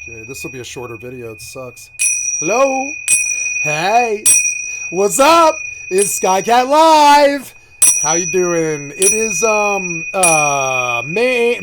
Okay, this will be a shorter video. It sucks. Hello? Hey! What's up? It's skycat.live! How you doing? It is May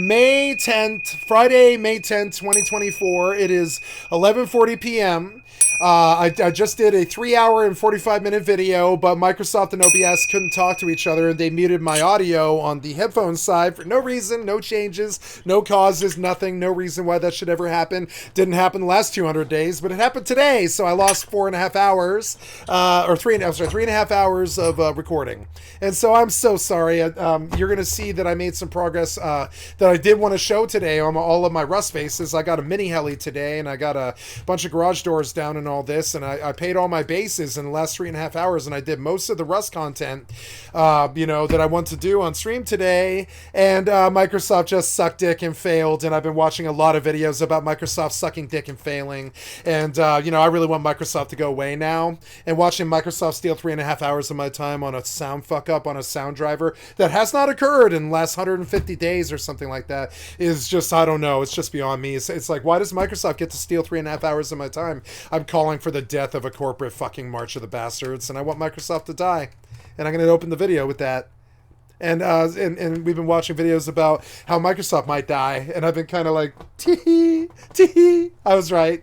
10th, Friday, May 10th, 2024. It is 11:40 p.m. I just did a 3-hour and 45-minute video, but Microsoft and OBS couldn't talk to each other, and they muted my audio on the headphone side for no reason, no changes, no causes, nothing, no reason why that should ever happen. Didn't happen the last 200 days, but it happened today, so I lost 4.5 hours, or 3.5 hours of recording. And so I'm so sorry. You're going to see that I made some progress that I did want to show today on all of my Rust faces. I got a mini heli today, and I got a bunch of garage doors down and all this, and I paid all my bases in the last 3.5 hours, and I did most of the Rust content, that I want to do on stream today, and Microsoft just sucked dick and failed, and I've been watching a lot of videos about Microsoft sucking dick and failing, and, I really want Microsoft to go away now, and watching Microsoft steal 3.5 hours of my time on a sound fuck-up on a sound driver that has not occurred in the last 150 days or something like that is just, I don't know, it's just beyond me. It's like, why does Microsoft get to steal 3.5 hours of my time? I'm calling for the death of a corporate fucking March of the Bastards, and I want Microsoft to die. And I'm going to open the video with that. And we've been watching videos about how Microsoft might die, and I've been kind of like, tee hee. I was right.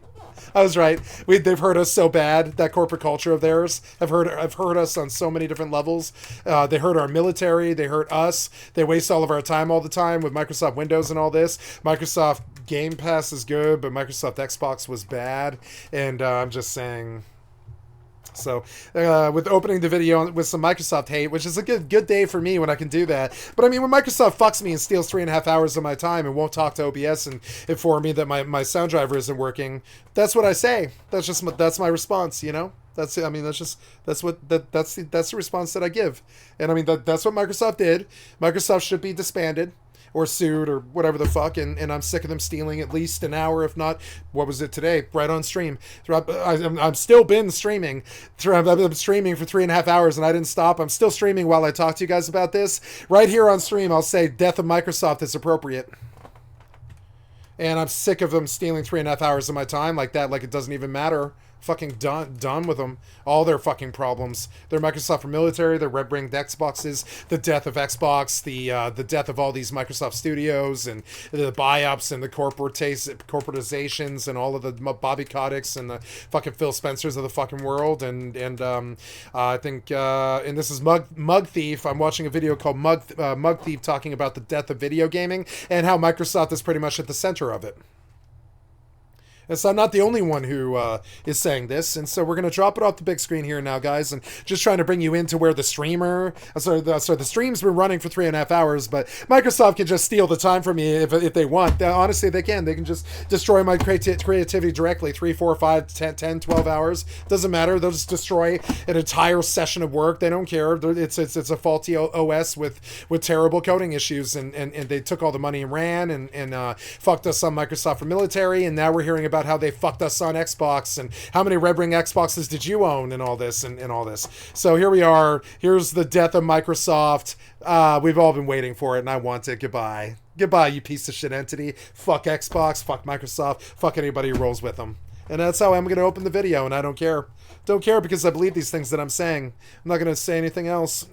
They've hurt us so bad. That corporate culture of theirs have hurt us on so many different levels. They hurt our military. They hurt us. They waste all of our time all the time with Microsoft Windows and all this. Microsoft Game Pass is good, but Microsoft Xbox was bad. And I'm just saying. So, with opening the video with some Microsoft hate, which is a good day for me when I can do that. But I mean, when Microsoft fucks me and steals 3.5 hours of my time and won't talk to OBS and inform me that my sound driver isn't working, that's what I say. That's my response. That's the response that I give. And I mean, that's what Microsoft did. Microsoft should be disbanded or sued or whatever the fuck, and I'm sick of them stealing at least an hour, if not, what was it today, right on stream. I'm still been streaming. I've been streaming for 3.5 hours, and I didn't stop. I'm still streaming while I talk to you guys about this. Right here on stream, I'll say death of Microsoft is appropriate. And I'm sick of them stealing 3.5 hours of my time like that, like it doesn't even matter. Fucking done with them. All their fucking problems. Their Microsoft for military, their red-ringed Xboxes, the death of Xbox, the death of all these Microsoft studios, and the buy-ups and the corporatizations and all of the Bobby Koticks and the fucking Phil Spencers of the fucking world. And I think and this is Mug Thief. I'm watching a video called Mug Thief talking about the death of video gaming and how Microsoft is pretty much at the center of it. And so I'm not the only one who is saying this. And so we're going to drop it off the big screen here now, guys. And just trying to bring you into where the stream's been running for 3.5 hours. But Microsoft can just steal the time from me if they want. Honestly, they can. They can just destroy my creativity directly. 3, 4, 5, 10, 12 hours. Doesn't matter. They'll just destroy an entire session of work. They don't care. It's a faulty OS with terrible coding issues. And they took all the money and ran and fucked us on Microsoft for military. And now we're hearing about how they fucked us on Xbox and how many red ring Xboxes did you own and all this and all this. So here we are. Here's the death of Microsoft. We've all been waiting for it, and I want it. Goodbye, you piece of shit entity. Fuck Xbox. Fuck Microsoft. Fuck anybody who rolls with them. And that's how I'm going to open the video, and I don't care. Don't care because I believe these things that I'm saying. I'm not going to say anything else,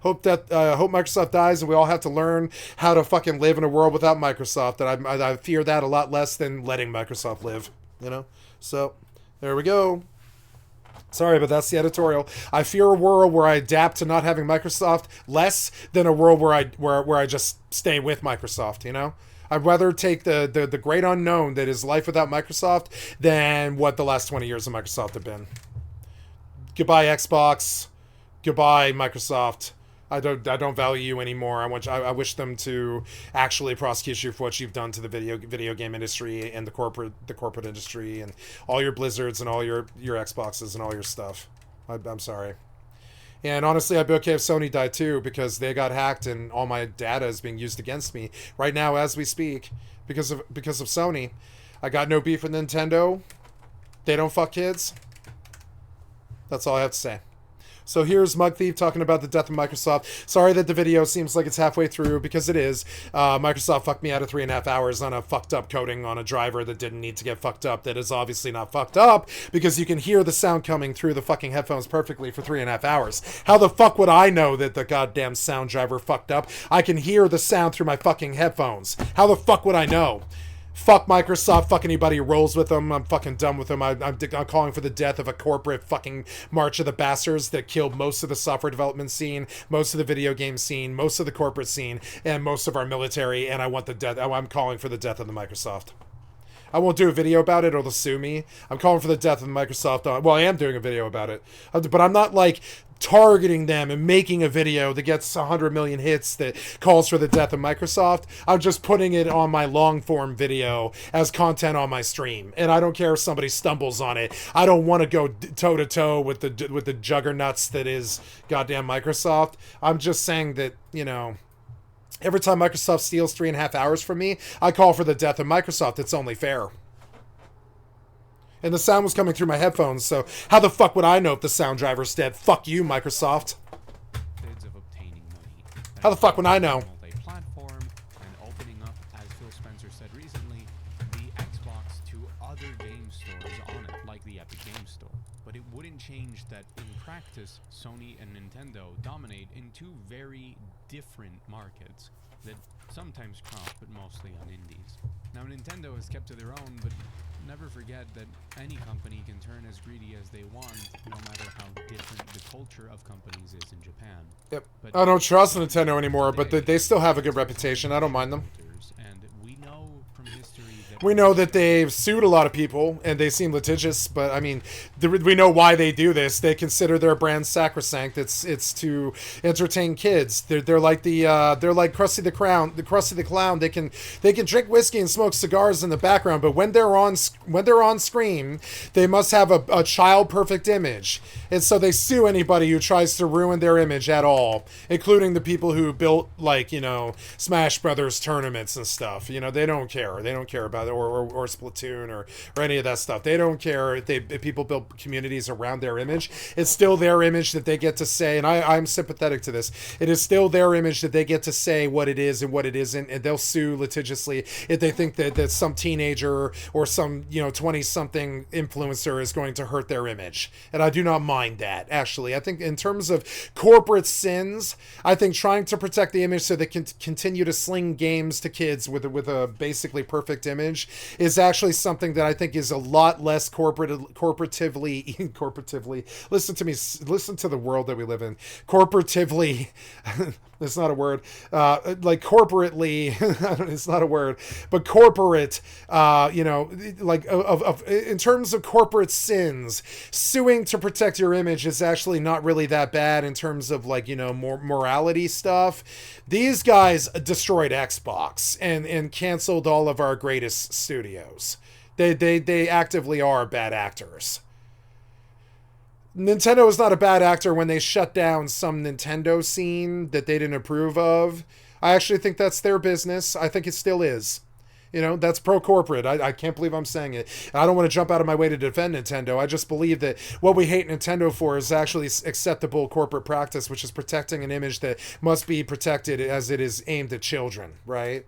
Hope Microsoft dies and we all have to learn how to fucking live in a world without Microsoft. And I fear that a lot less than letting Microsoft live, So, there we go. Sorry, but that's the editorial. I fear a world where I adapt to not having Microsoft less than a world where I just stay with Microsoft, I'd rather take the great unknown that is life without Microsoft than what the last 20 years of Microsoft have been. Goodbye, Xbox. Goodbye, Microsoft. I don't value you anymore. I wish them to actually prosecute you for what you've done to the video game industry and the corporate industry and all your Blizzards and all your Xboxes and all your stuff. I'm sorry. And honestly, I'd be okay if Sony died too, because they got hacked and all my data is being used against me right now as we speak because of Sony. I got no beef with Nintendo. They don't fuck kids. That's all I have to say. So here's Mug Thief talking about the death of Microsoft. Sorry that the video seems like it's halfway through, because it is. Microsoft fucked me out of 3.5 hours on a fucked up coding on a driver that didn't need to get fucked up, that is obviously not fucked up, because you can hear the sound coming through the fucking headphones perfectly for 3.5 hours. How the fuck would I know that the goddamn sound driver fucked up? I can hear the sound through my fucking headphones. How the fuck would I know? Fuck Microsoft, fuck anybody who rolls with them. I'm fucking done with them. I'm calling for the death of a corporate fucking march of the bastards that killed most of the software development scene, most of the video game scene, most of the corporate scene, and most of our military, and I want the death. I'm calling for the death of the Microsoft. I won't do a video about it or they'll sue me. I'm calling for the death of Microsoft. Well, I am doing a video about it. But I'm not like targeting them and making a video that gets 100 million hits that calls for the death of Microsoft. I'm just putting it on my long form video as content on my stream. And I don't care if somebody stumbles on it. I don't want to go toe to toe with the juggernauts that is goddamn Microsoft. I'm just saying that, you know, every time Microsoft steals 3.5 hours from me, I call for the death of Microsoft. It's only fair. And the sound was coming through my headphones, so how the fuck would I know if the sound driver's dead? Fuck you, Microsoft. How the fuck would I know? Multi-platform and opening up, as Phil Spencer said recently, the Xbox to other game stores on it, like the Epic Game Store. But it wouldn't change that in practice, Sony and Nintendo dominate in two very different markets that sometimes cross, but mostly on indies. Now, Nintendo has kept to their own, but never forget that any company can turn as greedy as they want, no matter how different the culture of companies is in Japan. Yep. But I don't trust Nintendo anymore, but they still have a good reputation. I don't mind them. And we know from history that we know that they've sued a lot of people, and they seem litigious, but I mean, we know why they do this. They consider their brand sacrosanct. It's to entertain kids. They're like they're like Krusty the Clown. They can drink whiskey and smoke cigars in the background, but when they're on screen, they must have a child perfect image, and so they sue anybody who tries to ruin their image at all, including the people who built, like, you know, Smash Brothers tournaments and stuff. You know, they don't care. They don't care about it, or Splatoon or any of that stuff. They don't care if people build communities around their image. It's still their image that they get to say, and I'm sympathetic to this. It is still their image that they get to say what it is and what it isn't, and they'll sue litigiously if they think that some teenager or some, you know, 20-something influencer is going to hurt their image. And I do not mind that, actually. I think in terms of corporate sins, I think trying to protect the image so they can continue to sling games to kids with a basically perfect image is actually something that I think is a lot less corporatively listen to me, listen to the world that we live in. Corporatively it's not a word. Like corporately, it's not a word, but corporate, you know, like in terms of corporate sins, suing to protect your image is actually not really that bad in terms of, like, you know, more morality stuff. These guys destroyed Xbox and canceled all of our greatest studios. They actively are bad actors. Nintendo is not a bad actor when they shut down some Nintendo scene that they didn't approve of. I actually think that's their business. I think it still is. You know, that's pro-corporate. I can't believe I'm saying it. And I don't want to jump out of my way to defend Nintendo. I just believe that what we hate Nintendo for is actually acceptable corporate practice, which is protecting an image that must be protected as it is aimed at children, right?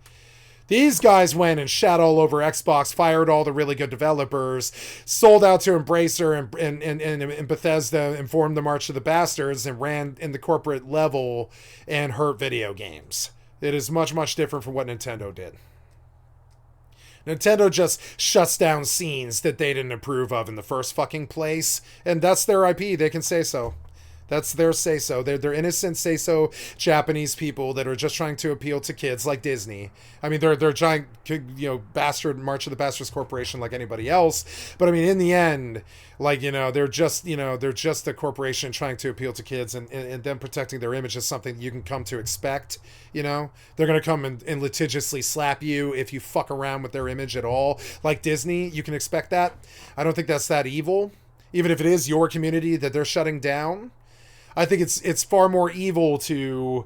These guys went and shat all over Xbox, fired all the really good developers, sold out to Embracer and Bethesda, and formed the March of the Bastards, and ran in the corporate level and hurt video games. It is much, much different from what Nintendo did. Nintendo just shuts down scenes that they didn't approve of in the first fucking place, and that's their IP. They can say so. That's their say-so. They're innocent say-so Japanese people that are just trying to appeal to kids like Disney. I mean, they're a giant, you know, bastard March of the Bastards corporation like anybody else. But I mean, in the end, like, you know, they're just a corporation trying to appeal to kids, and them protecting their image is something you can come to expect. You know, they're going to come and litigiously slap you if you fuck around with their image at all. Like Disney, you can expect that. I don't think that's that evil. Even if it is your community that they're shutting down, I think it's far more evil to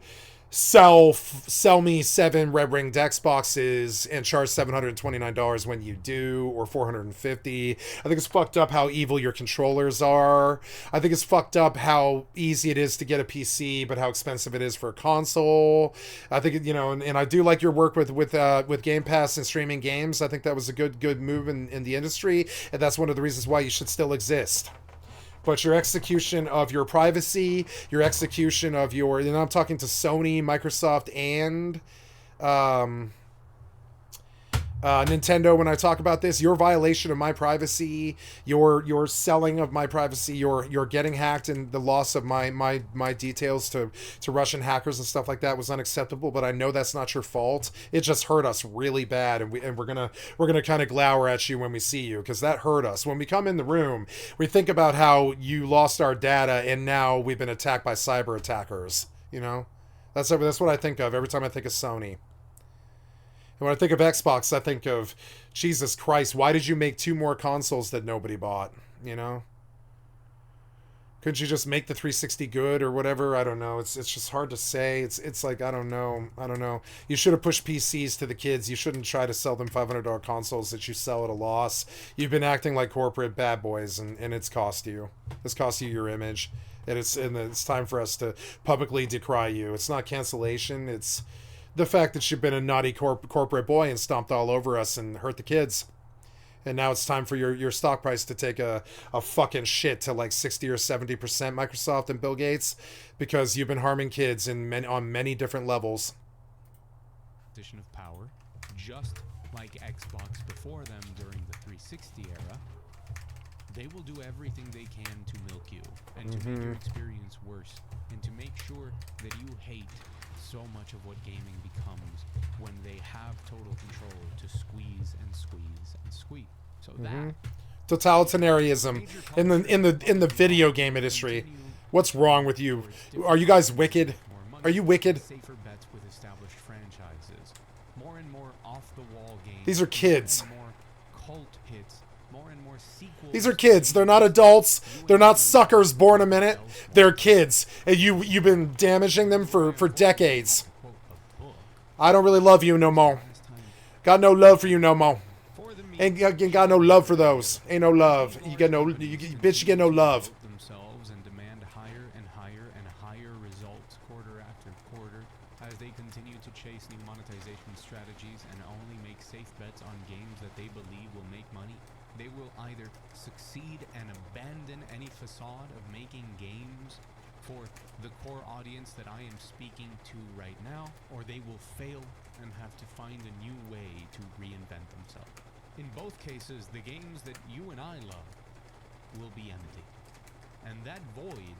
sell me 7 red ringed Xboxes and charge $729 when you do, or $450. I think it's fucked up how evil your controllers are. I think it's fucked up how easy it is to get a PC, but how expensive it is for a console. I think, you know, and I do like your work with Game Pass and streaming games. I think that was a good move in the industry, and that's one of the reasons why you should still exist. But your execution of your privacy, your execution of your, and I'm talking to Sony, Microsoft, and Nintendo when I talk about this, your violation of my privacy, your selling of my privacy, your getting hacked, and the loss of my details to Russian hackers and stuff like that was unacceptable. But I know that's not your fault. It just hurt us really bad, and we're gonna kind of glower at you when we see you, because that hurt us. When we come in the room, we think about how you lost our data, and now we've been attacked by cyber attackers. You know, that's what I think of every time I think of Sony. And when I think of Xbox, I think of, Jesus Christ, why did you make 2 more consoles that nobody bought? You know? Couldn't you just make the 360 good or whatever? I don't know. It's just hard to say. It's like, I don't know. You should have pushed PCs to the kids. You shouldn't try to sell them $500 consoles that you sell at a loss. You've been acting like corporate bad boys, and it's cost you. It's cost you your image. And it's time for us to publicly decry you. It's not cancellation. It's the fact that you've been a naughty corporate boy and stomped all over us and hurt the kids. And now it's time for your stock price to take a fucking shit to like 60 or 70%, Microsoft and Bill Gates, because you've been harming kids on many different levels. Position of power, just like Xbox before them during the 360 era, they will do everything they can to milk you and to make your experience worse and to make sure that you hate so much of what gaming becomes when they have total control to squeeze and squeeze and squeeze. So that totalitarianism in the video game industry. What's wrong with you? Are you guys wicked? Are you wicked? Safer bets with established franchises. More and more off-the-wall games. These are kids. More cult hits. More and more sequels. These are kids. They're not adults. They're not suckers born a minute. They're kids. And you've been damaging them for decades. I don't really love you no more. Got no love for you no more. Ain't got no love for those. Ain't no love. You get no, bitch, you get no love. Themselves and demand higher and higher and higher results quarter after quarter as they continue to chase new monetization strategies and only make safe bets on games that they believe will make money. They will either succeed and abandon any facade of making games for the core audience that I am speaking to right now, or they will fail and have to find a new way to reinvent themselves. In both cases, the games that you and I love will be empty. And that void,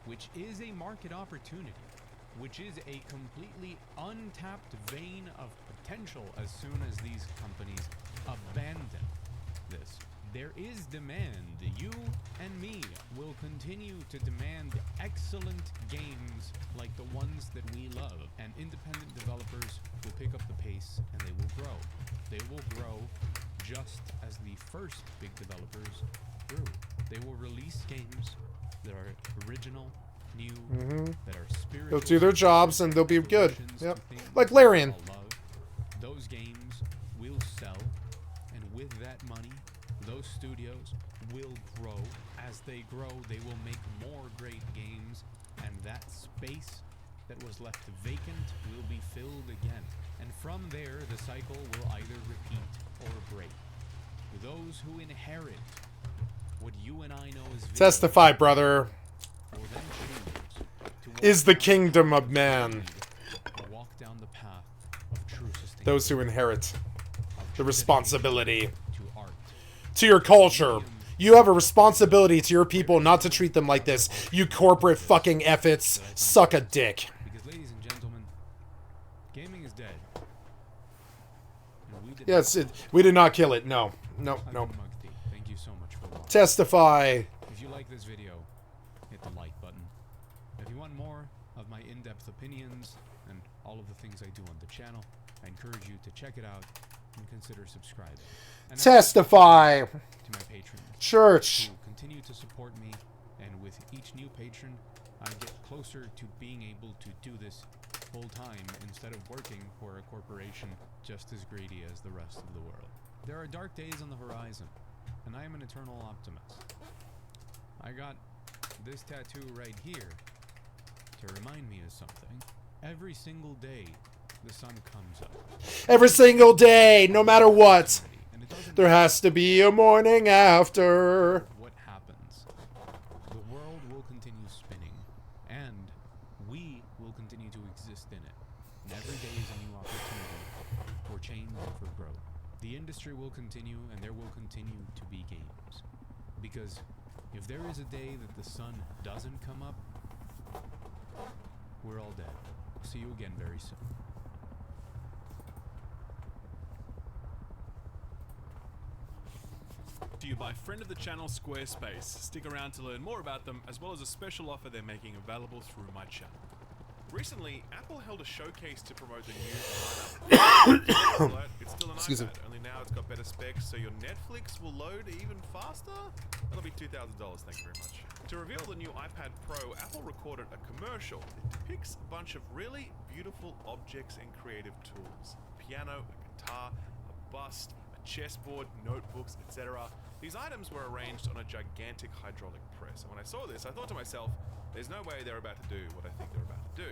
which is a market opportunity, which is a completely untapped vein of potential as soon as these companies abandon this. There is demand. You and me will continue to demand excellent games like the ones that we love. And independent developers will pick up the pace and they will grow. They will grow just as the first big developers grew. They will release games that are original, new, that are spiritual. They'll do their jobs and they'll be good. Yep. Like Larian. Those games will sell, and with that money, those studios will grow. As they grow, they will make more great games, and that space that was left vacant will be filled again. And from there, the cycle will either repeat or break. Those who inherit what you and I know as video Testify, brother. will then choose to walk Is the down kingdom of man. or walk down the path of true sustainability, Those who inherit the responsibility to art. to your culture. You have a responsibility to your people not to treat them like this. You corporate fucking effets. Suck a dick. Because, ladies and gentlemen, gaming is dead. And Yes, we did not kill it. No. No. I've No. been Mugti. Thank you so much for watching. Testify. If you like this video, hit the like button. If you want more of my in-depth opinions and all of the things I do on the channel, I encourage you to check it out and consider subscribing. And Testify. to my patrons Church. who continue to support me, and with each new patron, I get closer to being able to do this full-time instead of working for a corporation just as greedy as the rest of the world. There are dark days on the horizon, and I am an eternal optimist. I got this tattoo right here to remind me of something. Every single day, the sun comes up. Every single day, no matter what, And it doesn't there has to be a morning after. what happens. The world will continue spinning, and we will continue to exist in it. And every day is a new opportunity for change and for growth. The industry will continue, and there will continue to be games. Because if there is a day that the sun doesn't come up, we're all dead. See you again very soon. To you by friend of the channel Squarespace. Stick around to learn more about them, as well as a special offer they're making available through my channel. Recently, Apple held a showcase to promote the new lineup. It's still an Excuse me. iPad, only now it's got better specs, so your Netflix will load even faster? That'll be $2,000, thank you very much. To reveal the new iPad Pro, Apple recorded a commercial. It depicts a bunch of really beautiful objects and creative tools. A piano, a guitar, a bust, a chessboard, notebooks, etc. These items were arranged on a gigantic hydraulic press, and when I saw this, I thought to myself, there's no way they're about to do what I think they're about to do.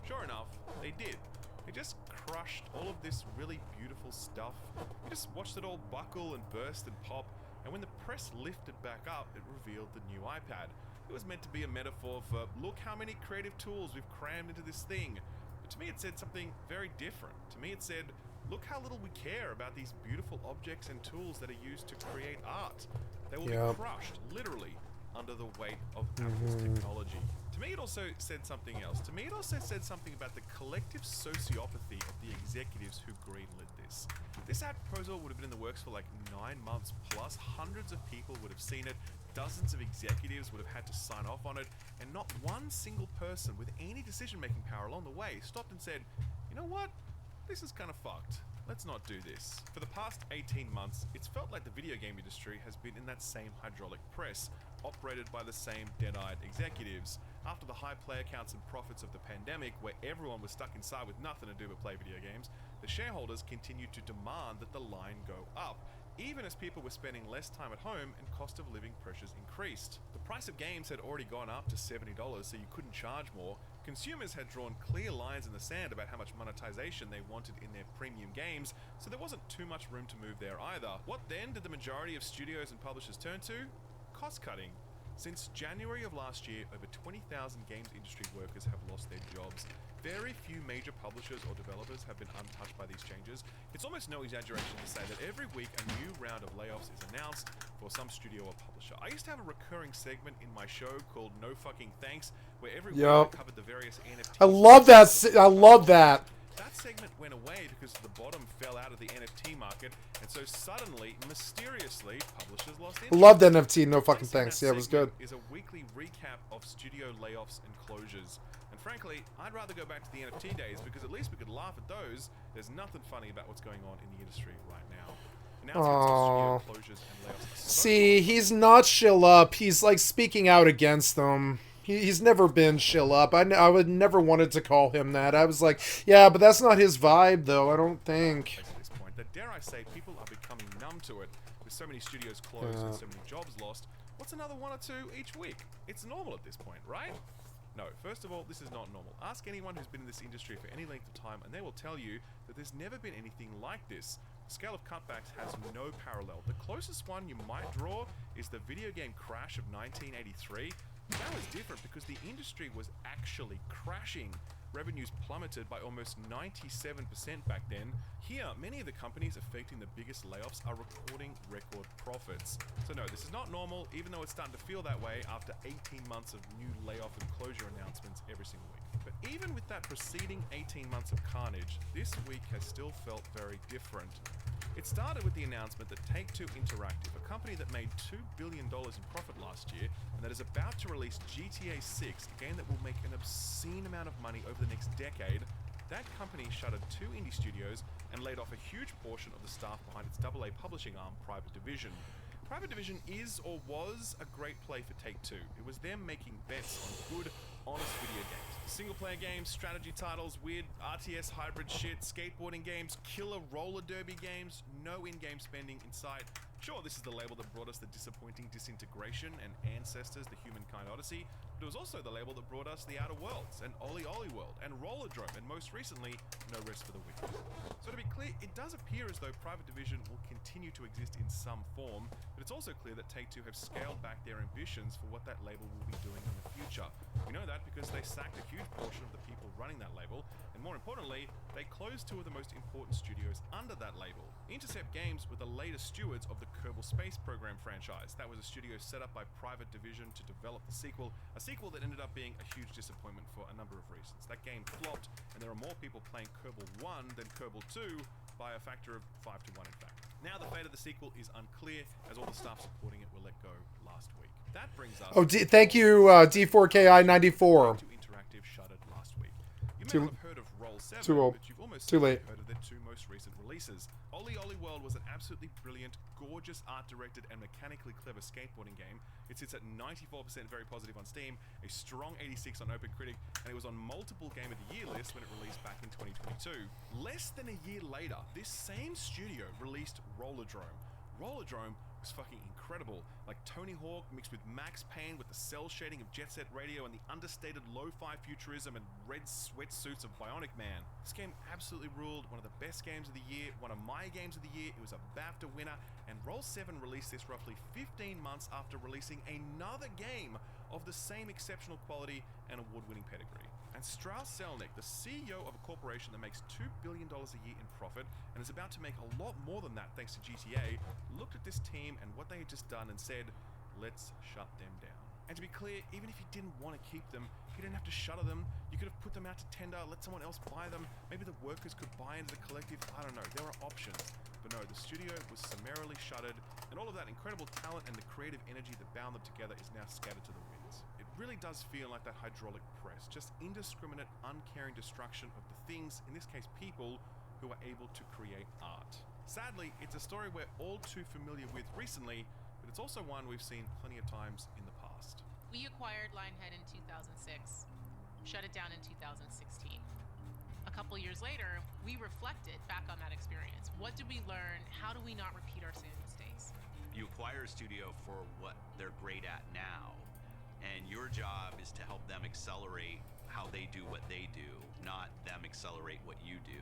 Sure enough, they did. They just crushed all of this really beautiful stuff. You just watched it all buckle and burst and pop, and when the press lifted back up, it revealed the new iPad. It was meant to be a metaphor for, look how many creative tools we've crammed into this thing. But to me it said something very different. To me it said, look how little we care about these beautiful objects and tools that are used to create art. They will be crushed, literally, under the weight of Apple's technology. To me it also said something else. To me it also said something about the collective sociopathy of the executives who greenlit this. This ad proposal would have been in the works for like 9 months plus. Hundreds of people would have seen it. Dozens of executives would have had to sign off on it. And not one single person with any decision-making power along the way stopped and said, you know what? This is kind of fucked. Let's not do this. For the past 18 months, it's felt like the video game industry has been in that same hydraulic press, operated by the same dead-eyed executives. After the high player counts and profits of the pandemic, where everyone was stuck inside with nothing to do but play video games, the shareholders continued to demand that the line go up, even as people were spending less time at home and cost of living pressures increased. The price of games had already gone up to $70, so you couldn't charge more. Consumers had drawn clear lines in the sand about how much monetization they wanted in their premium games, so there wasn't too much room to move there either. What then did the majority of studios and publishers turn to? Cost cutting. Since January of last year, over 20,000 games industry workers have lost their jobs. Very few major publishers or developers have been untouched by these changes. It's almost no exaggeration to say that every week a new round of layoffs is announced for some studio or publisher. I used to have a recurring segment in my show called No Fucking Thanks, where every week I covered the various NFTs. I love that. I love that. That segment went away because the bottom fell out of the NFT market, and so suddenly, mysteriously, publishers lost interest. Love the NFT, no fucking thanks. Yeah, it was good. Is a weekly recap of studio layoffs and closures. And frankly, I'd rather go back to the NFT days because at least we could laugh at those. There's nothing funny about what's going on in the industry right now. Announcements of studio closures and layoffs. See, he's not shill up. He's like speaking out against them. He's never been shill up. I would never wanted to call him that. I was like, yeah, but that's not his vibe, though. I don't think. At this point, that dare I say, people are becoming numb to it. With so many studios closed and so many jobs lost, what's another one or two each week? It's normal at this point, right? No, first of all, this is not normal. Ask anyone who's been in this industry for any length of time, and they will tell you that there's never been anything like this. The scale of cutbacks has no parallel. The closest one you might draw is the video game crash of 1983. That was different because the industry was actually crashing. Revenues plummeted by almost 97% back then. Here, many of the companies affecting the biggest layoffs are recording record profits. So no, this is not normal, even though it's starting to feel that way after 18 months of new layoff and closure announcements every single week. But even with that preceding 18 months of carnage, this week has still felt very different. It started with the announcement that Take-Two Interactive, a company that made $2 billion in profit last year and that is about to release GTA 6, a game that will make an obscene amount of money over the next decade, that company shuttered 2 indie studios and laid off a huge portion of the staff behind its AA publishing arm, Private Division. Private Division is or was a great play for Take-Two. It was them making bets on good, honest video games. Single-player games, strategy titles, weird RTS hybrid shit, skateboarding games, killer roller derby games, no in-game spending in sight. Sure, this is the label that brought us the disappointing Disintegration and Ancestors, the Humankind Odyssey, but it was also the label that brought us the Outer Worlds, and Ollie Ollie World, and Rollerdrome, and most recently, No Rest for the Wicked. So to be clear, it does appear as though Private Division will continue to exist in some form, but it's also clear that Take-Two have scaled back their ambitions for what that label will be doing in the future. We know that because they sacked a huge portion of the people running that label, and more importantly, they closed two of the most important studios under that label. Intercept Games were the latest stewards of the Kerbal Space Program franchise. That was a studio set up by Private Division to develop the sequel, a sequel that ended up being a huge disappointment for a number of reasons. That game flopped, and there are more people playing Kerbal 1 than Kerbal 2 by a factor of 5 to 1 in fact. Now the fate of the sequel is unclear, as all the staff supporting it were let go last week. That brings us... Oh, thank you, D4KI94. To Interactive shuttered last week. You may Too- not have heard of Roll 7, too old. but you've almost Too certainly late. heard of their two most recent releases. Ollie Ollie World was an absolutely brilliant, gorgeous art-directed and mechanically clever skateboarding game. It sits at 94% very positive on Steam, a strong 86 on OpenCritic, and it was on multiple Game of the Year lists when it released back in 2022. Less than a year later, this same studio released Rollerdrome. Rollerdrome was fucking incredible, like Tony Hawk mixed with Max Payne with the cell shading of Jet Set Radio and the understated lo-fi futurism and red sweatsuits of Bionic Man. This game absolutely ruled, one of the best games of the year, one of my games of the year. It was a BAFTA winner, and Roll 7 released this roughly 15 months after releasing another game of the same exceptional quality and award-winning pedigree. And Strauss Zelnick, the CEO of a corporation that makes $2 billion a year in profit and is about to make a lot more than that thanks to GTA, looked at this team and what they had just done and said, let's shut them down. And to be clear, even if you didn't want to keep them, you didn't have to shutter them. You could have put them out to tender, let someone else buy them. Maybe the workers could buy into the collective. I don't know. There are options. But no, the studio was summarily shuttered, and all of that incredible talent and the creative energy that bound them together is now scattered to the winds. It really does feel like that hydraulic press, just indiscriminate, uncaring destruction of the things, in this case people, who are able to create art. Sadly, it's a story we're all too familiar with recently, but it's also one we've seen plenty of times in the past. We acquired Lionhead in 2006, shut it down in 2016. A couple years later, we reflected back on that experience. What did we learn? How do we not repeat our same mistakes? You acquire a studio for what they're great at now, and your job is to help them accelerate how they do what they do, not them accelerate what you do.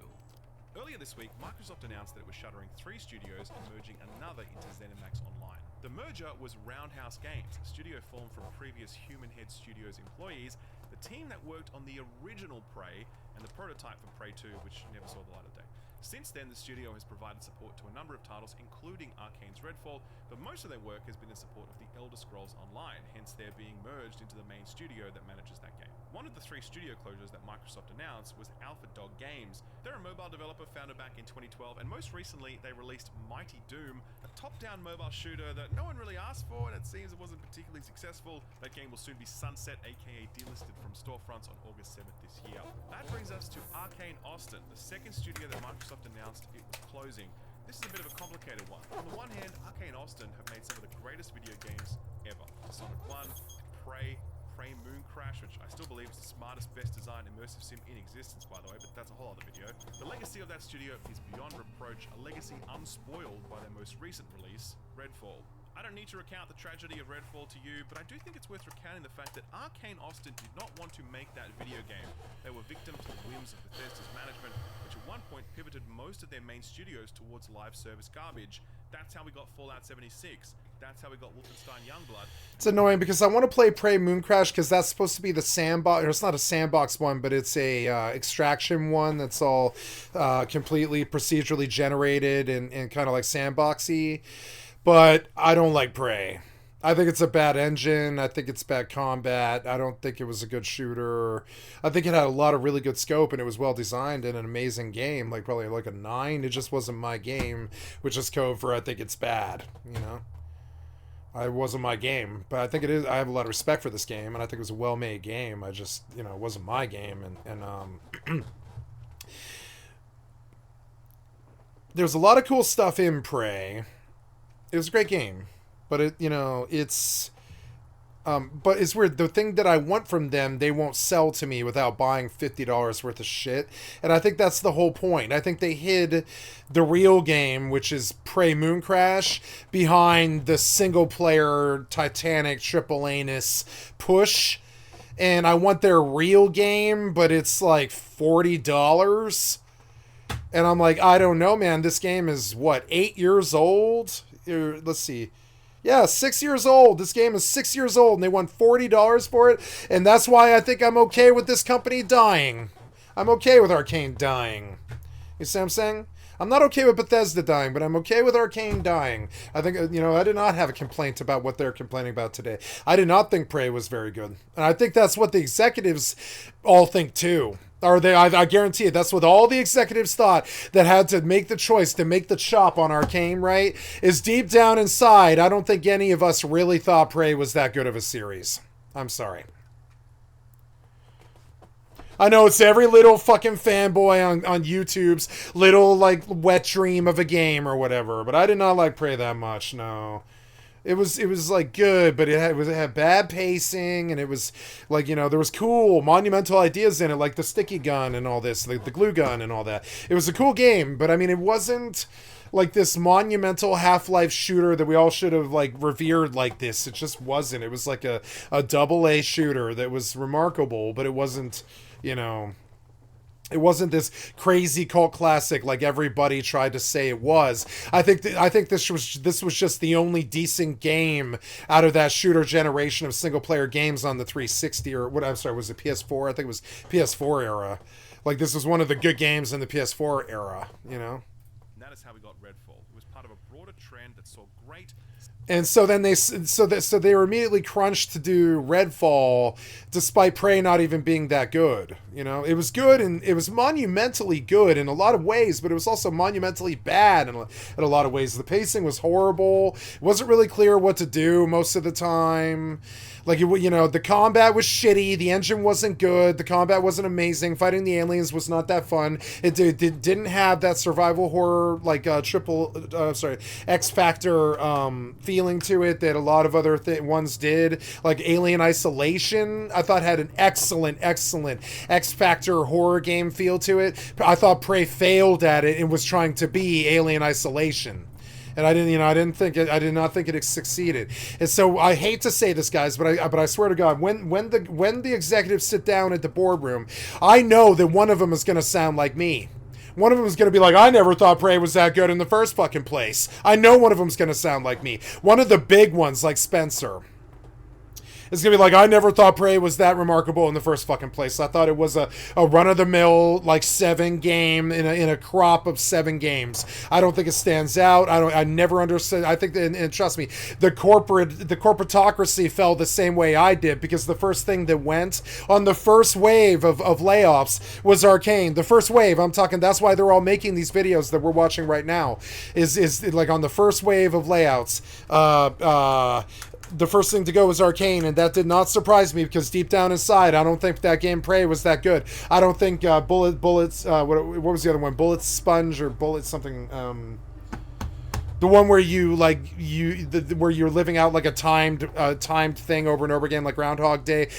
Earlier this week, Microsoft announced that it was shuttering 3 studios and merging another into ZeniMax Online. The merger was Roundhouse Games, a studio formed from previous Human Head Studios employees, the team that worked on the original Prey and the prototype for Prey 2, which never saw the light of day. Since then, the studio has provided support to a number of titles, including Arcane's Redfall, but most of their work has been in support of the Elder Scrolls Online, hence they're being merged into the main studio that manages that game. One of the 3 studio closures that Microsoft announced was Alpha Dog Games. They're a mobile developer founded back in 2012, and most recently they released Mighty Doom, a top-down mobile shooter that no one really asked for, and it seems it wasn't particularly successful. That game will soon be sunset, aka delisted from storefronts on August 7th this year. That brings us to Arcane Austin, the second studio that Microsoft announced it was closing. This is a bit of a complicated one. On the one hand, Arcane Austin have made some of the greatest video games ever. Sonic 1, Prey Moon Crash, which I still believe is the smartest, best designed immersive sim in existence, by the way, but that's a whole other video. The legacy of that studio is beyond reproach, a legacy unspoiled by their most recent release, Redfall. I don't need to recount the tragedy of Redfall to you, but I do think it's worth recounting the fact that Arcane Austin did not want to make that video game. They were victim to the whims of Bethesda's management, which at one point pivoted most of their main studios towards live service garbage. That's how we got Fallout 76. That's how we got Wolfenstein Youngblood. It's annoying because I want to play Prey Moon Crash because that's supposed to be the sandbox. Or it's not a sandbox one, but it's a extraction one that's all completely procedurally generated and kind of like sandboxy. But I don't like Prey. I think it's a bad engine. I think it's bad combat. I don't think it was a good shooter. I think it had a lot of really good scope and it was well designed and an amazing game. Like probably like a 9. It just wasn't my game, which is code for I think it's bad, you know? It wasn't my game, but I think it is. I have a lot of respect for this game, and I think it was a well-made game. I just, you know, it wasn't my game, and there's a lot of cool stuff in Prey. It was a great game, but it, you know, it's But it's weird. The thing that I want from them, they won't sell to me without buying $50 worth of shit. And I think that's the whole point. I think they hid the real game, which is Prey Moon Crash, behind the single-player Titanic triple anus push. And I want their real game, but it's like $40. And I'm like, I don't know, man. This game is, what, 8 years old? Let's see. Yeah, 6 years old. This game is 6 years old, and they want $40 for it. And that's why I think I'm okay with this company dying. I'm okay with Arcane dying. You see what I'm saying? I'm not okay with Bethesda dying, but I'm okay with Arcane dying. I think, I did not have a complaint about what they're complaining about today. I did not think Prey was very good. And I think that's what the executives all think too. Or I guarantee it, that's what all the executives thought that had to make the choice to make the chop on Arcane, right? Is deep down inside, I don't think any of us really thought Prey was that good of a series. I'm sorry. I know it's every little fucking fanboy on YouTube's little, like, wet dream of a game or whatever, but I did not like Prey that much, no. It was like good, but it had bad pacing, and it was like, there was cool monumental ideas in it, like the sticky gun and all this, the glue gun and all that. It was a cool game, but I mean, it wasn't like this monumental Half-Life shooter that we all should have like revered like this. It just wasn't. It was like a AA shooter that was remarkable, but it wasn't, it wasn't this crazy cult classic like everybody tried to say it was. I think this was just the only decent game out of that shooter generation of single player games on the 360 or what. I'm sorry, was it PS4? I think it was PS4 era. Like this was one of the good games in the PS4 era. And that is how we got Redfall. It was part of a broader trend that saw great. And so then they were immediately crunched to do Redfall, despite Prey not even being that good. It was good, and it was monumentally good in a lot of ways, but it was also monumentally bad in a lot of ways. The pacing was horrible. It wasn't really clear what to do most of the time. Like, the combat was shitty. The engine wasn't good. The combat wasn't amazing. Fighting the aliens was not that fun. It didn't have that survival horror, like, X Factor feeling to it that a lot of other ones did. Like, Alien Isolation, I thought had an excellent X Factor horror game feel to it. I thought Prey failed at it and was trying to be Alien Isolation. And I did not think it succeeded. And so I hate to say this, guys, but I swear to God, when the executives sit down at the boardroom, I know that one of them is going to sound like me. One of them is going to be like, I never thought Prey was that good in the first fucking place. I know one of them is going to sound like me. One of the big ones, like Spencer, it's going to be like, I never thought Prey was that remarkable in the first fucking place. I thought it was a run-of-the-mill, like, 7 game in a crop of 7 games. I don't think it stands out. I never understood. I think, and trust me, the corporatocracy fell the same way I did, because the first thing that went on the first wave of layoffs was Arcane. The first wave, I'm talking, that's why they're all making these videos that we're watching right now, is like on the first wave of layouts, the first thing to go was Arcane, and that did not surprise me, because deep down inside, I don't think that game Prey was that good. I don't think Bullets, what was the other one? Bullet Sponge or Bullet something, the one where where you're living out like a timed thing over and over again, like Groundhog Day.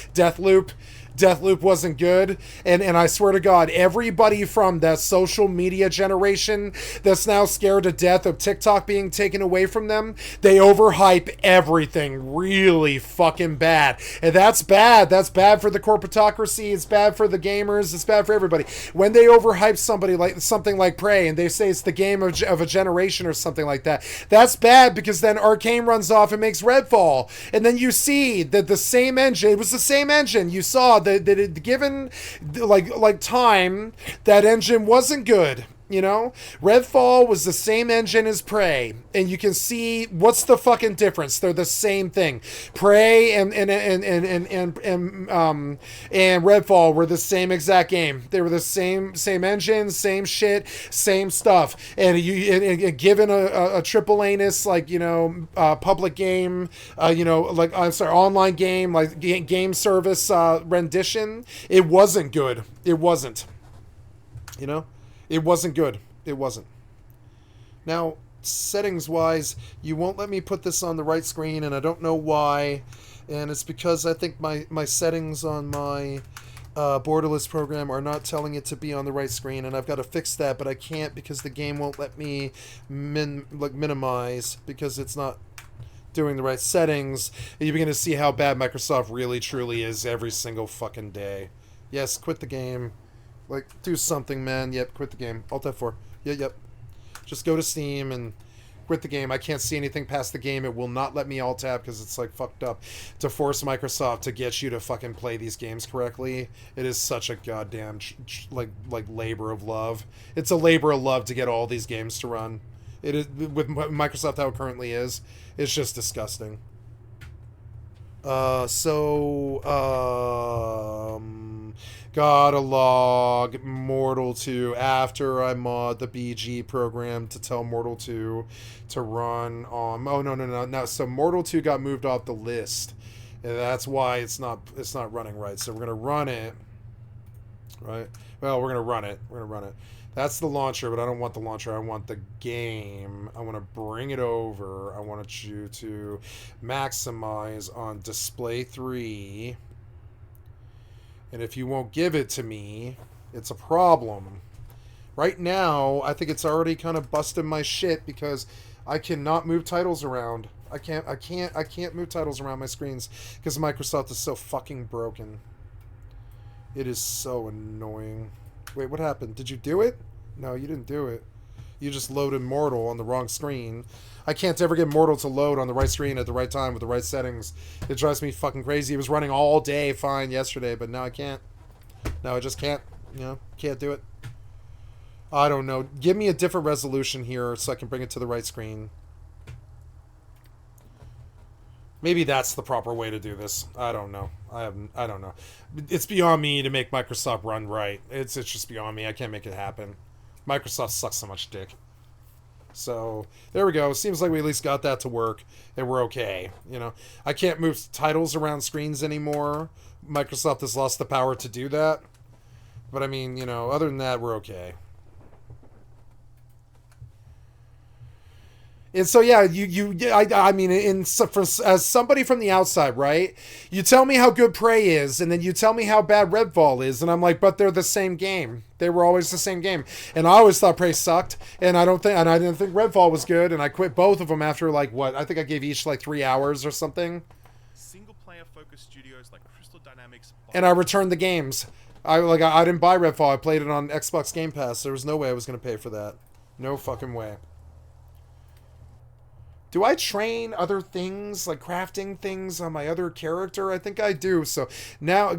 Deathloop wasn't good, and I swear to God, everybody from that social media generation that's now scared to death of TikTok being taken away from them, they overhype everything really fucking bad, and that's bad. That's bad for the corporatocracy. It's bad for the gamers. It's bad for everybody. When they overhype something like Prey, and they say it's the game of a generation or something like that, that's bad, because then Arcane runs off and makes Redfall, and then you see that the same engine, it was the same engine. You saw that it, given like time, that engine wasn't good. Redfall was the same engine as Prey, and you can see what's the fucking difference. They're the same thing. Prey and Redfall were the same exact game. They were the same engine, same shit, same stuff. And given a triple anus, like, public game, online game, like game service rendition, it wasn't good. It wasn't. It wasn't good. It wasn't. Now, settings wise, you won't let me put this on the right screen, and I don't know why. And it's because I think my settings on my borderless program are not telling it to be on the right screen, and I've got to fix that, but I can't because the game won't let me minimize because it's not doing the right settings. And you begin to see how bad Microsoft really truly is every single fucking day. Yes, quit the game. Like, do something, man. Yep, quit the game. Alt F4. Yep. Just go to Steam and quit the game. I can't see anything past the game. It will not let me alt tab because it's like fucked up. To force Microsoft to get you to fucking play these games correctly, it is such a goddamn like labor of love. It's a labor of love to get all these games to run. It is with Microsoft how it currently is. It's just disgusting. Gotta log Mortal 2 after I mod the BG program to tell Mortal 2 to run on. Oh no. So Mortal 2 got moved off the list, and that's why it's not running right. So we're gonna run it, right? Well, we're gonna run it. That's the launcher, but I don't want the launcher. I want the game. I want to bring it over. I want you to maximize on display 3. And if you won't give it to me, it's a problem. Right now, I think it's already kind of busting my shit because I cannot move titles around. I can't move titles around my screens because Microsoft is so fucking broken. It is so annoying. Wait, what happened? Did you do it? No, you didn't do it. You just loaded Mortal on the wrong screen. I can't ever get Mortal to load on the right screen at the right time with the right settings. It drives me fucking crazy. It was running all day fine yesterday, but now I can't. Now I just can't. Can't do it. I don't know. Give me a different resolution here so I can bring it to the right screen. Maybe that's the proper way to do this. I don't know. I don't know. It's beyond me to make Microsoft run right. It's just beyond me. I can't make it happen. Microsoft sucks so much dick. So, there we go. Seems like we at least got that to work, and we're okay. I can't move titles around screens anymore. Microsoft has lost the power to do that. But I mean, other than that, we're okay. And so yeah, I mean, as somebody from the outside, right? You tell me how good Prey is, and then you tell me how bad Redfall is, and I'm like, but they're the same game. They were always the same game, and I always thought Prey sucked, and I didn't think Redfall was good, and I quit both of them after like what? I think I gave each like 3 hours or something. Single-player focused studios like Crystal Dynamics. And I returned the games. I didn't buy Redfall. I played it on Xbox Game Pass. There was no way I was going to pay for that. No fucking way. Do I train other things, like crafting things on my other character? I think I do. So now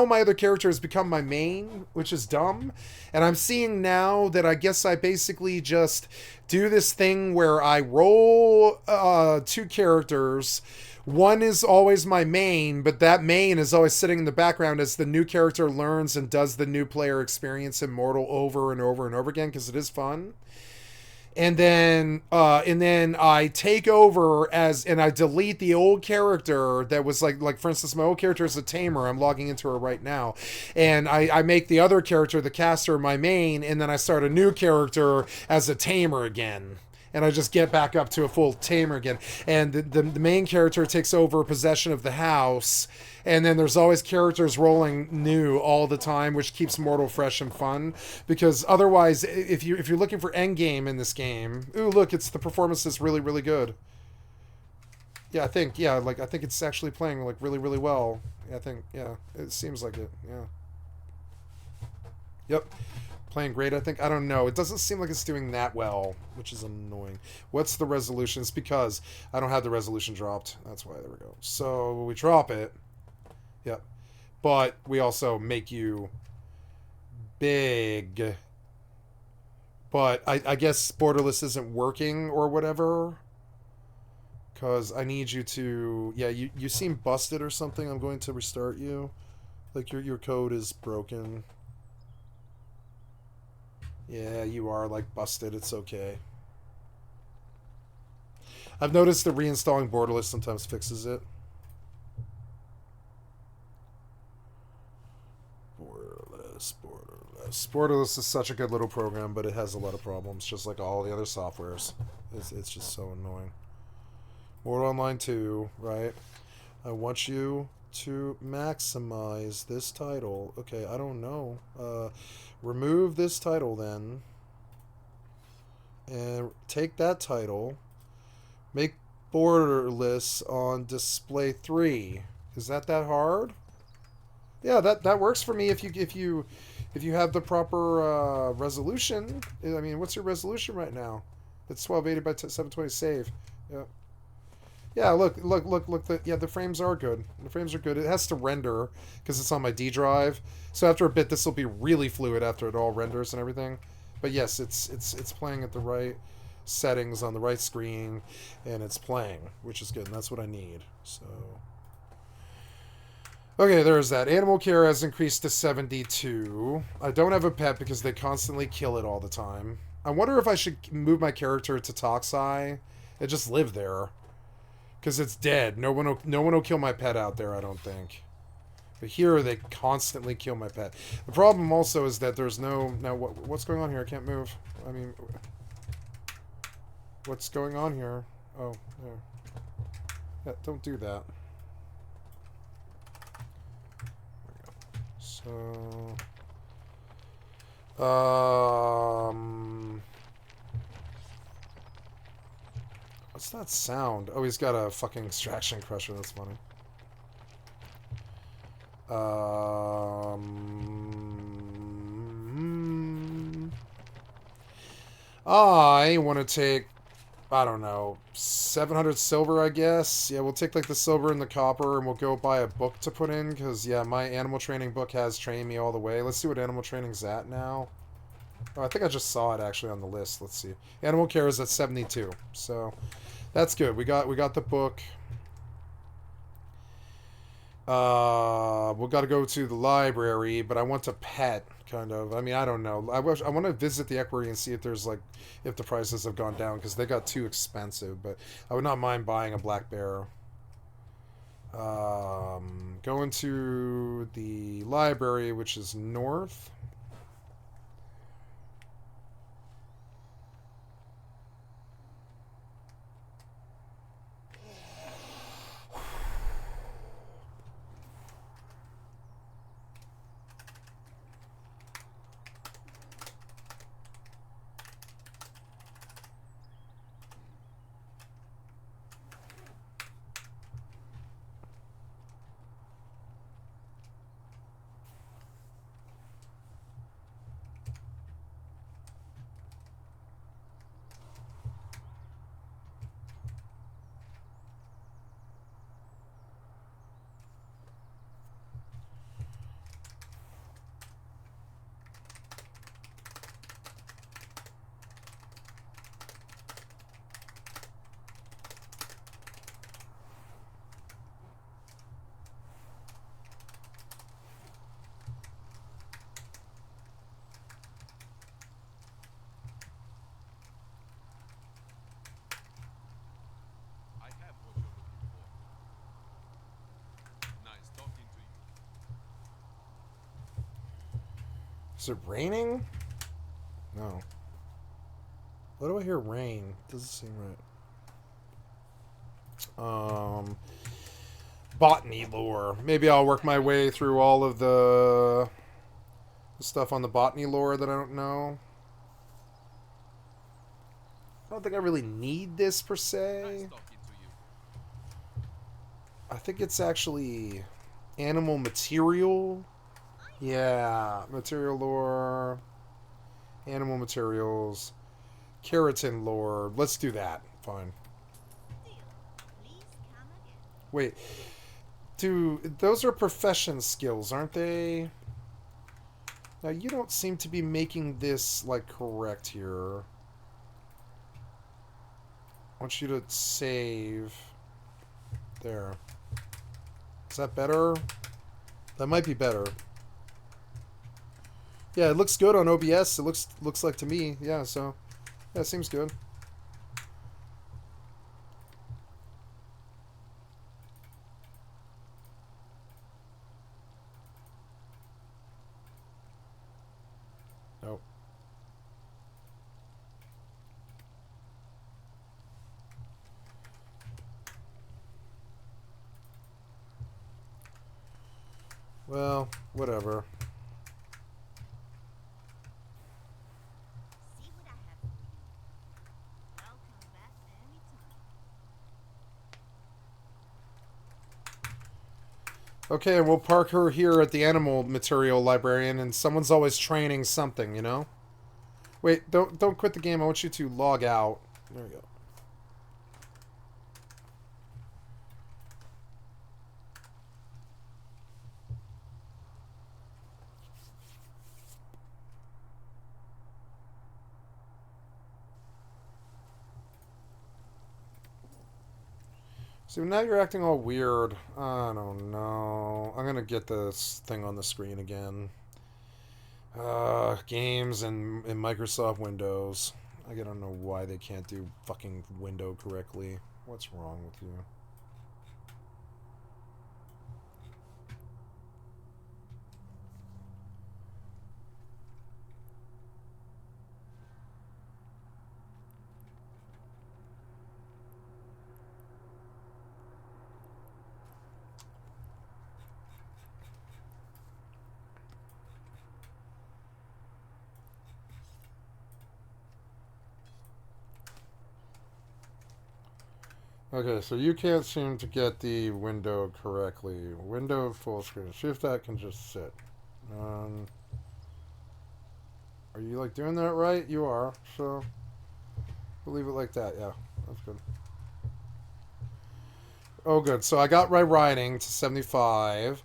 my other character has become my main, which is dumb. And I'm seeing now that I guess I basically just do this thing where I roll 2 characters. One is always my main, but that main is always sitting in the background as the new character learns and does the new player experience in Mortal over and over and over again, because it is fun. And then I take over and I delete the old character that was like for instance, my old character is a tamer. I'm logging into her right now. And I make the other character, the caster, my main, and then I start a new character as a tamer again. And I just get back up to a full tamer again. And the main character takes over possession of the house. And then there's always characters rolling new all the time, which keeps Mortal fresh and fun. Because otherwise, if you're looking for endgame in this game, ooh, look, the performance is really, really good. Yeah, I think it's actually playing like really, really well. It seems like it. Yeah. Yep. Playing great, I think. I don't know. It doesn't seem like it's doing that well, which is annoying. What's the resolution? It's because I don't have the resolution dropped. That's why. There we go. So we drop it. Yep. But we also make you big. But I guess borderless isn't working or whatever. Because I need you to... Yeah, you seem busted or something. I'm going to restart you. Like your code is broken. Yeah, you are like busted. It's okay. I've noticed that reinstalling borderless sometimes fixes it. Borderless is such a good little program, but it has a lot of problems, just like all the other softwares. It's just so annoying. Mortal Online 2, right? I want you to maximize this title. Okay, I don't know. Remove this title then. And take that title. Make borderless on display 3. Is that hard? Yeah, that works for me if you have the proper resolution. I mean, what's your resolution right now? It's 1280 by 720 save. Yeah. Yeah, look. The frames are good. The frames are good. It has to render because it's on my D drive. So after a bit, this will be really fluid after it all renders and everything. But yes, it's playing at the right settings on the right screen, and it's playing, which is good. And that's what I need. So. Okay, there's that. Animal care has increased to 72. I don't have a pet because they constantly kill it all the time. I wonder if I should move my character to Toxai and just live there. Because it's dead. No one will kill my pet out there, I don't think. But here, they constantly kill my pet. The problem also is that there's no... Now, what's going on here? I can't move. I mean... What's going on here? Oh, there. Yeah, don't do that. So... What's that sound? Oh, he's got a fucking extraction crusher. That's funny. I want to take, I don't know, 700 silver, I guess. Yeah, we'll take like the silver and the copper, and we'll go buy a book to put in, because, yeah, my animal training book has trained me all the way. Let's see what animal training's at now. Oh, I think I just saw it actually on the list. Let's see. Animal care is at 72, so that's good. We got the book. We've got to go to the library, but I want a pet, kind of. I mean, I don't know. I want to visit the equity and see if there's like, if the prices have gone down, because they got too expensive, but I would not mind buying a black bear. Going to the library, which is north. Is it raining? No. Why do I hear rain? Doesn't seem right. Botany lore. Maybe I'll work my way through all of the stuff on the botany lore that I don't know. I don't think I really need this per se. I think it's actually animal material. Yeah, material lore, animal materials, keratin lore. Let's do that. Fine. Wait, those are profession skills, aren't they? Now you don't seem to be making this like correct here. I want you to save. There. Is that better? That might be better. Yeah, it looks good on OBS. It looks like to me. Yeah, so yeah, it seems good. Nope. Well, whatever. See what I have for you. I'll come back anytime. Okay, we'll park her here at the animal material librarian, and someone's always training something, you know? Wait, don't quit the game. I want you to log out. There we go. So now you're acting all weird. I don't know. I'm gonna get this thing on the screen again. Games and Microsoft Windows. I don't know why they can't do fucking window correctly. What's wrong with you? Okay, so you can't seem to get the window correctly. Window full screen. See if that can just sit. Are you like doing that right? You are. So we'll leave it like that. Yeah, that's good. Oh, good. So I got my writing to 75,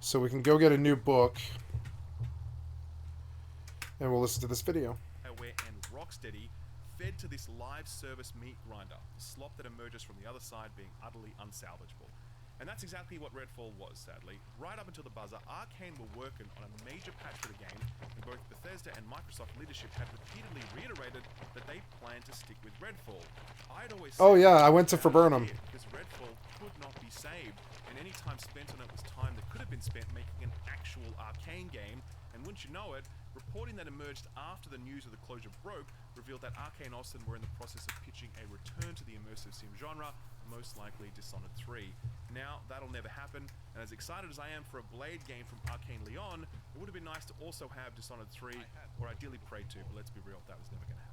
so we can go get a new book, and we'll listen to this video. Where and Rocksteady fed to this live service meat grinder, the slop that emerges from the other side being utterly unsalvageable. And that's exactly what Redfall was, sadly. Right up until the buzzer, Arcane were working on a major patch for the game, and both Bethesda and Microsoft leadership had repeatedly reiterated that they planned to stick with Redfall. I'd always Oh said yeah, I went to Viburnum. because Redfall could not be saved, and any time spent on it was time that could have been spent making an actual Arcane game. And wouldn't you know it, reporting that emerged after the news of the closure broke revealed that Arcane Austin were in the process of pitching a return to the immersive sim genre, most likely Dishonored 3. Now, that'll never happen, and as excited as I am for a Blade game from Arcane Leon, it would have been nice to also have Dishonored 3, or ideally Prey 2, but let's be real, that was never going to happen.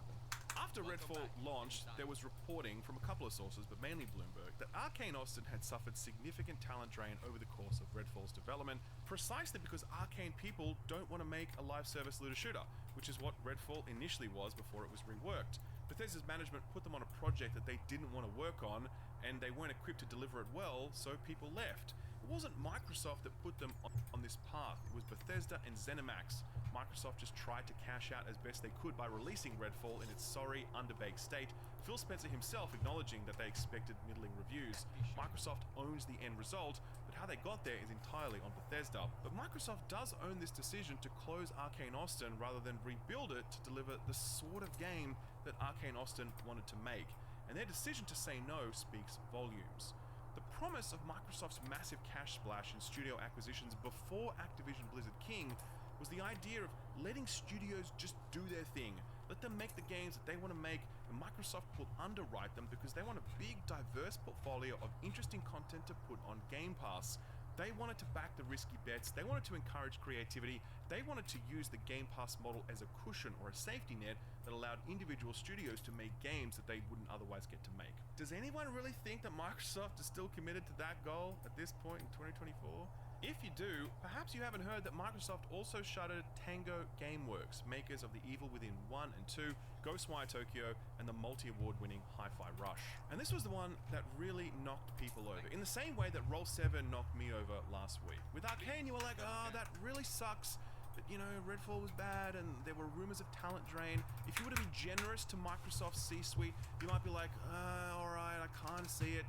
After Redfall launched, there was reporting from a couple of sources, but mainly Bloomberg, that Arcane Austin had suffered significant talent drain over the course of Redfall's development, precisely because Arcane people don't want to make a live service looter shooter, which is what Redfall initially was before it was reworked. Bethesda's management put them on a project that they didn't want to work on, and they weren't equipped to deliver it well, so people left. It wasn't Microsoft that put them on this path, it was Bethesda and ZeniMax. Microsoft just tried to cash out as best they could by releasing Redfall in its sorry, underbaked state, Phil Spencer himself acknowledging that they expected middling reviews. Microsoft owns the end result, but how they got there is entirely on Bethesda. But Microsoft does own this decision to close Arcane Austin rather than rebuild it to deliver the sort of game that Arcane Austin wanted to make. And their decision to say no speaks volumes. The promise of Microsoft's massive cash splash in studio acquisitions before Activision Blizzard King was the idea of letting studios just do their thing. Let them make the games that they want to make, and Microsoft will underwrite them because they want a big, diverse portfolio of interesting content to put on Game Pass. They wanted to back the risky bets, they wanted to encourage creativity, they wanted to use the Game Pass model as a cushion or a safety net that allowed individual studios to make games that they wouldn't otherwise get to make. Does anyone really think that Microsoft is still committed to that goal at this point in 2024? If you do, perhaps you haven't heard that Microsoft also shuttered Tango Gameworks, makers of the Evil Within 1 and 2, Ghostwire Tokyo, and the multi-award winning Hi-Fi Rush. And this was the one that really knocked people over, in the same way that Roll 7 knocked me over last week. With Arcane, you were like, oh, that really sucks. But, you know, Redfall was bad and there were rumors of talent drain. If you were to be generous to Microsoft's C-suite, you might be like, alright, I can't see it.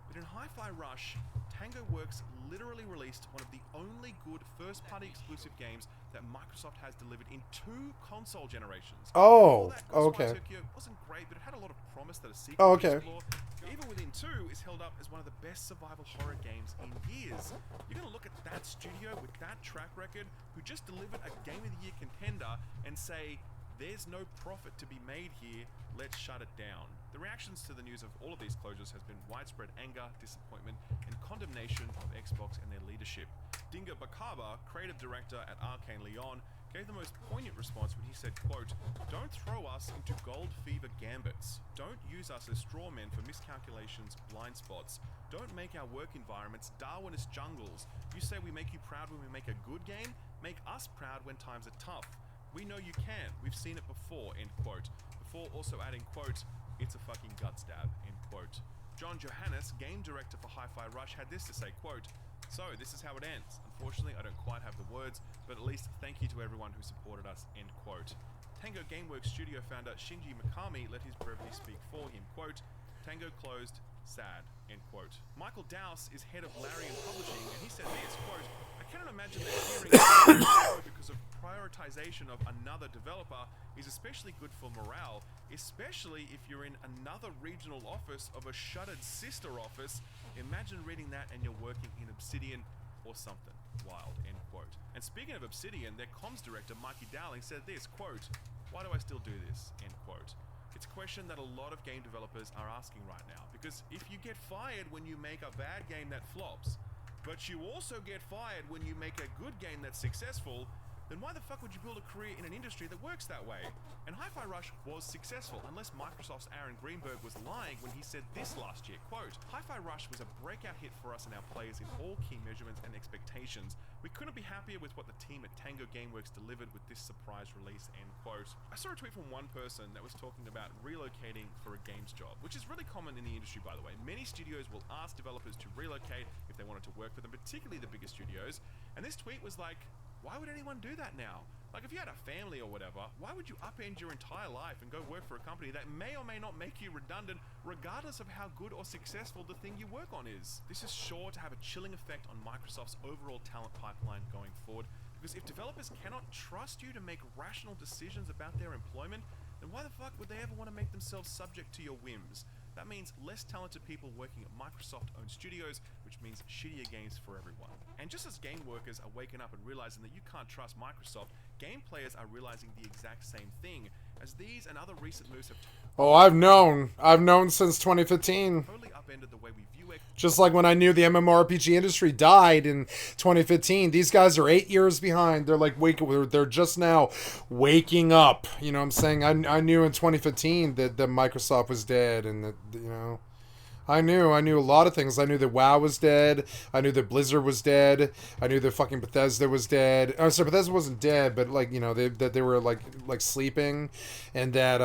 But in Hi-Fi Rush, Tango Works literally released one of the only good first-party exclusive games that Microsoft has delivered in 2 console generations. Oh, okay. Tokyo wasn't great, but it had a lot of promise that a sequel would explore. Evil Within 2 is held up as one of the best survival horror games in years. You're going to look at that studio with that track record, who just delivered a Game of the Year contender, and say, There's no profit to be made here, let's shut it down. The reactions to the news of all of these closures has been widespread anger, disappointment, and condemnation of Xbox and their leadership. Dinga Bakaba, creative director at Arcane Leon, gave the most poignant response when he said, quote, "Don't throw us into gold fever gambits. Don't use us as straw men for miscalculations, blind spots. Don't make our work environments Darwinist jungles. You say we make you proud when we make a good game? Make us proud when times are tough. We know you can. We've seen it before," end quote. Before also adding, quote, "It's a fucking gut stab," end quote. John Johannes, game director for Hi-Fi Rush, had this to say, quote, "So, this is how it ends. Unfortunately, I don't quite have the words, but at least thank you to everyone who supported us," end quote. Tango Gameworks studio founder Shinji Mikami let his brevity speak for him, quote, "Tango closed, sad," end quote. Michael Dowse is head of Larian Publishing, and he said this, quote, "I cannot imagine that hearing because of prioritization of another developer is especially good for morale, especially if you're in another regional office of a shuttered sister office. Imagine reading that and you're working in Obsidian or something wild," end quote. And speaking of Obsidian, their comms director Mikey Dowling said this, quote, "Why do I still do this?" end quote. It's a question that a lot of game developers are asking right now, because if you get fired when you make a bad game that flops, but you also get fired when you make a good game that's successful, then why the fuck would you build a career in an industry that works that way? And Hi-Fi Rush was successful, unless Microsoft's Aaron Greenberg was lying when he said this last year, quote, "Hi-Fi Rush was a breakout hit for us and our players in all key measurements and expectations. We couldn't be happier with what the team at Tango Gameworks delivered with this surprise release," end quote. I saw a tweet from one person that was talking about relocating for a games job, which is really common in the industry, by the way. Many studios will ask developers to relocate if they wanted to work with them, particularly the bigger studios. And this tweet was like, why would anyone do that now? Like, if you had a family or whatever, why would you upend your entire life and go work for a company that may or may not make you redundant, regardless of how good or successful the thing you work on is? This is sure to have a chilling effect on Microsoft's overall talent pipeline going forward, because if developers cannot trust you to make rational decisions about their employment, then why the fuck would they ever want to make themselves subject to your whims? That means less talented people working at Microsoft-owned studios, which means shittier games for everyone. And just as game workers are waking up and realizing that you can't trust Microsoft, game players are realizing the exact same thing, as these and other recent moves have Oh, I've known since 2015. totally upended the way we view it. Just like when I knew the MMORPG industry died in 2015, these guys are 8 years behind. They're like they're just now waking up. You know what I'm saying? I knew in 2015 that Microsoft was dead, and that, you know, I knew a lot of things. I knew that WoW was dead. I knew that Blizzard was dead. I knew that fucking Bethesda was dead. Oh, sorry, Bethesda wasn't dead, but like, you know, that they were like sleeping, and that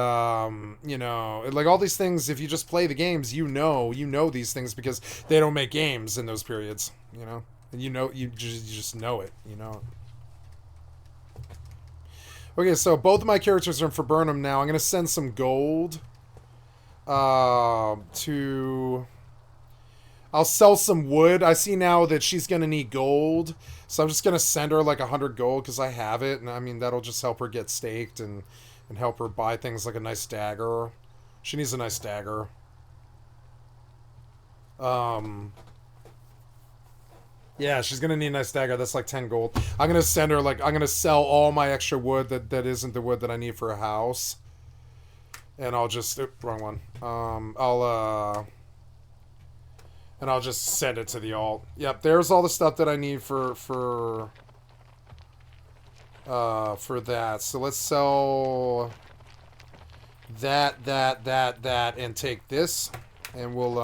you know, like all these things. If you just play the games, you know these things because they don't make games in those periods. You know, and you just know it. You know. Okay, so both of my characters are in for Burnham now. I'm gonna send some gold. I'll sell some wood. I see now that she's gonna need gold, so I'm just gonna send her like 100 gold because I have it, and I mean that'll just help her get staked and help her buy things like a nice dagger. She needs a nice dagger. Yeah, she's gonna need a nice dagger. That's like 10 gold. I'm gonna send her like, I'm gonna sell all my extra wood that isn't the wood that I need for a house. And I'll just, wrong one. And I'll just send it to the alt. Yep, there's all the stuff that I need for that. So let's sell that, and take this, and we'll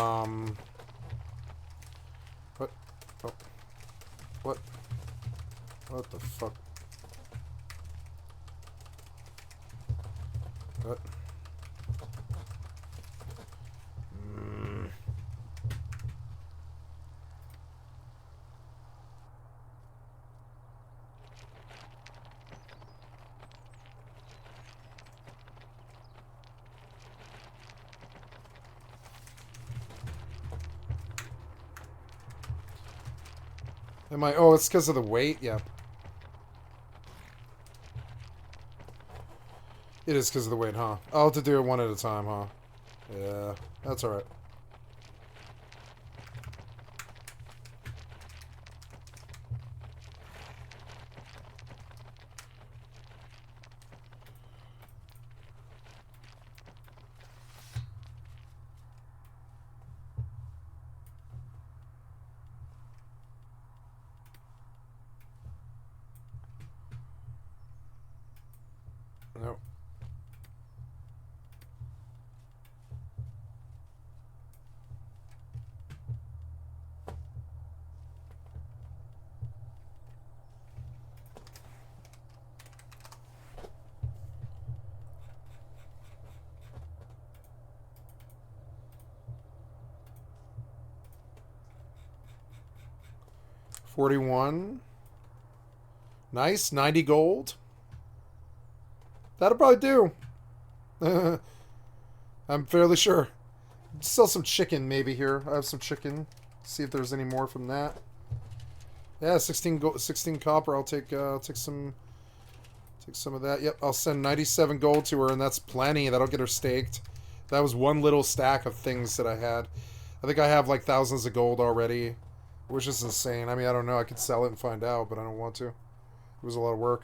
what the fuck? What? Am I? Oh, it's because of the weight? Yeah. It is because of the weight, huh? I'll have to do it one at a time, huh? Yeah, that's alright. No. $41. Nice. 90 gold. That'll probably do. I'm fairly sure. Sell some chicken maybe here. I have some chicken. See if there's any more from that. Yeah, 16 gold, 16 copper. I'll take some of that. Yep, I'll send 97 gold to her, and that's plenty. That'll get her staked. That was one little stack of things that I had. I think I have like thousands of gold already, which is insane. I mean, I don't know. I could sell it and find out, but I don't want to. It was a lot of work.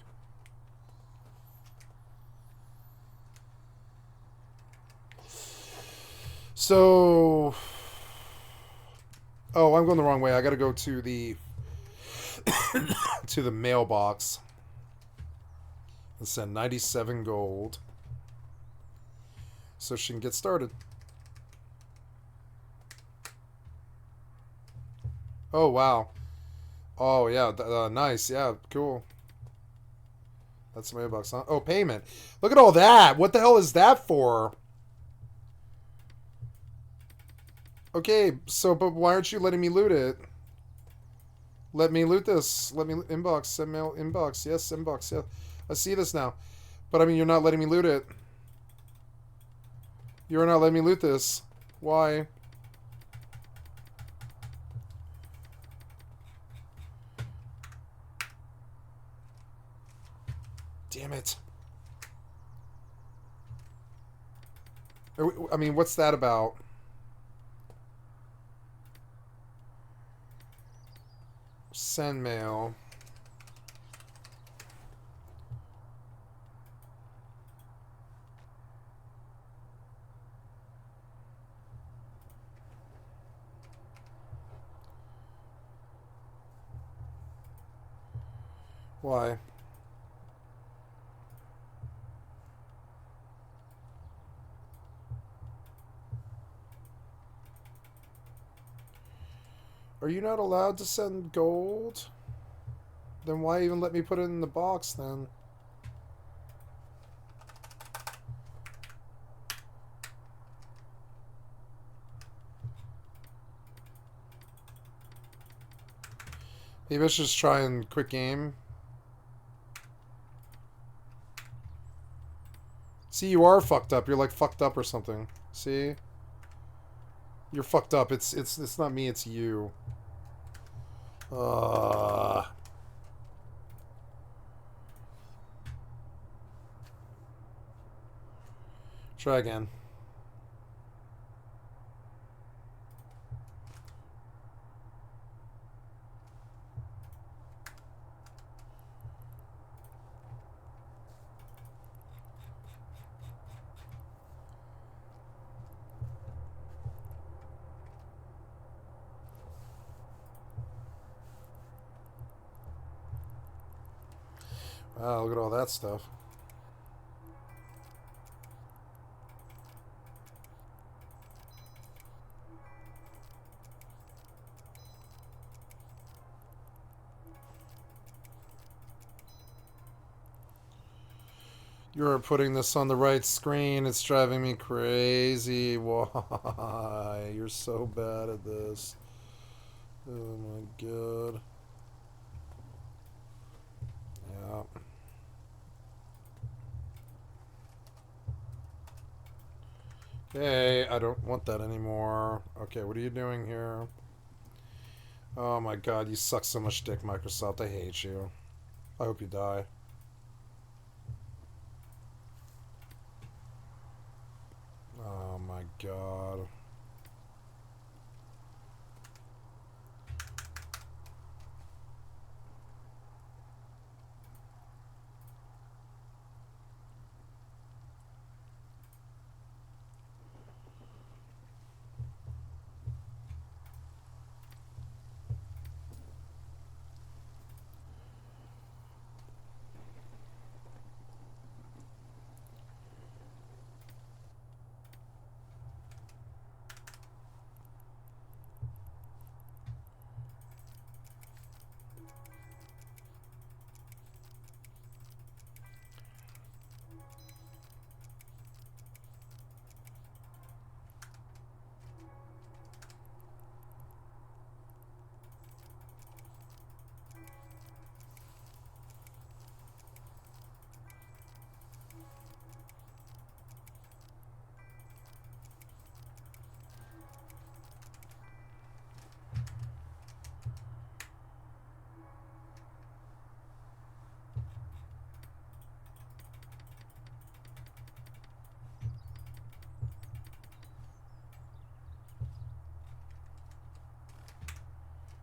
So, oh, I'm going the wrong way. I got to go to the to the mailbox and send 97 gold so she can get started. Oh, wow. Oh, yeah. Nice. Yeah, cool. That's the mailbox, huh? Oh, payment. Look at all that. What the hell is that for? Okay, so, but why aren't you letting me loot it? Let me loot this. Let me inbox. Send mail inbox. Yes, inbox. Yeah. I see this now. But, I mean, you're not letting me loot it. You're not letting me loot this. Why? Damn it. I mean, what's that about? Send mail. Why? Are you not allowed to send gold? Then why even let me put it in the box then? Maybe I should just try and quick game. See, you are fucked up. You're like fucked up or something. See? You're fucked up. It's not me, it's you. Try again. Wow, look at all that stuff. You're putting this on the right screen. It's driving me crazy. Why? You're so bad at this. Oh my god. Yeah. Okay, I don't want that anymore. Okay, what are you doing here? Oh my god, you suck so much dick, Microsoft. I hate you. I hope you die. Oh my god.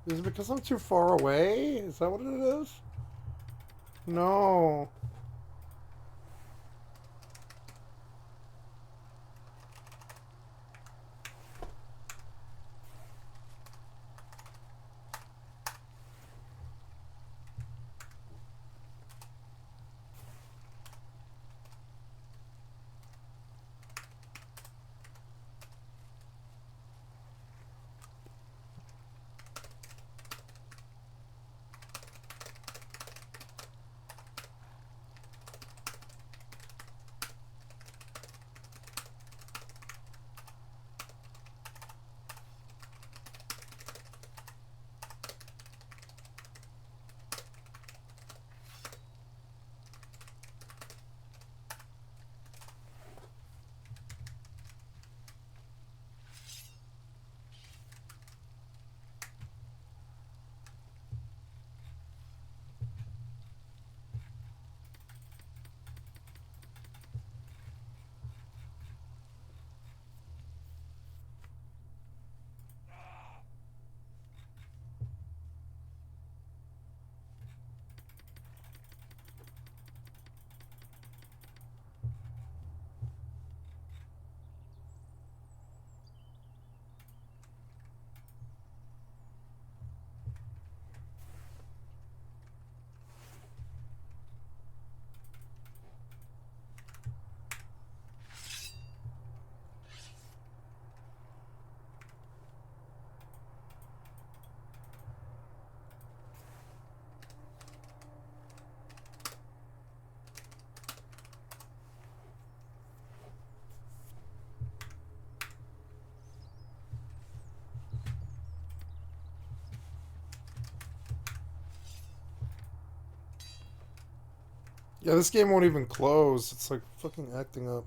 Is it because I'm too far away? Is that what it is? No. Yeah, this game won't even close. It's like fucking acting up.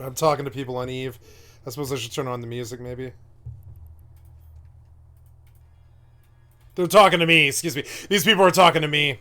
I'm talking to people on Eve. I suppose I should turn on the music, maybe. They're talking to me. Excuse me. These people are talking to me.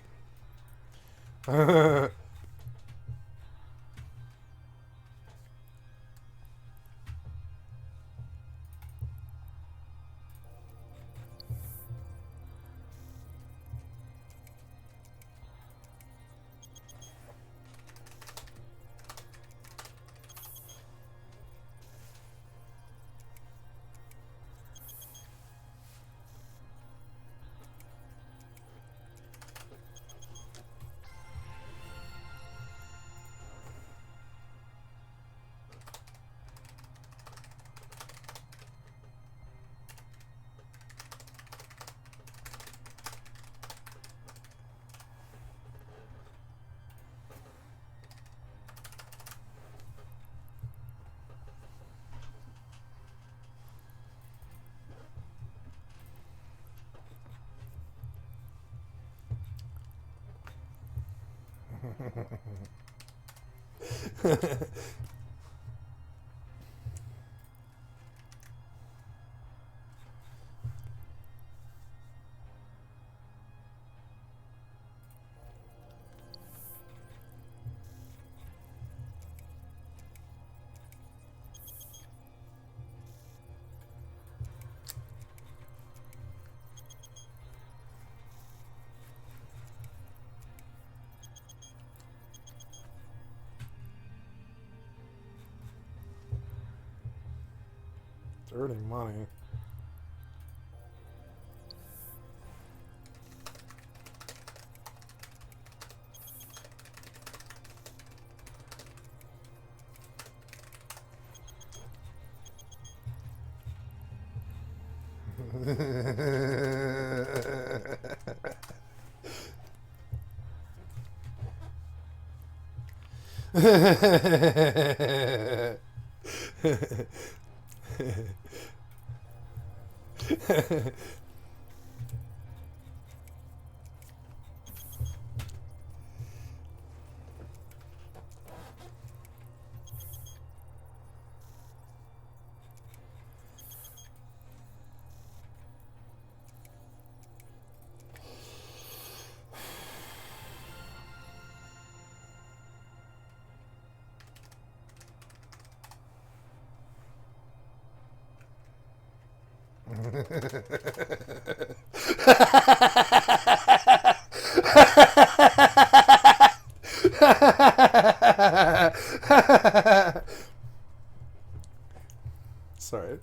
Earning money. Sorry.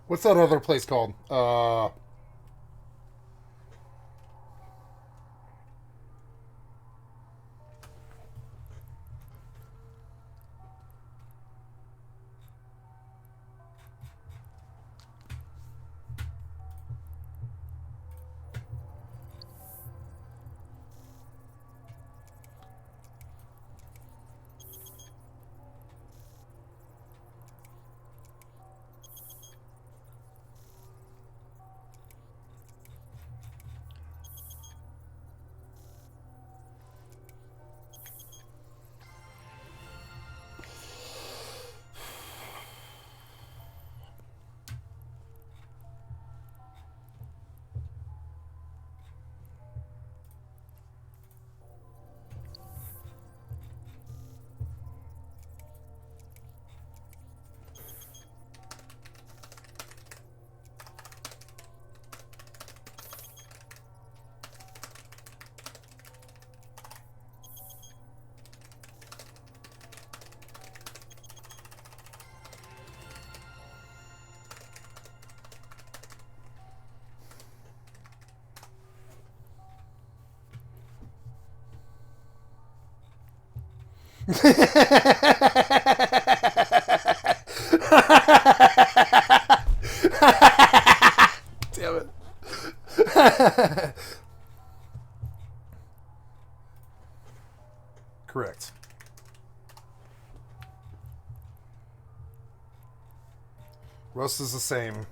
What's that other place called? Damn it. Correct. Roast is the same.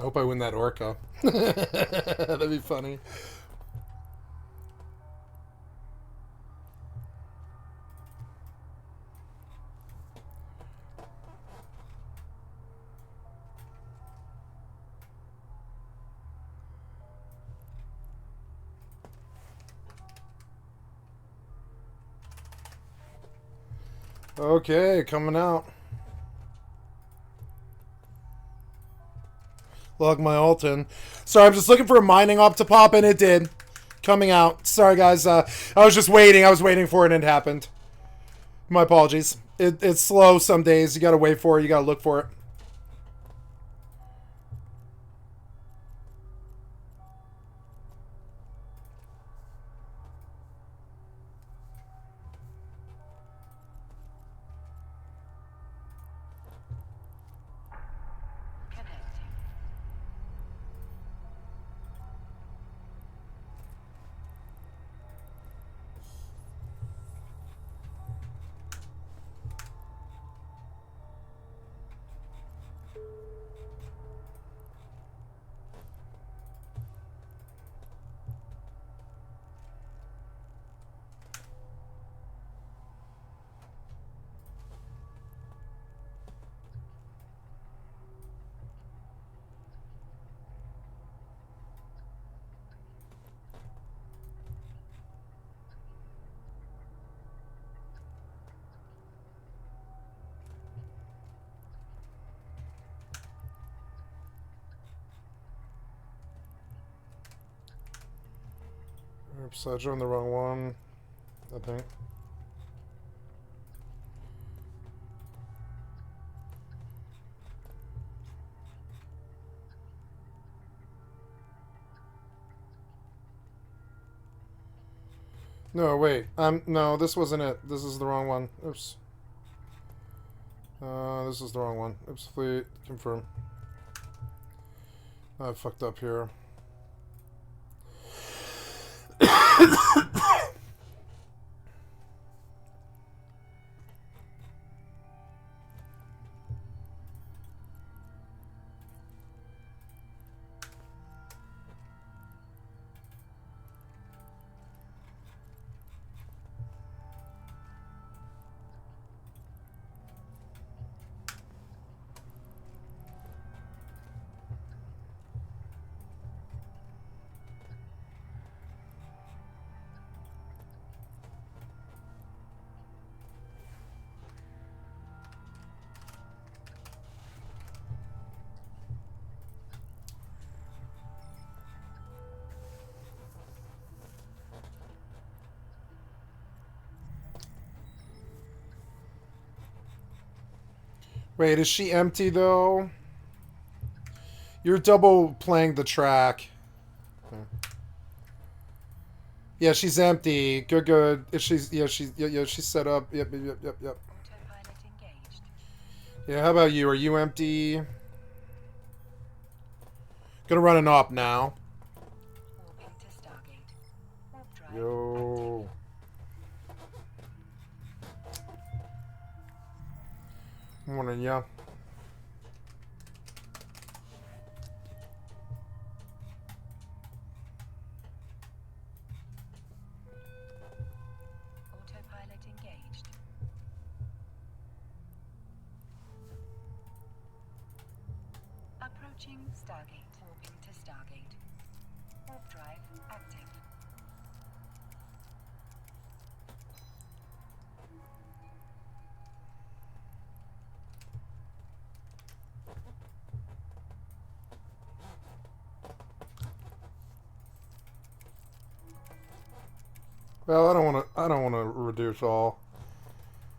I hope I win that orca. That'd be funny. Okay, coming out. Log my alt in. Sorry, I'm just looking for a mining op to pop, and it did. Coming out. Sorry, guys. I was just waiting. I was waiting for it, and it happened. My apologies. It's slow some days. You gotta wait for it. You gotta look for it. Oops, I joined the wrong one, I think. No, wait. No, this wasn't it. This is the wrong one. Oops. This is the wrong one. Oops, fleet. Confirm. I fucked up here. Wait, is she empty though? You're double playing the track. Okay. Yeah, she's empty. Good, good. If she's she's set up. Yep. Autopilot engaged. Yeah, how about you? Are you empty? Gonna run an op now. Warping to Stargate. Warp drive Yo. Morning, yeah. Autopilot engaged. Approaching Stargate. Warping to Stargate. Warp drive active. Well, I don't want to. I don't want to reduce all.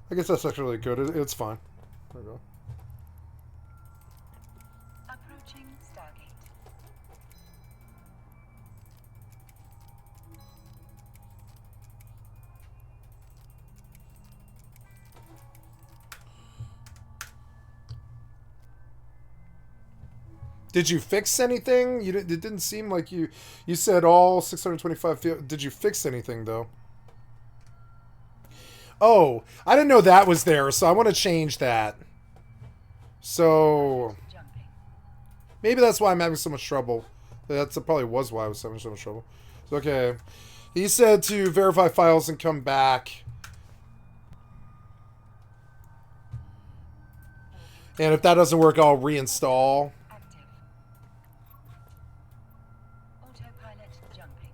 I guess that's actually good. It's fine. There we go. Approaching Stargate. Did you fix anything? It didn't seem like you. You said all 625 field. Did you fix anything though? Oh, I didn't know that was there, so I want to change that. So Jumping. maybe that's why I'm having so much trouble. That probably was why I was having so much trouble. So, okay. He said to verify files and come back. And if that doesn't work, I'll reinstall. Active. Autopilot jumping.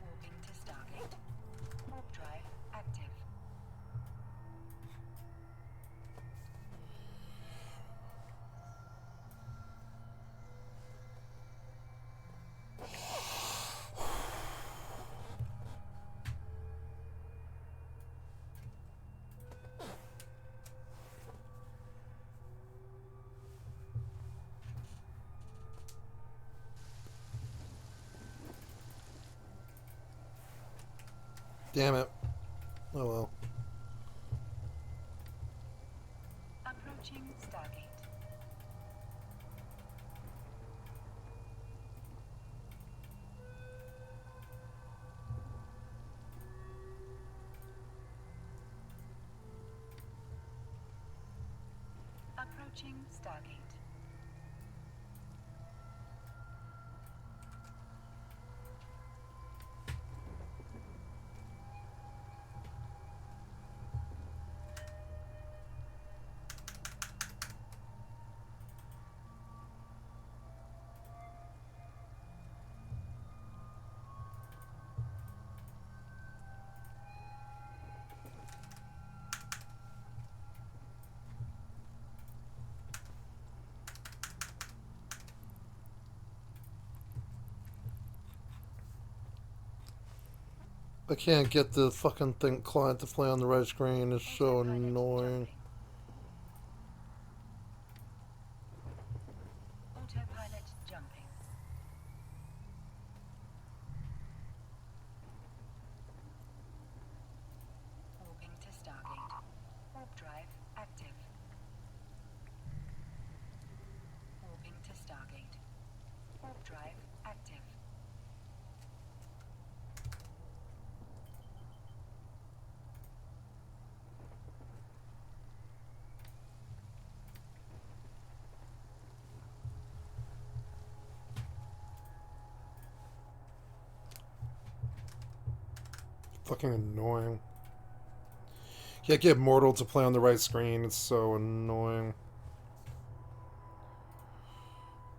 Warping to Stargate. Warp drive active. Damn it. Oh well. Approaching Stargate. Approaching Stargate. I can't get the fucking thing client to play on the right screen. It's so Autopilot annoying. jumping. Autopilot jumping. Warping to Stargate. Warp drive active. Warping to Stargate. Warp drive active. Fucking annoying. Can't get Mortal to play on the right screen. It's so annoying.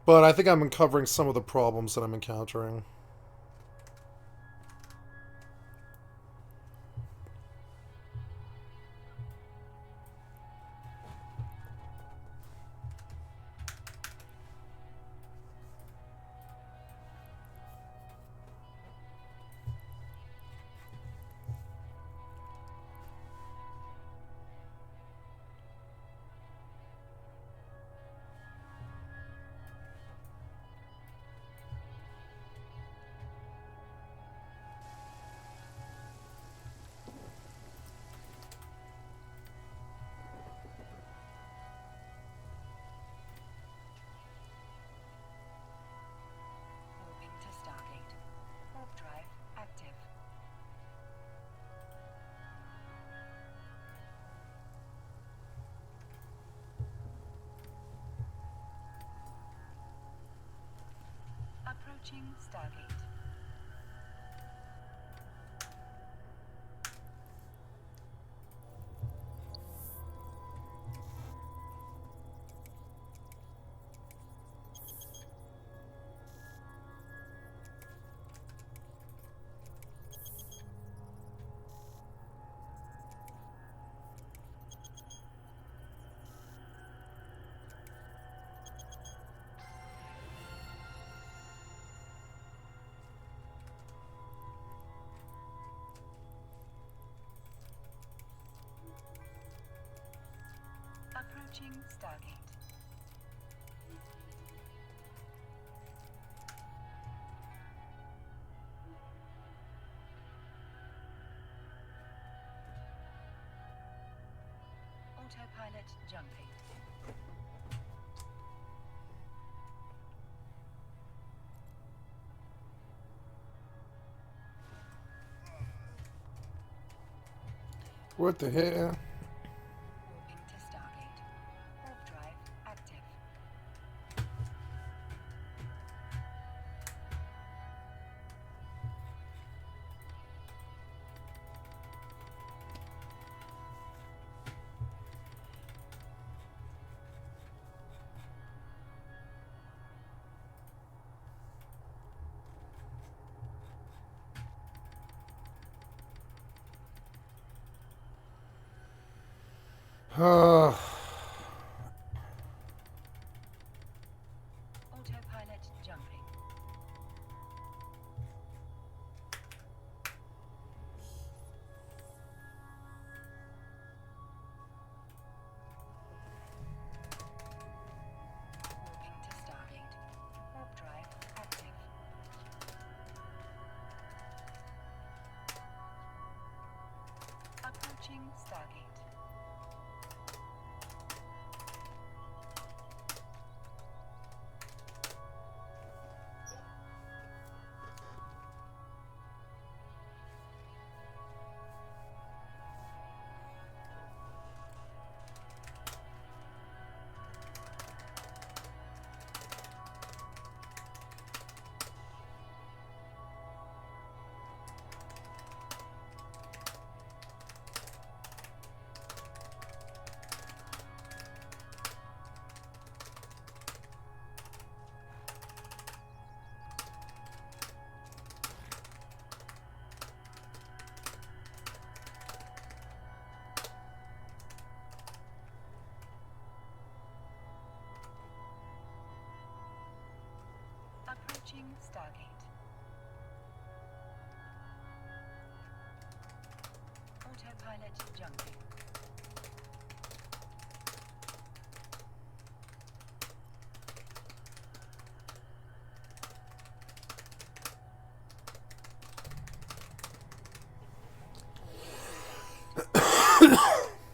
But I think I'm uncovering some of the problems that I'm encountering. Warping to Stargate. Warp drive active. Approaching Stargate. Approaching Stargate. Autopilot jumping. What the hell? Warping to Stargate. Warp drive active. Autopilot jumping. Warping to Stargate. Warp drive active. Approaching Stargate. Autopilot jumping.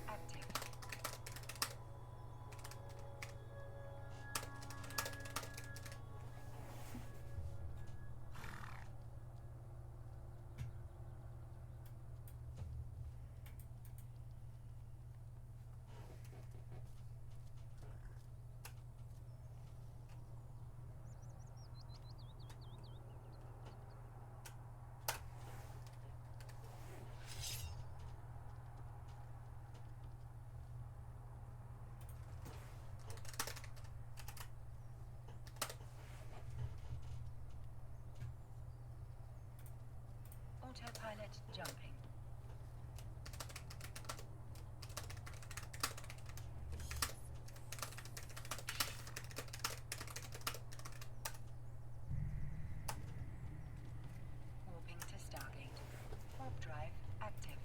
Active. Autopilot jumping. Warping to Stargate. Warp drive active.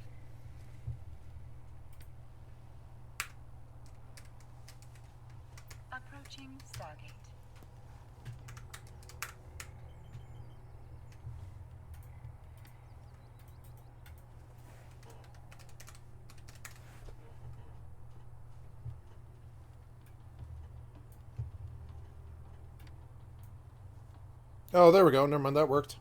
Approaching Stargate. Oh, there we go. Never mind, that worked.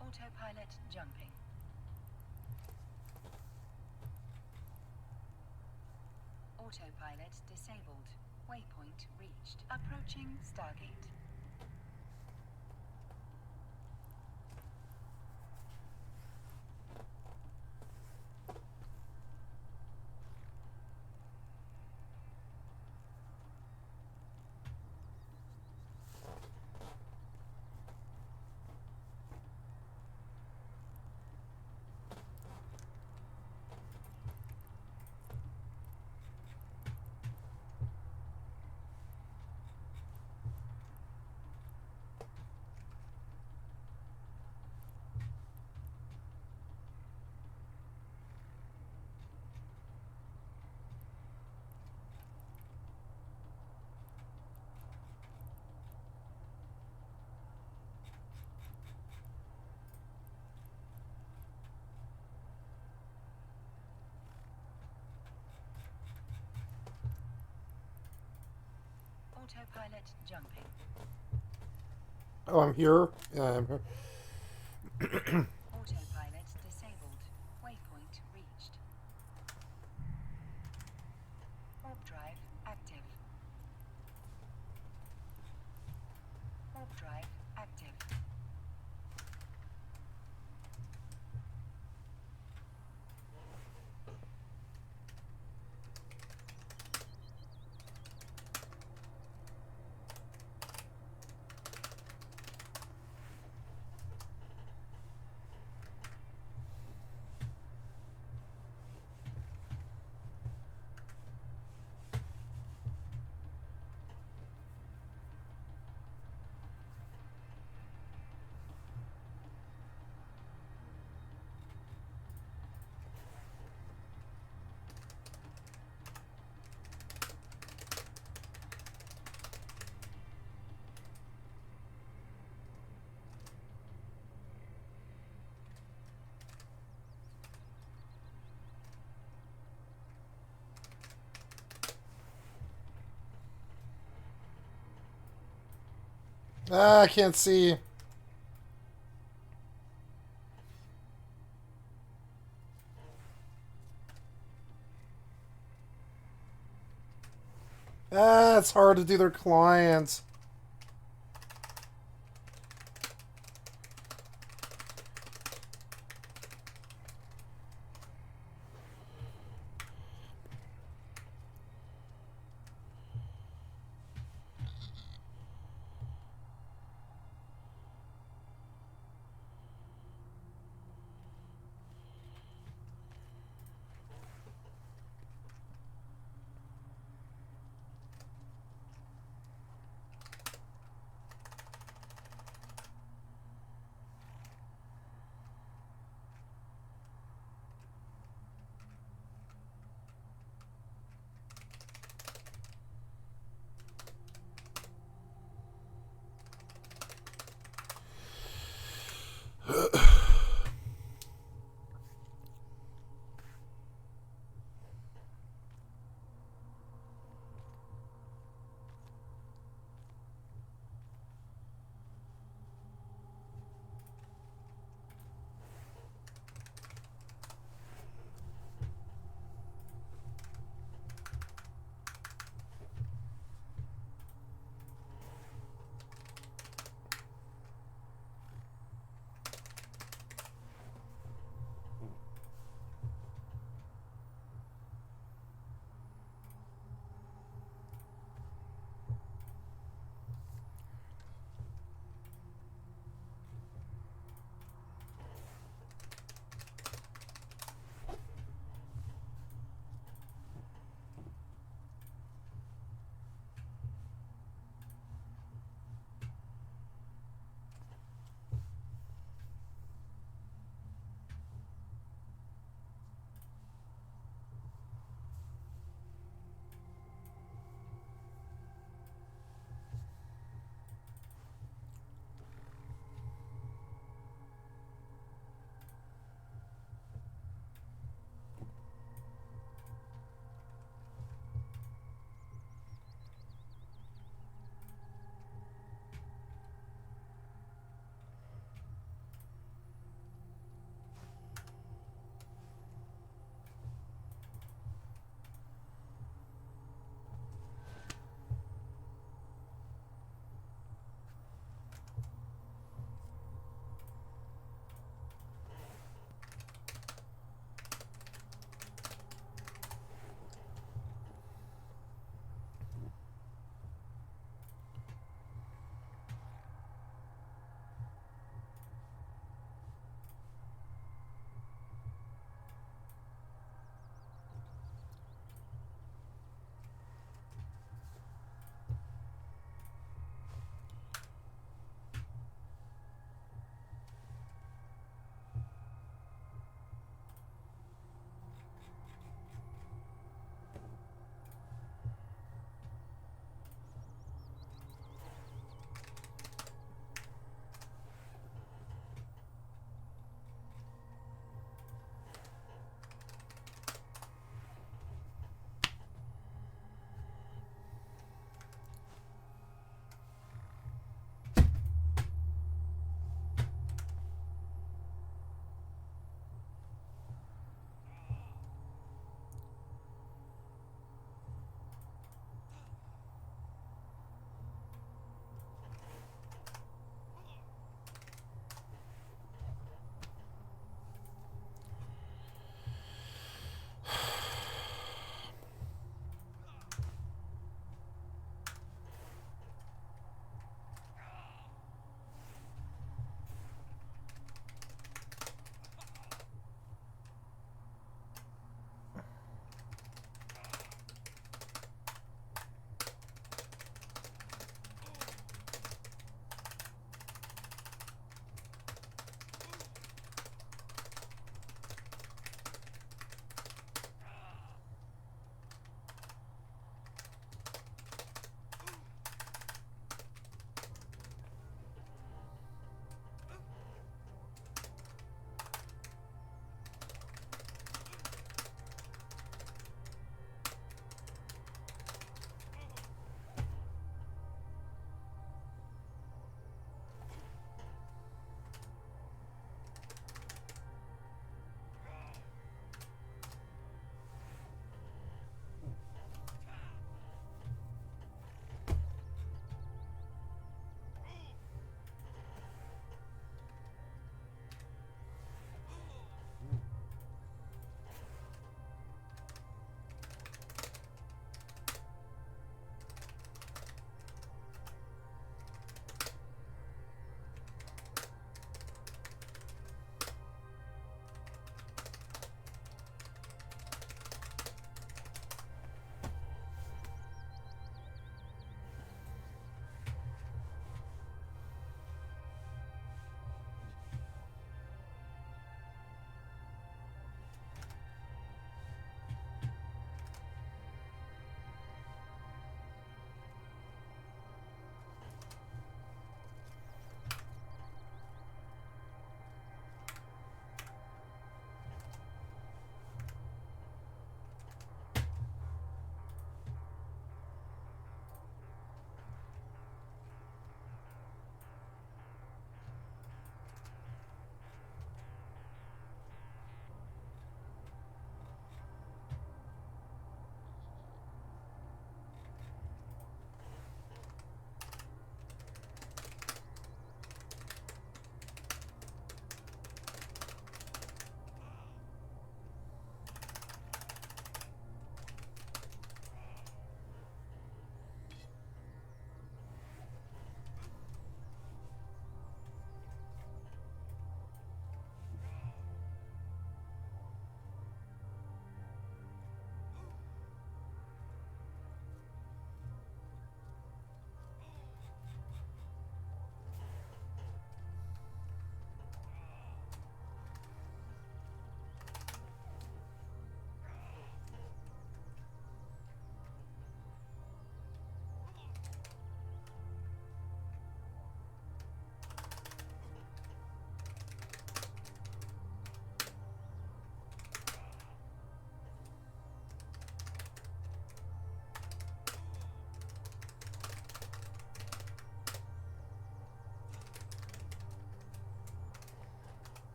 Autopilot jumping. Autopilot disabled. Waypoint reached. Approaching Stargate. Autopilot jumping. Oh, I'm here? Yeah, I'm here. Autopilot disabled. Waypoint reached. Warp drive active. Warp drive active. Ah, I can't see. Ah, it's hard to do their clients.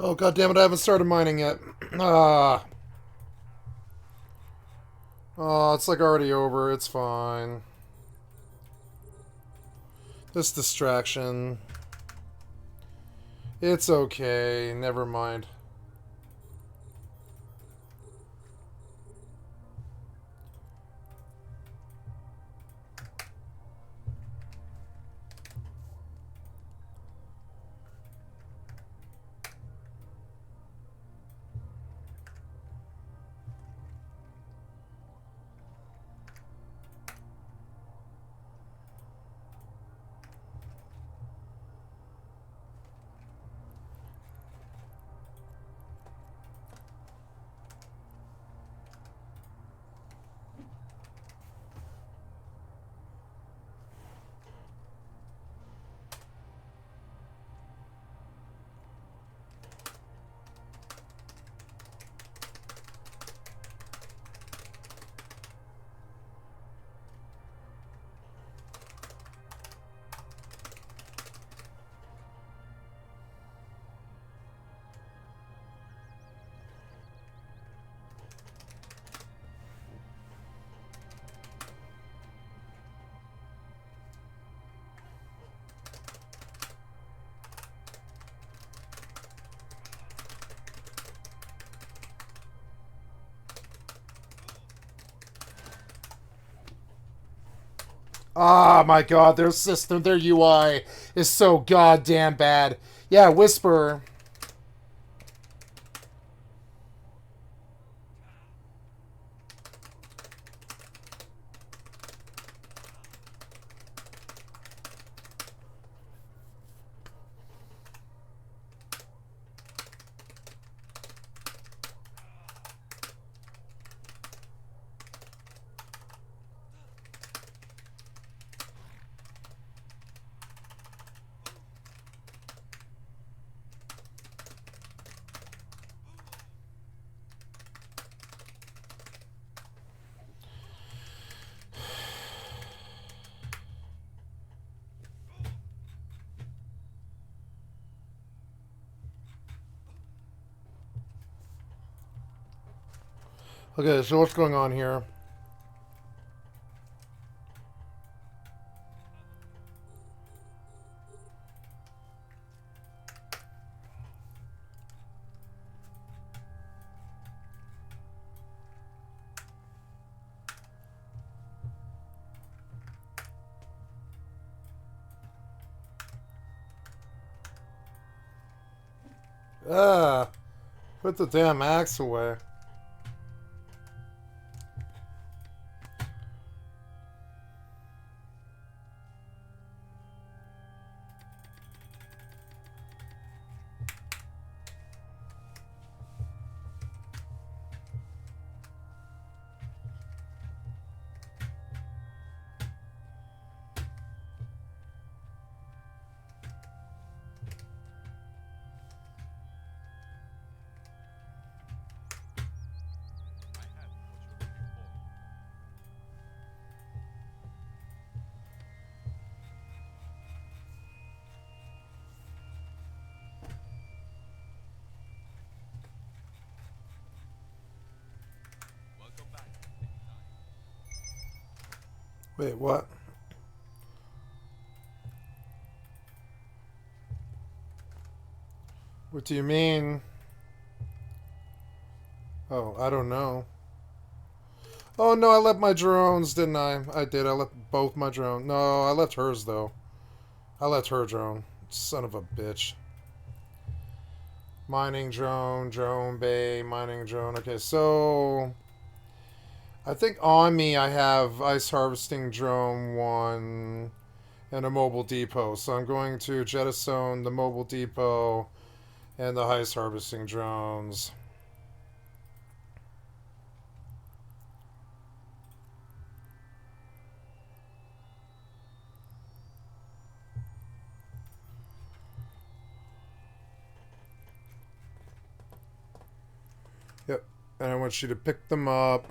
Oh, god damn it, I haven't started mining yet. Ah. Oh, it's like already over. It's fine. This distraction. It's okay. Never mind. Ah, my god, their system, their UI is so goddamn bad. Yeah, Whisper. Okay, so what's going on here? Ah, put the damn axe away. Wait, what? What do you mean? Oh, I don't know. Oh no, I left my drones, didn't I? I did. I left both my drones. No, I left hers though. I left her drone. Son of a bitch. Mining drone, drone bay, mining drone. Okay, so I think on me I have ice harvesting drone 1 and a mobile depot. So I'm going to jettison the mobile depot and the ice harvesting drones. Yep, and I want you to pick them up.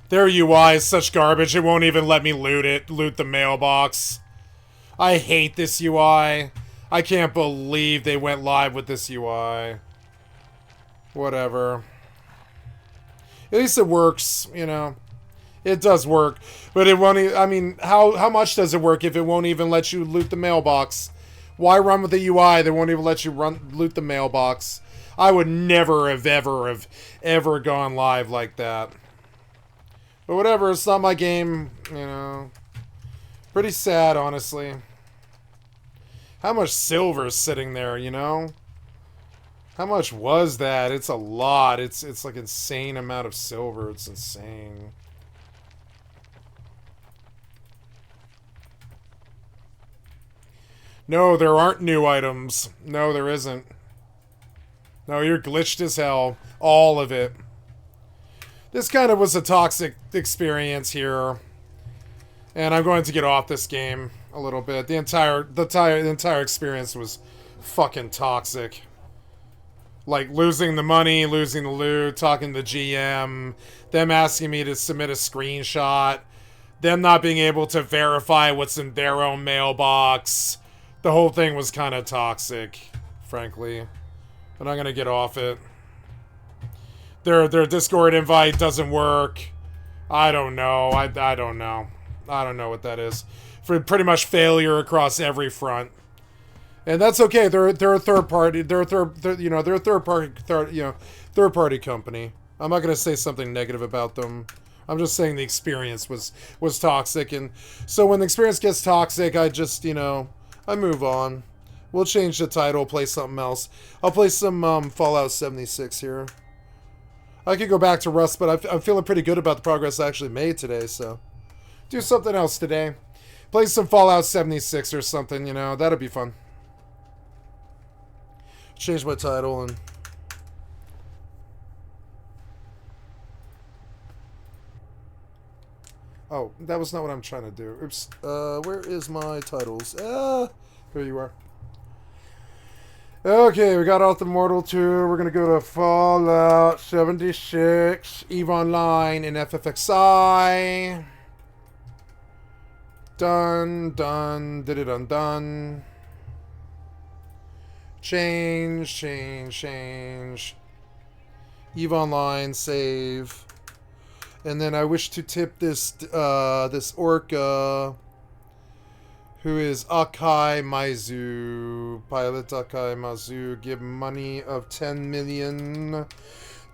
Their UI is such garbage, it won't even let me loot the mailbox. I hate this UI. I can't believe they went live with this UI. Whatever. At least it works, you know. It does work. But it won't I mean, how much does it work if it won't even let you loot the mailbox? Why run with the UI that won't even let you loot the mailbox? I would never have ever gone live like that. But whatever, it's not my game, you know. Pretty sad, honestly. How much silver is sitting there, you know? How much was that? It's a lot. It's like insane amount of silver. It's insane. No, there aren't new items. No, there isn't. No, you're glitched as hell. All of it. This kind of was a toxic experience here. And I'm going to get off this game a little bit. The entire experience was fucking toxic. Like, losing the money, losing the loot, talking to the GM, them asking me to submit a screenshot, them not being able to verify what's in their own mailbox. The whole thing was kind of toxic, frankly. But I'm gonna get off it. Their Discord invite doesn't work. I don't know. I don't know. I don't know what that is. For pretty much failure across every front. And that's okay. They're a third party. They're a third party company. I'm not gonna say something negative about them. I'm just saying the experience was toxic, and so when the experience gets toxic, I just, you know, I move on. We'll change the title, play something else. I'll play some Fallout 76 here. I could go back to Rust, but I'm feeling pretty good about the progress I actually made today, so do something else today. Play some Fallout 76 or something, you know, that'd be fun. Change my title and... Oh, that was not what I'm trying to do. Oops. Where is my titles? Here you are. Okay, we got out the Mortal 2. We're going to go to Fallout 76, EVE Online, and FFXI. Done, done, did it undone. Change. EVE Online, save. And then I wish to tip this this orca, who is Akai Maizu, pilot Akai Maizu, give money of 10 million.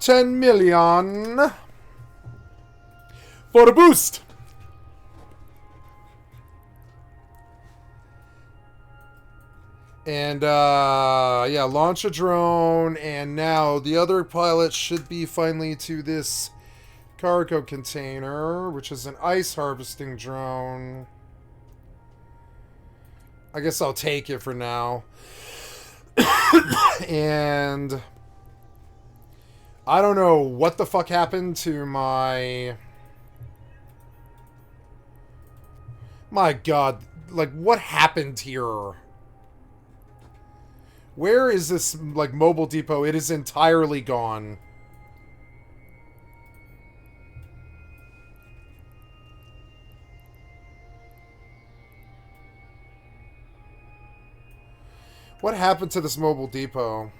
10 million for the boost. And, yeah, launch a drone, and now the other pilot should be finally to this cargo container, which is an ice harvesting drone. I guess I'll take it for now. And I don't know what the fuck happened to my God, like, what happened here? Where is this, like, mobile depot? It is entirely gone. What happened to this mobile depot?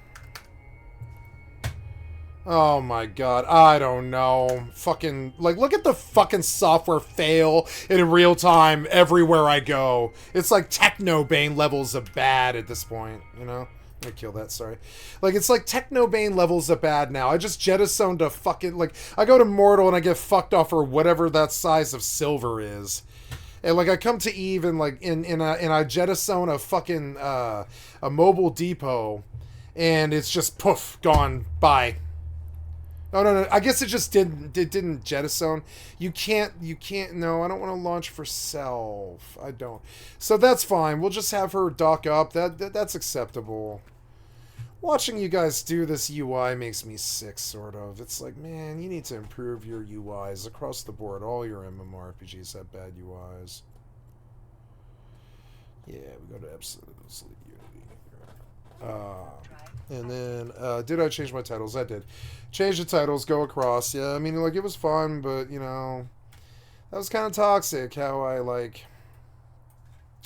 Oh my god, I don't know. Fucking, like, look at the fucking software fail in real time everywhere I go. It's like Technobane levels of bad at this point, you know? I'm gonna kill that, sorry. Like, it's like Technobane levels of bad now. I just jettisoned a fucking, like, I go to Mortal and I get fucked off for whatever that size of silver is. And, like, I come to EVE and, like, and I jettison a fucking, a mobile depot, and it's just, poof, gone, bye. Oh, no, I guess it just didn't jettison. You can't, no, I don't want to launch for self. I don't. So that's fine. We'll just have her dock up. That's acceptable. Watching you guys do this UI makes me sick, sort of. It's like, man, you need to improve your UIs across the board. All your MMORPGs have bad UIs. Yeah, we go to absolute Unity. And then, did I change my titles? I did. Change the titles, go across. Yeah, I mean, like, it was fun, but, you know, that was kind of toxic how I, like,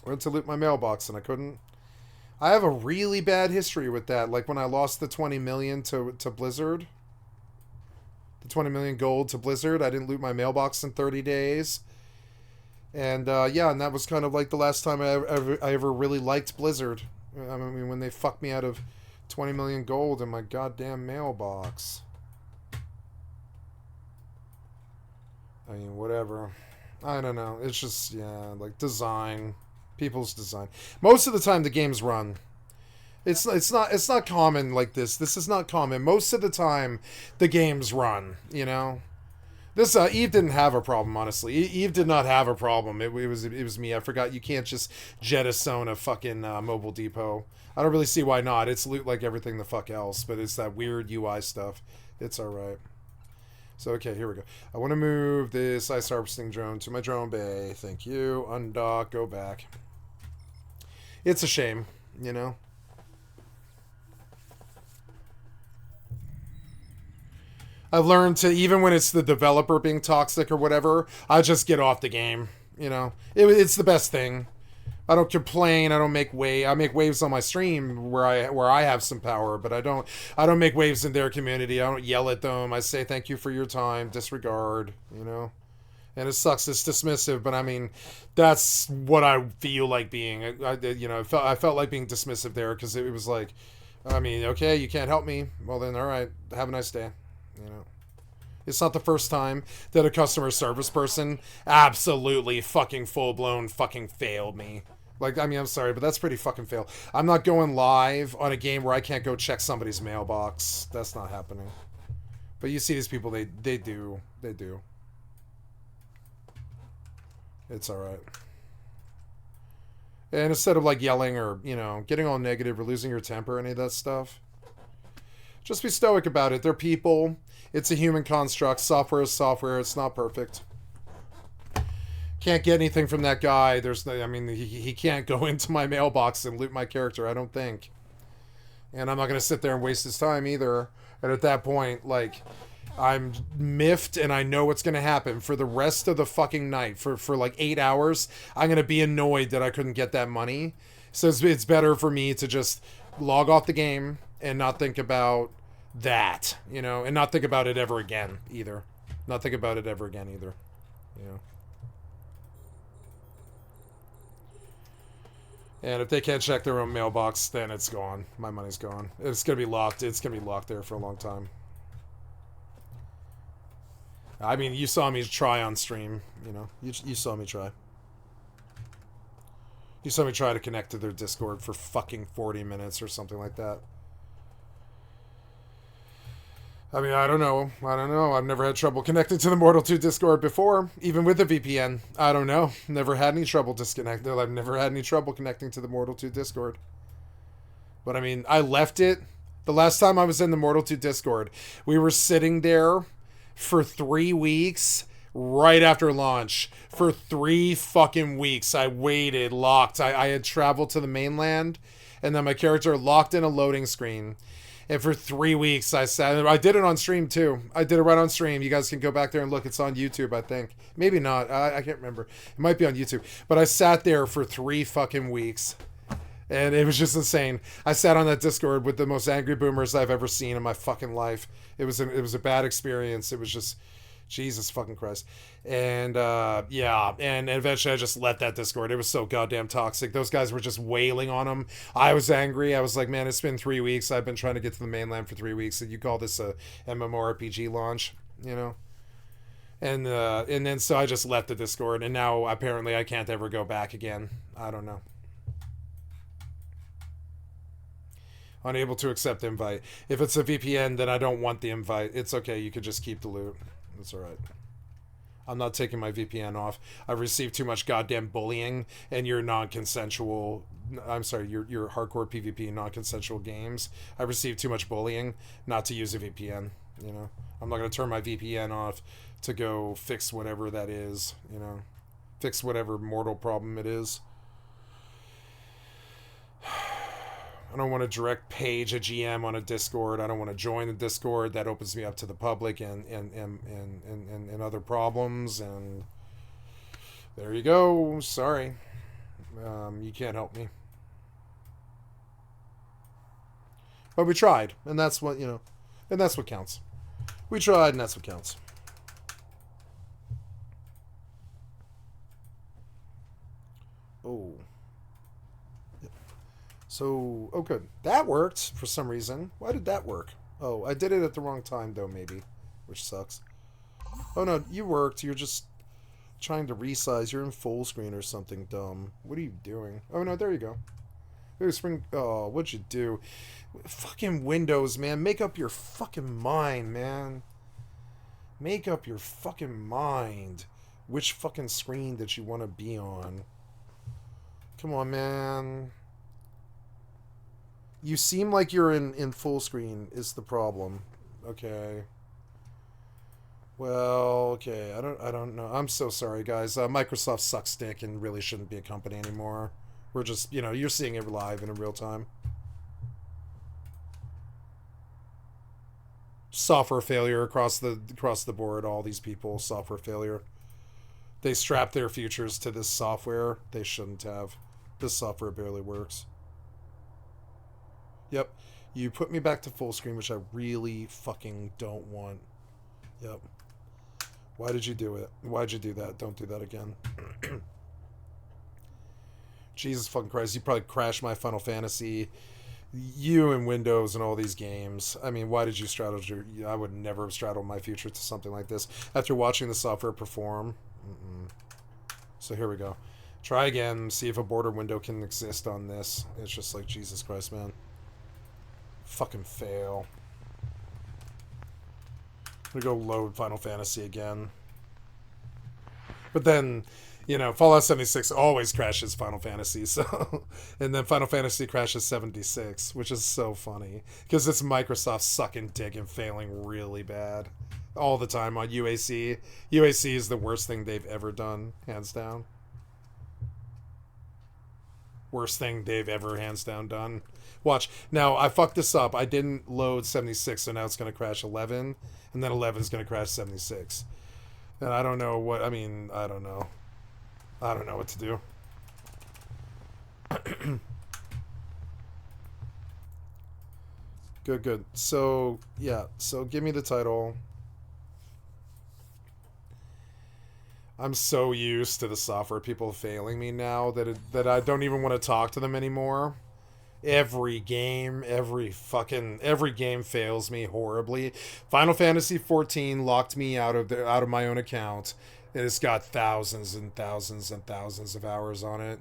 went to loot my mailbox and I couldn't. I have a really bad history with that. Like, when I lost the 20 million to Blizzard, the 20 million gold to Blizzard, I didn't loot my mailbox in 30 days. And, yeah, and that was kind of like the last time I ever really liked Blizzard. I mean, when they fucked me out of 20 million gold in my goddamn mailbox. I mean, whatever. I don't know. It's just, yeah, like design. People's design. Most of the time the games run. It's not common like this. This is not common. Most of the time the games run, you know? This EvE didn't have a problem, honestly. EvE did not have a problem. It was me. I forgot you can't just jettison a fucking mobile depot. I don't really see why not. It's loot like everything the fuck else, but it's that weird UI stuff. It's alright. So, okay, here we go. I want to move this ice harvesting drone to my drone bay. Thank you. Undock. Go back. It's a shame, you know? I've learned to, even when it's the developer being toxic or whatever, I just get off the game, you know? It's the best thing. I don't complain. I don't make waves. I make waves on my stream where I have some power, but I don't make waves in their community. I don't yell at them. I say thank you for your time. Disregard, you know. And it sucks. It's dismissive, but I mean, that's what I feel like being. You know, I felt like being dismissive there because it was like, I mean, okay, you can't help me. Well then, all right. Have a nice day. You know. It's not the first time that a customer service person absolutely fucking full-blown fucking failed me. Like, I mean, I'm sorry, but that's pretty fucking fail. I'm not going live on a game where I can't go check somebody's mailbox. That's not happening. But you see these people, they do. They do. It's alright. And instead of, like, yelling or, you know, getting all negative or losing your temper or any of that stuff, just be stoic about it. They're people. It's a human construct. Software is software. It's not perfect. Can't get anything from that guy. There's no, I mean, he can't go into my mailbox and loot my character, I don't think. And I'm not going to sit there and waste his time either. And at that point, like, I'm miffed and I know what's going to happen for the rest of the fucking night. For like 8 hours, I'm going to be annoyed that I couldn't get that money. So it's better for me to just log off the game and not think about that, you know, and not think about it ever again either. Not think about it ever again either, you know. And if they can't check their own mailbox, then it's gone. My money's gone. It's gonna be locked. It's gonna be locked there for a long time. I mean, you saw me try on stream, you know. You saw me try. You saw me try to connect to their Discord for fucking 40 minutes or something like that. I mean, I don't know. I've never had trouble connecting to the Mortal 2 Discord before, even with a VPN. I don't know. Never had any trouble disconnecting. I've never had any trouble connecting to the Mortal 2 Discord. But I mean, I left it. The last time I was in the Mortal 2 Discord, we were sitting there for 3 weeks right after launch. For 3 fucking weeks, I waited, locked. I had traveled to the mainland, and then my character locked in a loading screen. And for 3 weeks, I sat. I did it on stream, too. I did it right on stream. You guys can go back there and look. It's on YouTube, I think. Maybe not. I can't remember. It might be on YouTube. But I sat there for 3 fucking weeks. And it was just insane. I sat on that Discord with the most angry boomers I've ever seen in my fucking life. It was a bad experience. It was just... Jesus fucking Christ. And, yeah. And eventually I just left that Discord. It was so goddamn toxic. Those guys were just wailing on them. I was angry. I was like, man, it's been 3 weeks. I've been trying to get to the mainland for 3 weeks. And you call this a MMORPG launch, you know? And then so I just left the Discord. And now apparently I can't ever go back again. I don't know. Unable to accept invite. If it's a VPN, then I don't want the invite. It's okay. You could just keep the loot. It's alright. I'm not taking my VPN off. I've received too much goddamn bullying and your non-consensual... I'm sorry, your hardcore PvP non-consensual games. I've received too much bullying not to use a VPN, you know? I'm not going to turn my VPN off to go fix whatever that is, you know? Fix whatever mortal problem it is. I don't want to direct page a GM on a Discord. I don't want to join the Discord. That opens me up to the public and other problems. And there you go. Sorry. You can't help me. But we tried, and that's what, you know, and that's what counts. We tried, and that's what counts. Oh. So, oh good. That worked for some reason. Why did that work? Oh, I did it at the wrong time, though, maybe. Which sucks. Oh, no, you worked. You're just trying to resize. You're in full screen or something dumb. What are you doing? Oh, no, there you go. Ooh, spring. Oh, what'd you do? Fucking Windows, man. Make up your fucking mind, man. Make up your fucking mind. Which fucking screen did you want to be on? Come on, man. You seem like you're in full screen is the problem. Okay. Well, okay. I don't know. I'm so sorry, guys. Microsoft sucks dick and really shouldn't be a company anymore. We're just, you know, you're seeing it live and in real time. Software failure across the board. All these people, software failure. They strap their futures to this software. They shouldn't have. This software barely works. Yep. You put me back to full screen, which I really fucking don't want. Yep. Why did you do it? Why'd you do that? Don't do that again. Jesus fucking Christ. You probably crashed my Final Fantasy. You and Windows and all these games. I mean, why did you straddle your... I would never have straddled my future to something like this. After watching the software perform. So here we go. Try again. See if a border window can exist on this. It's just like, Jesus Christ, man. Fucking fail. I'm gonna go load Final Fantasy again. But then, you know, Fallout 76 always crashes Final Fantasy, so... And then Final Fantasy crashes 76, which is so funny. Because it's Microsoft sucking dick and failing really bad. All the time on UAC. UAC is the worst thing they've ever done, hands down. Worst thing they've ever, hands down, done. Watch. Now, I fucked this up. I didn't load 76, so now it's going to crash 11. And then 11 is going to crash 76. And I don't know what... I mean, I don't know. I don't know what to do. Good, good. So, yeah. So, give me the title. I'm so used to the software people failing me now that I don't even want to talk to them anymore. Every game fails me horribly. Final Fantasy 14 locked me out of my own account. It's got thousands and thousands and thousands of hours on it.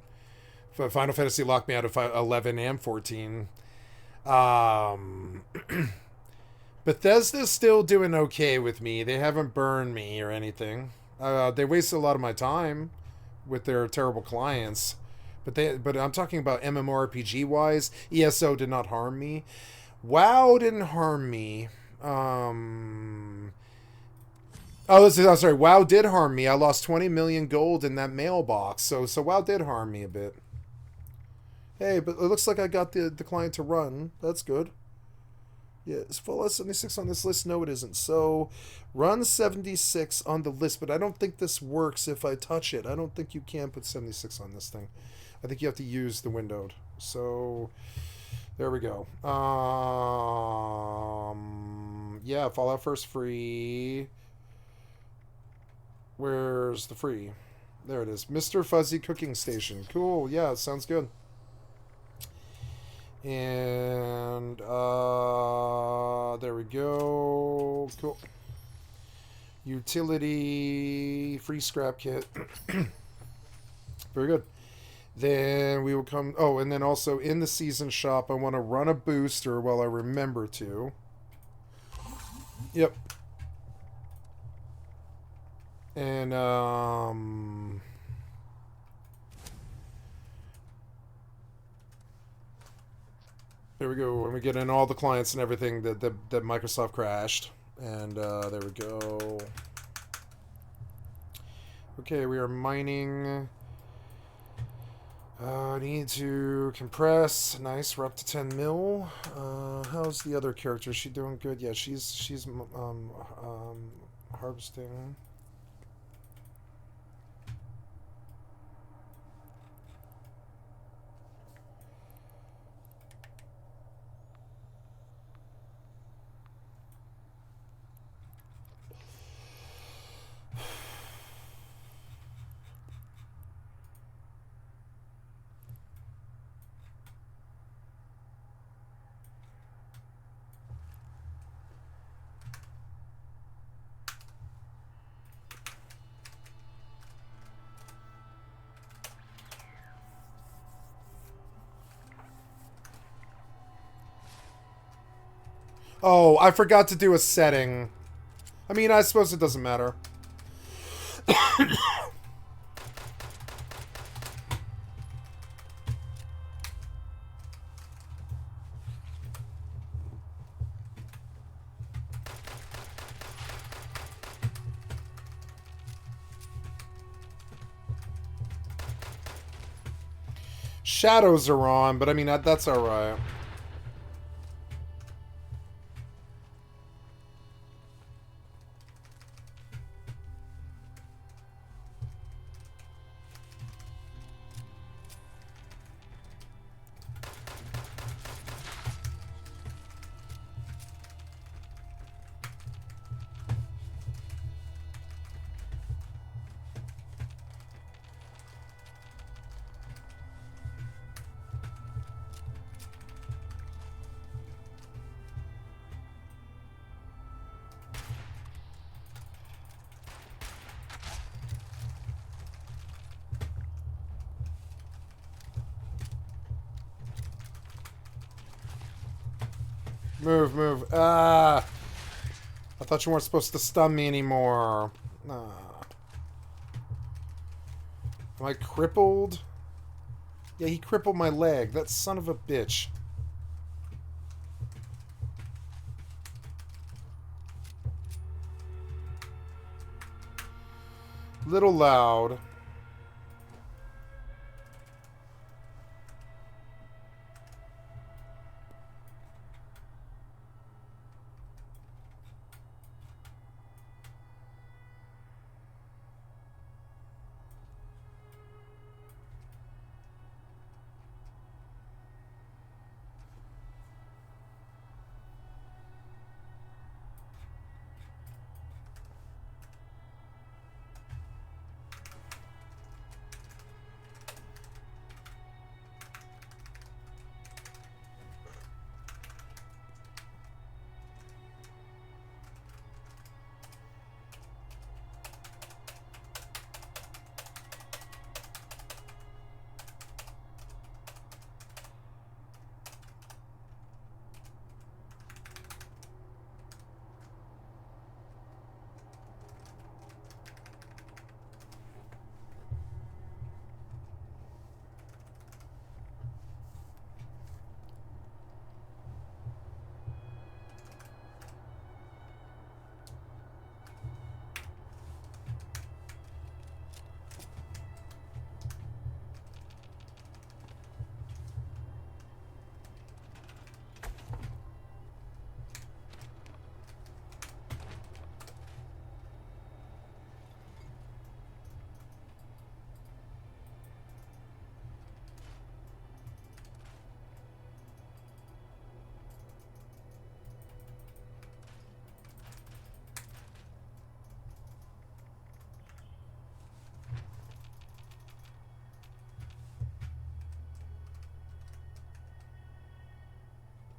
Final Fantasy locked me out of 11 and 14. Bethesda's still doing okay with me. They haven't burned me or anything. They wasted a lot of my time with their terrible clients. But I'm talking about MMORPG wise. ESO did not harm me. WoW didn't harm me. I'm sorry. WoW did harm me. I lost 20 million gold in that mailbox. So WoW did harm me a bit. Hey, but it looks like I got the client to run. That's good. Yeah, is Fallout 76 on this list? No, it isn't. So, run 76 on the list, but I don't think this works if I touch it. I don't think you can put 76 on this thing. I think you have to use the windowed. So, there we go. Yeah, Fallout First free. Where's the free? There it is. Mr. Fuzzy Cooking Station. Cool. Yeah, sounds good. And there we go. Cool. Utility free scrap kit. Very good. Then we will come. Oh, and then also in the season shop, I want to run a booster while I remember to. Yep. And there we go. And we get in all the clients and everything that Microsoft crashed. And there we go. Okay, we are mining. I need to compress. Nice, we're up to 10 mil. How's the other character? Is she doing good? Yeah, she's harvesting. Oh, I forgot to do a setting. I mean, I suppose it doesn't matter. Shadows are on, but I mean, that's alright. Move, move. Ah! I thought you weren't supposed to stun me anymore. Ah. Am I crippled? Yeah, he crippled my leg. That son of a bitch. Little loud.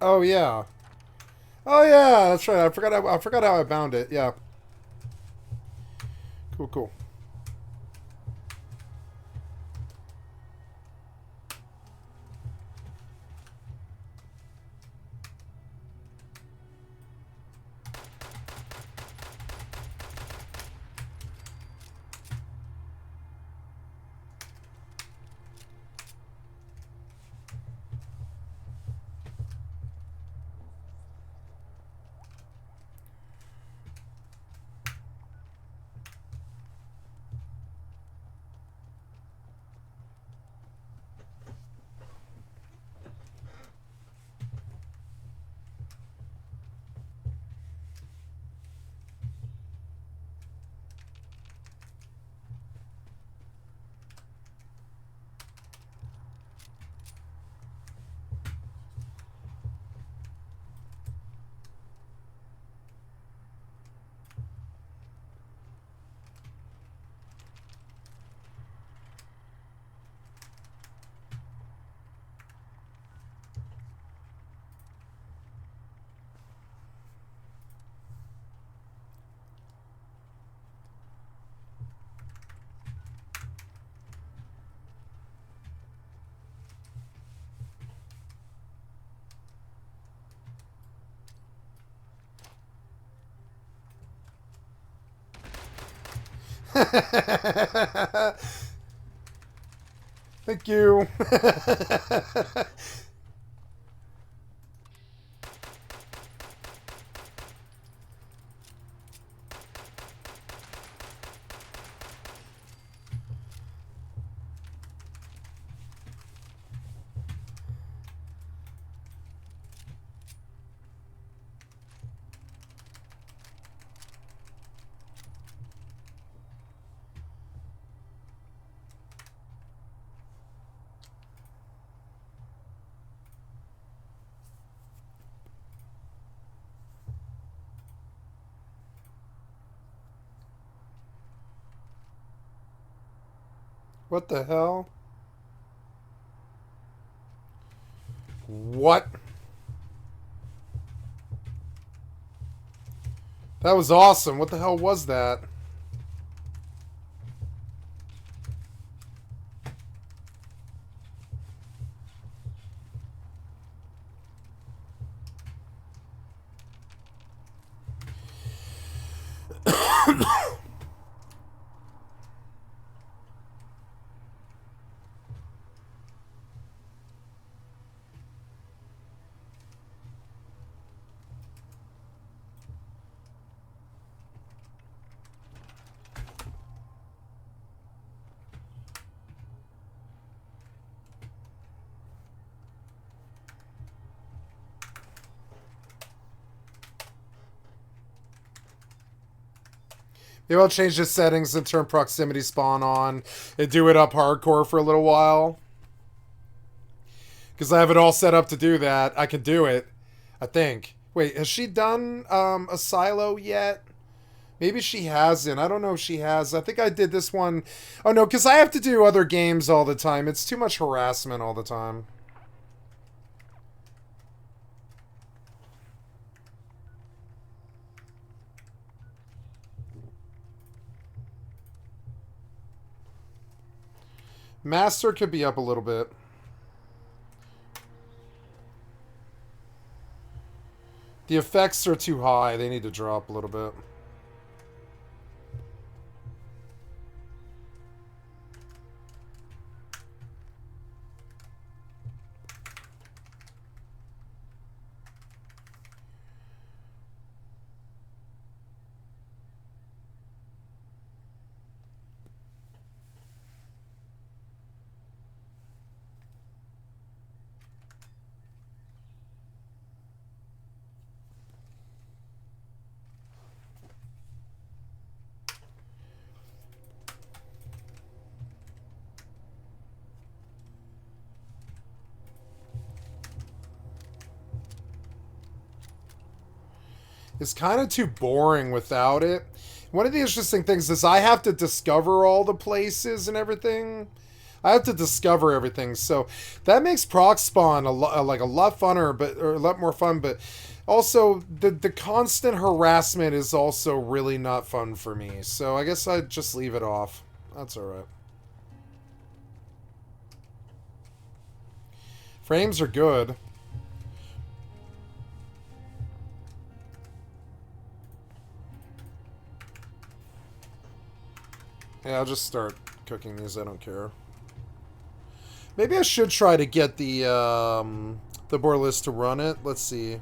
Oh yeah. Oh yeah, that's right. I forgot how I bound it. Yeah. Cool, cool. Thank you. What the hell? What? That was awesome. What the hell was that? Maybe I'll change the settings and turn proximity spawn on and do it up hardcore for a little while. Because I have it all set up to do that. I can do it, I think. Wait, has she done a silo yet? Maybe she hasn't. I don't know if she has. I think I did this one. Oh, no, because I have to do other games all the time. It's too much harassment all the time. Master could be up a little bit. The effects are too high. They need to drop a little bit. It's kind of too boring without it. One of the interesting things is I have to discover all the places and everything. I have to discover everything, so that makes proc spawn a lot funner, but or a lot more fun. But also the constant harassment is also really not fun for me. So I guess I'd just leave it off. That's all right. Frames are good. Yeah, I'll just start cooking these. I don't care. Maybe I should try to get the Borderless to run it. Let's see.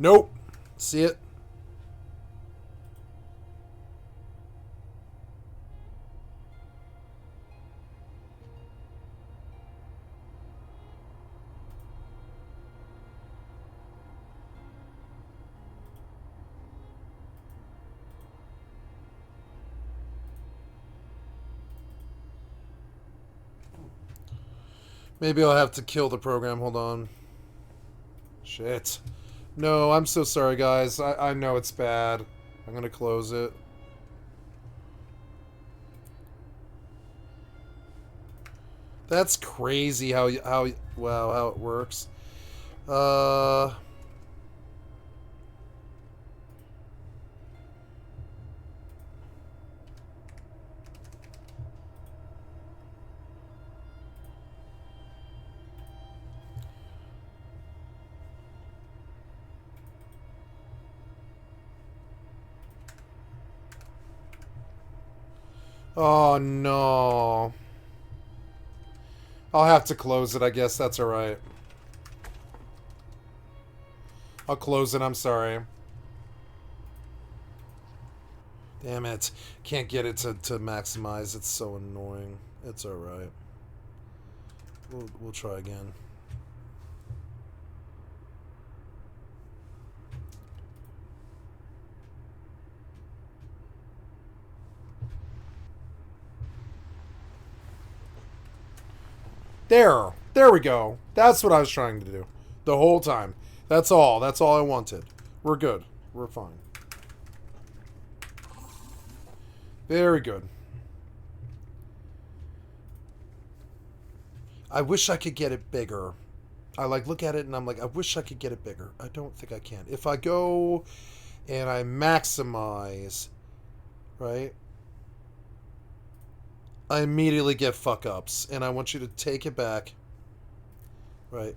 Nope. See it? Maybe I'll have to kill the program. Hold on. Shit. No, I'm so sorry, guys. I know it's bad. I'm gonna close it. That's crazy how it works. Oh, no. I'll have to close it, I guess. That's alright. I'll close it, I'm sorry. Damn it. Can't get it to maximize. It's so annoying. It's alright. We'll try again. There we go. That's what I was trying to do. The whole time. That's all. That's all I wanted. We're good. We're fine. Very good. I wish I could get it bigger. I like look at it and I'm like, I wish I could get it bigger. I don't think I can. If I go and I maximize, right? I immediately get fuck ups, and I want you to take it back, right?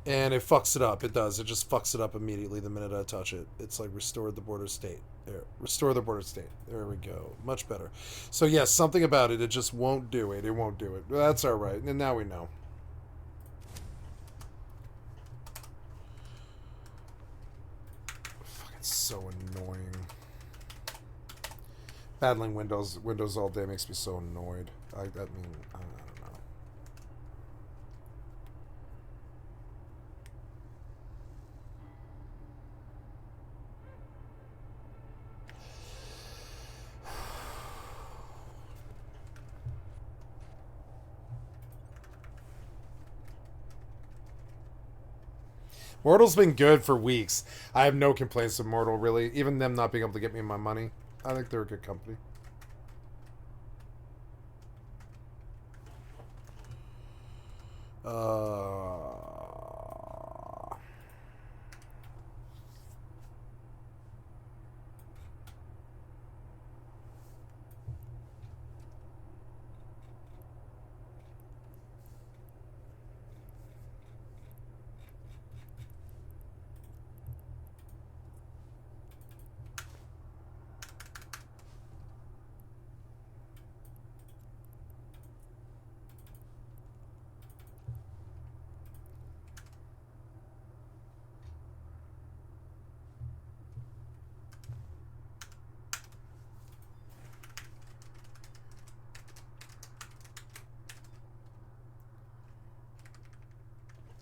And it fucks it up. It does. It just fucks it up immediately the minute I touch it. It's like restore the border state. There, restore the border state. There we go. Much better. So yes, something about it. It just won't do it. It won't do it. That's all right. And now we know. Fucking so annoying. Battling Windows all day makes me so annoyed. I mean, I don't know. Mortal's been good for weeks. I have no complaints with Mortal, really. Even them not being able to get me my money. I think they're a good company.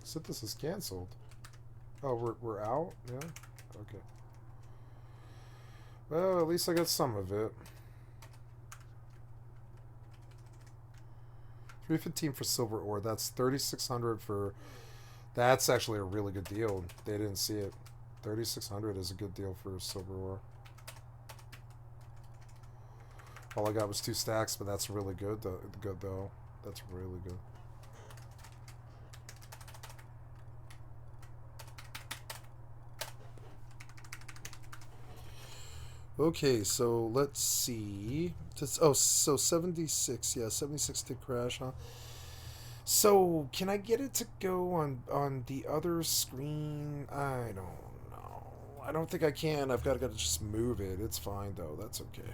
Said this is canceled. Oh, we're out? Yeah? Okay. Well, at least I got some of it. 315 for silver ore. That's 3,600 for... That's actually a really good deal. They didn't see it. 3,600 is a good deal for silver ore. All I got was 2 stacks, but that's really good though. That's really good. Okay, so let's see. Oh, so 76. Yeah, 76 did crash, huh? So, can I get it to go on the other screen? I don't know. I don't think I can. I've got to just move it. It's fine, though. That's okay.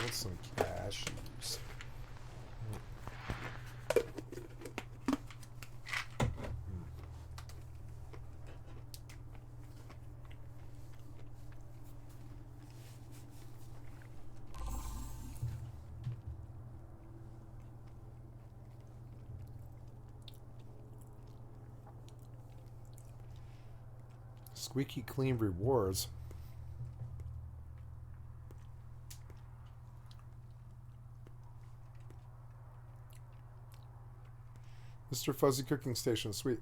That's some cash. Squeaky clean rewards. Mr. Fuzzy Cooking Station, sweet.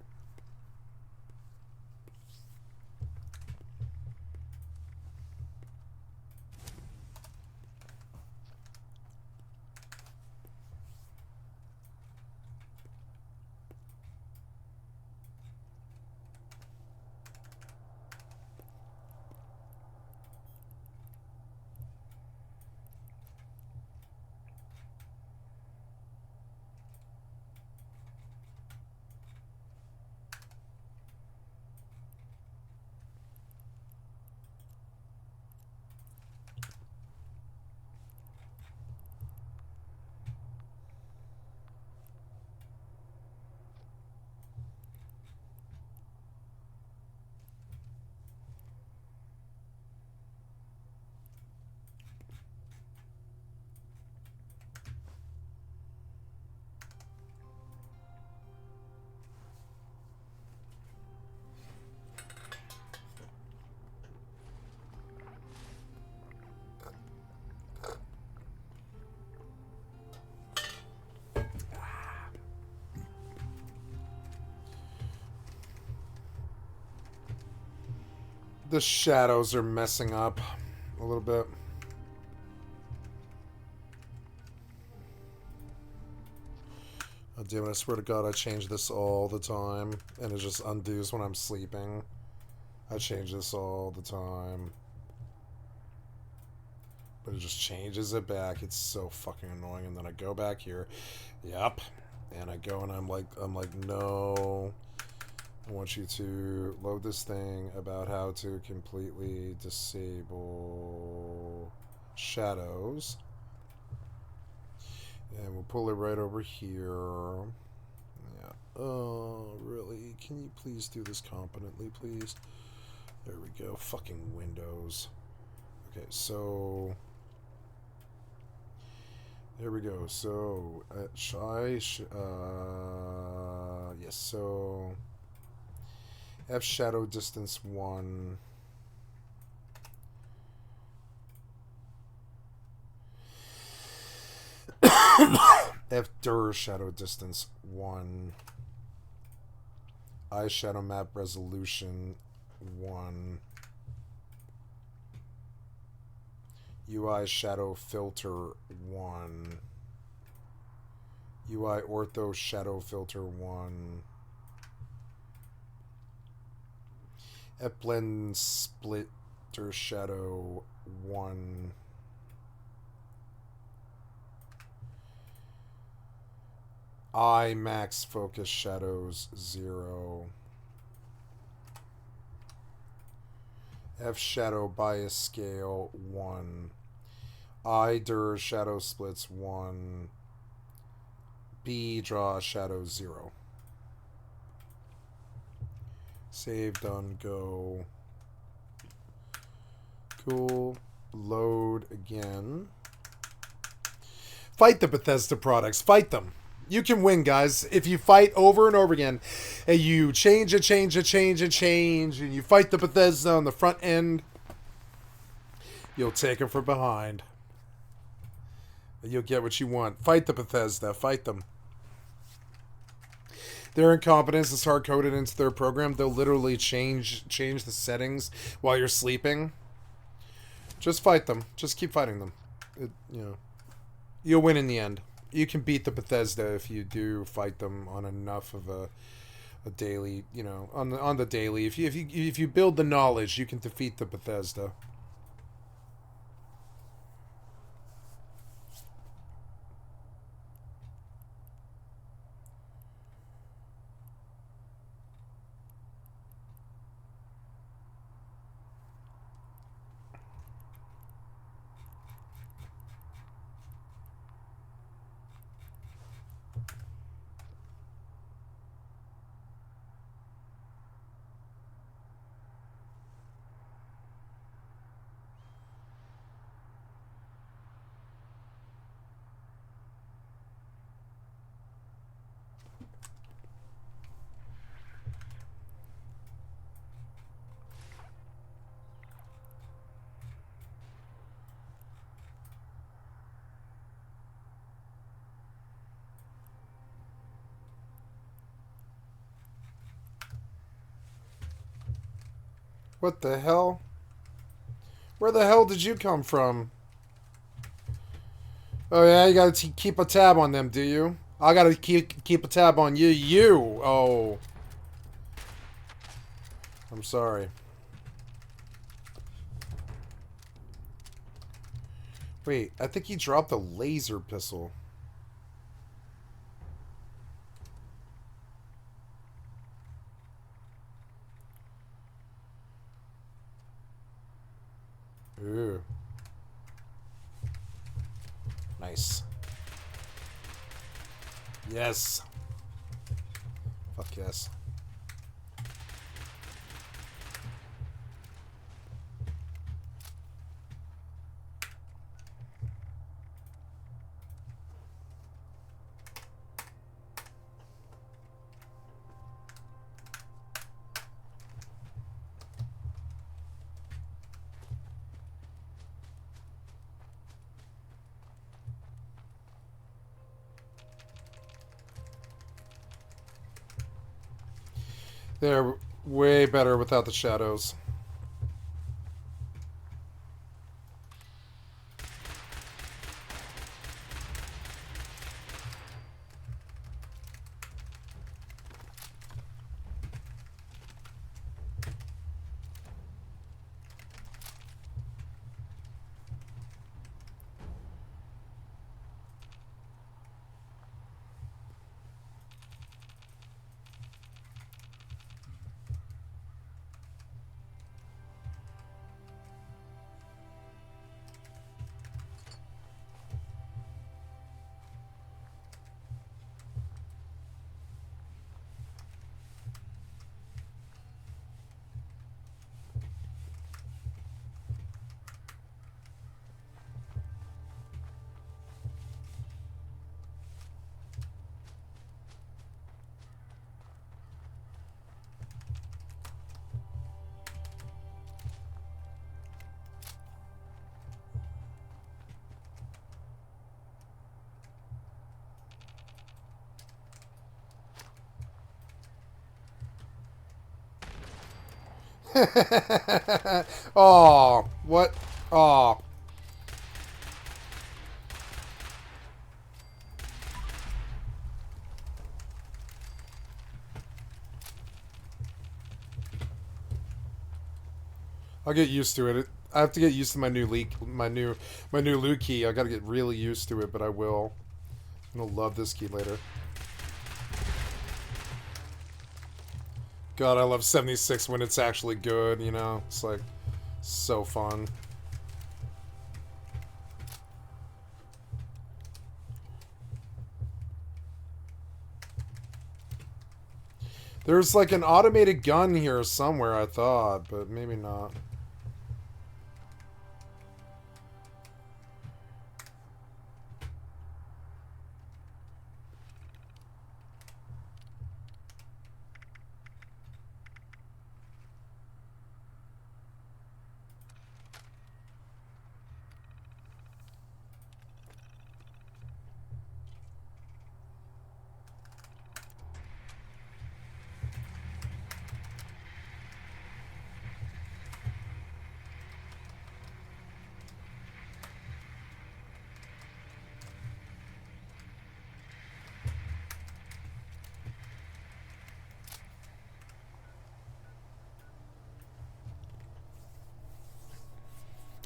The shadows are messing up a little bit. Oh, damn it, I swear to God, I change this all the time, and it just undoes when I'm sleeping. I change this all the time. But it just changes it back. It's so fucking annoying. And then I go back here. Yep. And I go and I'm like, no. I want you to load this thing about how to completely disable shadows. And we'll pull it right over here. Yeah. Oh, really? Can you please do this competently, please? There we go. Fucking Windows. Okay, so... There we go. So, yes, so... F shadow distance 1. F dir shadow distance 1. I shadow map resolution 1. UI shadow filter 1. UI ortho shadow filter 1. F blend splitter shadow 1. I max focus shadows 0. F shadow bias scale 1. I dir shadow splits 1. B draw shadow 0. Save, done, go. Cool. Load again. Fight the Bethesda products. Fight them. You can win, guys. If you fight over and over again, and you change, and you fight the Bethesda on the front end, you'll take them from behind. And you'll get what you want. Fight the Bethesda. Fight them. Their incompetence is hard-coded into their program. They'll literally change the settings while you're sleeping. Just fight them. Just keep fighting them. You'll win in the end. You can beat the Bethesda if you do fight them on enough of a daily, on the daily. If you build the knowledge, you can defeat the Bethesda. What the hell? Where the hell did you come from? Oh yeah, you gotta keep a tab on them, do you? I gotta keep a tab on you. Oh. I'm sorry. Wait, I think he dropped a laser pistol. Ooh. Nice. Yes. Fuck yes. They're way better without the shadows. Oh, what? Oh. I'll get used to it. I have to get used to my new loot key. I gotta get really used to it, but I will. I'm gonna love this key later. God, I love 76 when it's actually good, you know? It's like so fun. There's like an automated gun here somewhere, I thought, but maybe not.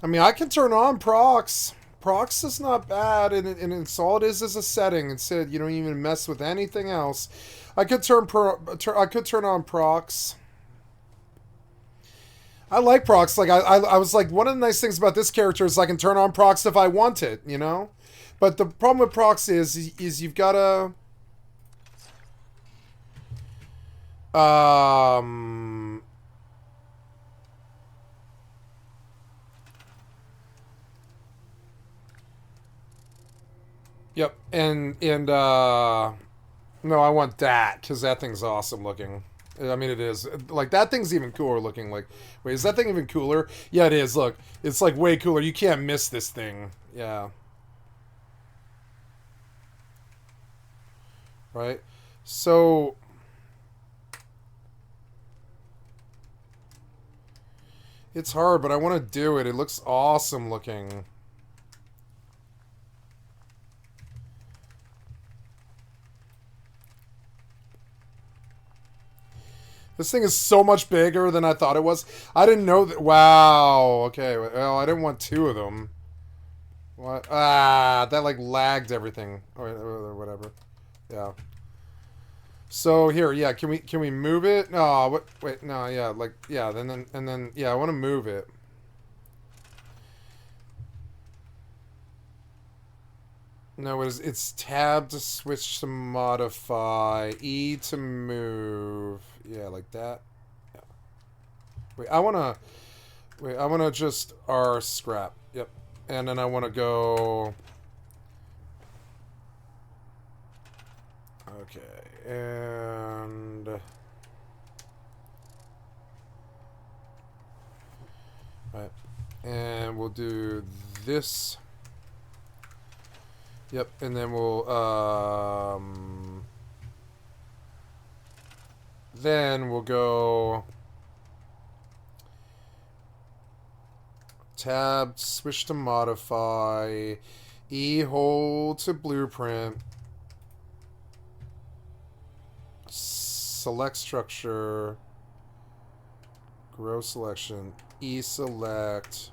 I mean, I can turn on procs. Procs is not bad, and it's all it is a setting. Instead, you don't even mess with anything else. I could turn on procs. I like procs. Like I was like, one of the nice things about this character is I can turn on procs if I want it, you know. But the problem with procs is you've gotta Yep, and no, I want that because that thing's awesome looking. I mean, it is. Like, that thing's even cooler looking. Like, wait, is that thing even cooler? Yeah, it is. Look, it's like way cooler. You can't miss this thing. Yeah. Right? So it's hard, but I want to do it. It looks awesome looking. This thing is so much bigger than I thought it was. I didn't know that. Wow. Okay. Well, I didn't want two of them. What? Ah, that like lagged everything. Or whatever. Yeah. So here, yeah. Can we move it? No. What? Wait. No. Yeah. Like yeah. Then yeah. I want to move it. No, it's tab to switch to modify, E to move. Yeah, like that. Yeah. Wait, I wanna just R scrap. Yep. And then I wanna go. Okay, and right. And we'll do this. Yep, and then we'll go tab, switch to modify, E hold to blueprint, select structure, grow selection, E select.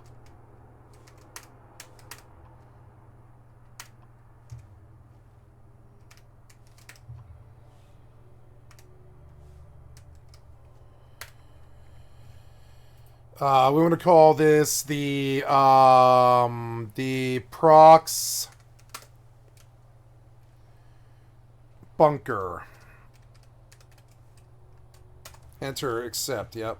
We want to call this the procs bunker. Enter, accept, yep.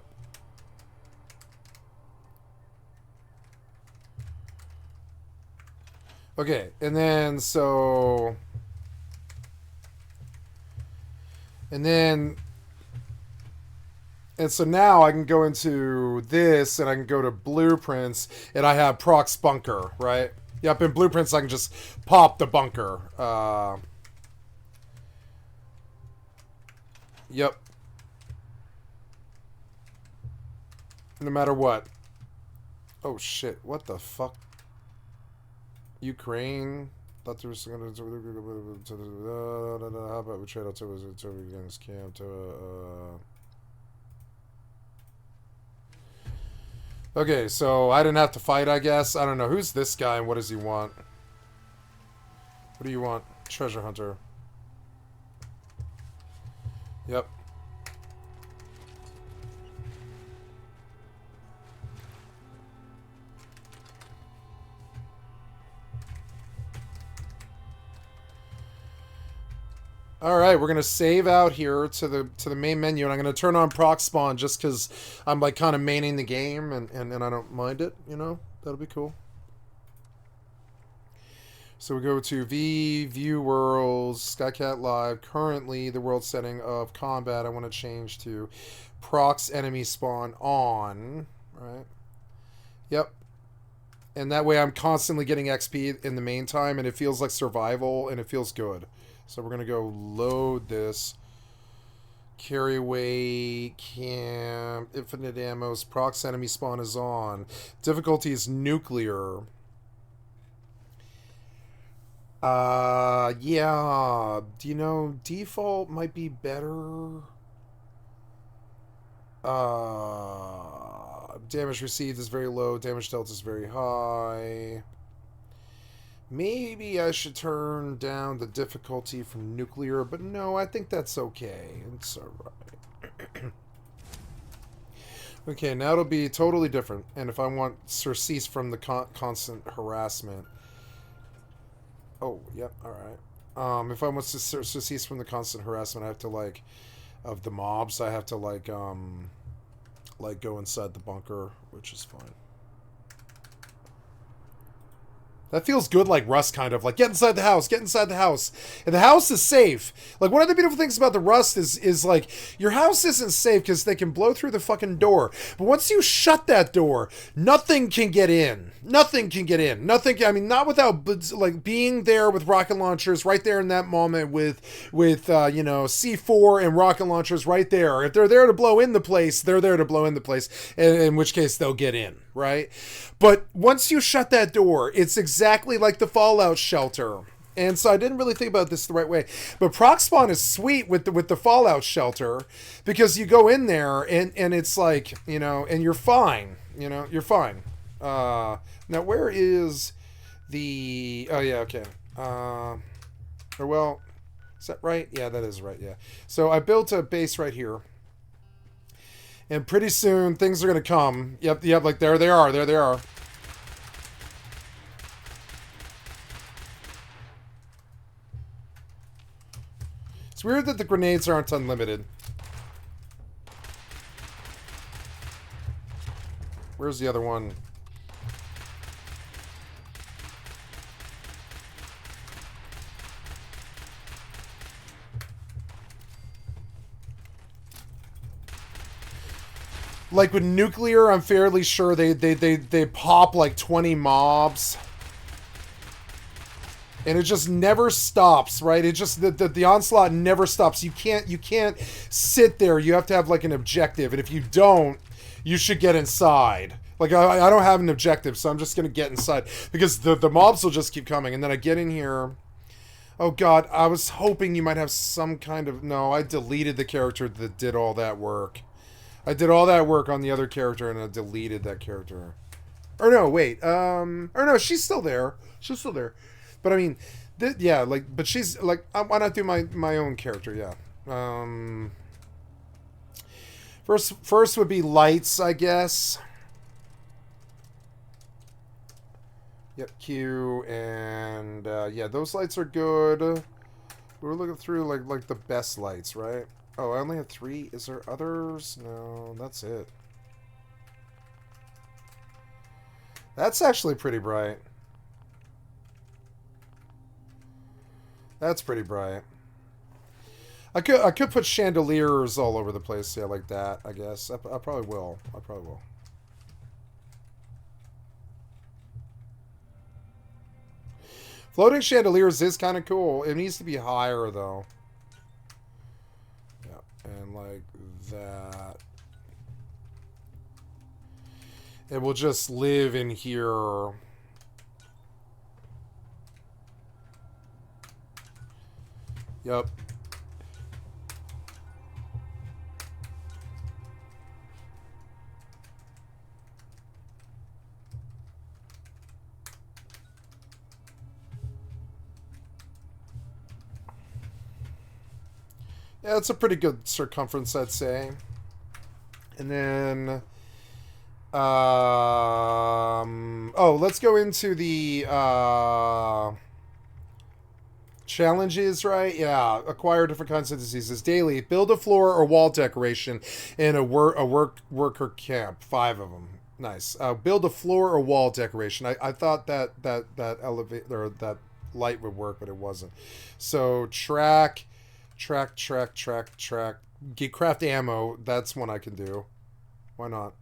Okay, and then so now I can go into this, and I can go to blueprints, and I have procs bunker, right? Yep, in blueprints I can just pop the bunker. Yep. No matter what. Oh shit, what the fuck? Ukraine. Thought there was gonna how about we trade out to against camp to Okay, so I didn't have to fight, I guess. I don't know. Who's this guy and what does he want? What do you want? Treasure hunter. Yep. All right, we're gonna save out here to the main menu, and I'm gonna turn on proc spawn just because I'm like kind of maining the game, and I don't mind it. You know, that'll be cool. So we go to view worlds, skycat.live. Currently, the world setting of combat I want to change to procs enemy spawn on. Right. Yep. And that way I'm constantly getting XP in the main time, and it feels like survival, and it feels good. So we're going to go load this. Carry away, camp, infinite ammos, procs enemy spawn is on. Difficulty is nuclear. Yeah. You know, default might be better. Damage received is very low. Damage dealt is very high. Maybe I should turn down the difficulty from nuclear, but no, I think that's okay. It's alright. Okay, now it'll be totally different. And if I want surcease from the constant harassment... Oh, yep, alright. If I want to surcease from the constant harassment, I have to, like... Of the mobs, I have to, like, go inside the bunker, which is fine. That feels good like Rust, kind of. Like, get inside the house, get inside the house. And the house is safe. Like, one of the beautiful things about the Rust is like, your house isn't safe because they can blow through the fucking door. But once you shut that door, nothing can get in. Nothing can get in. Nothing, I mean, not without, like, being there with rocket launchers right there in that moment with you know, C4 and rocket launchers right there. If they're there to blow in the place, they're there to blow in the place. In which case, they'll get in, right? But once you shut that door, it's exactly like the Fallout shelter. And so I didn't really think about this the right way. But proc spawn is sweet with the Fallout shelter because you go in there and it's like, you know, and you're fine. You know, you're fine. Now, where is the... Oh, yeah, okay. Or, well, is that right? Yeah, that is right, yeah. So I built a base right here. And pretty soon, things are going to come. Yep, like, there they are. There they are. It's weird that the grenades aren't unlimited. Where's the other one? Like with nuclear, I'm fairly sure they pop like 20 mobs. And it just never stops, right? It just the onslaught never stops. You can't sit there. You have to have like an objective. And if you don't, you should get inside. Like I don't have an objective, so I'm just gonna get inside. Because the mobs will just keep coming. And then I get in here. Oh god, I was hoping you might have some kind of... No, I deleted the character that did all that work. I did all that work on the other character and I deleted that character. Or no, wait. Or no, she's still there. She's still there. But I mean, yeah, like, but she's like, why not do my own character? Yeah. First would be lights, I guess. Yep, Q and yeah, those lights are good. We were looking through like the best lights, right? Oh, I only have 3. Is there others? No, that's it. That's actually pretty bright. That's pretty bright. I could put chandeliers all over the place, yeah, like that, I guess. I probably will. I probably will. Floating chandeliers is kind of cool. It needs to be higher, though. Yeah, and like that. And we'll just live in here. Yep. Yeah, it's a pretty good circumference, I'd say. And then, oh, let's go into the challenges, right? Yeah, acquire different kinds of diseases daily. Build a floor or wall decoration in a worker camp. 5 of them. Nice. Build a floor or wall decoration. I thought that elevate or that light would work, but it wasn't. So track. Get craft ammo. That's one I can do. Why not?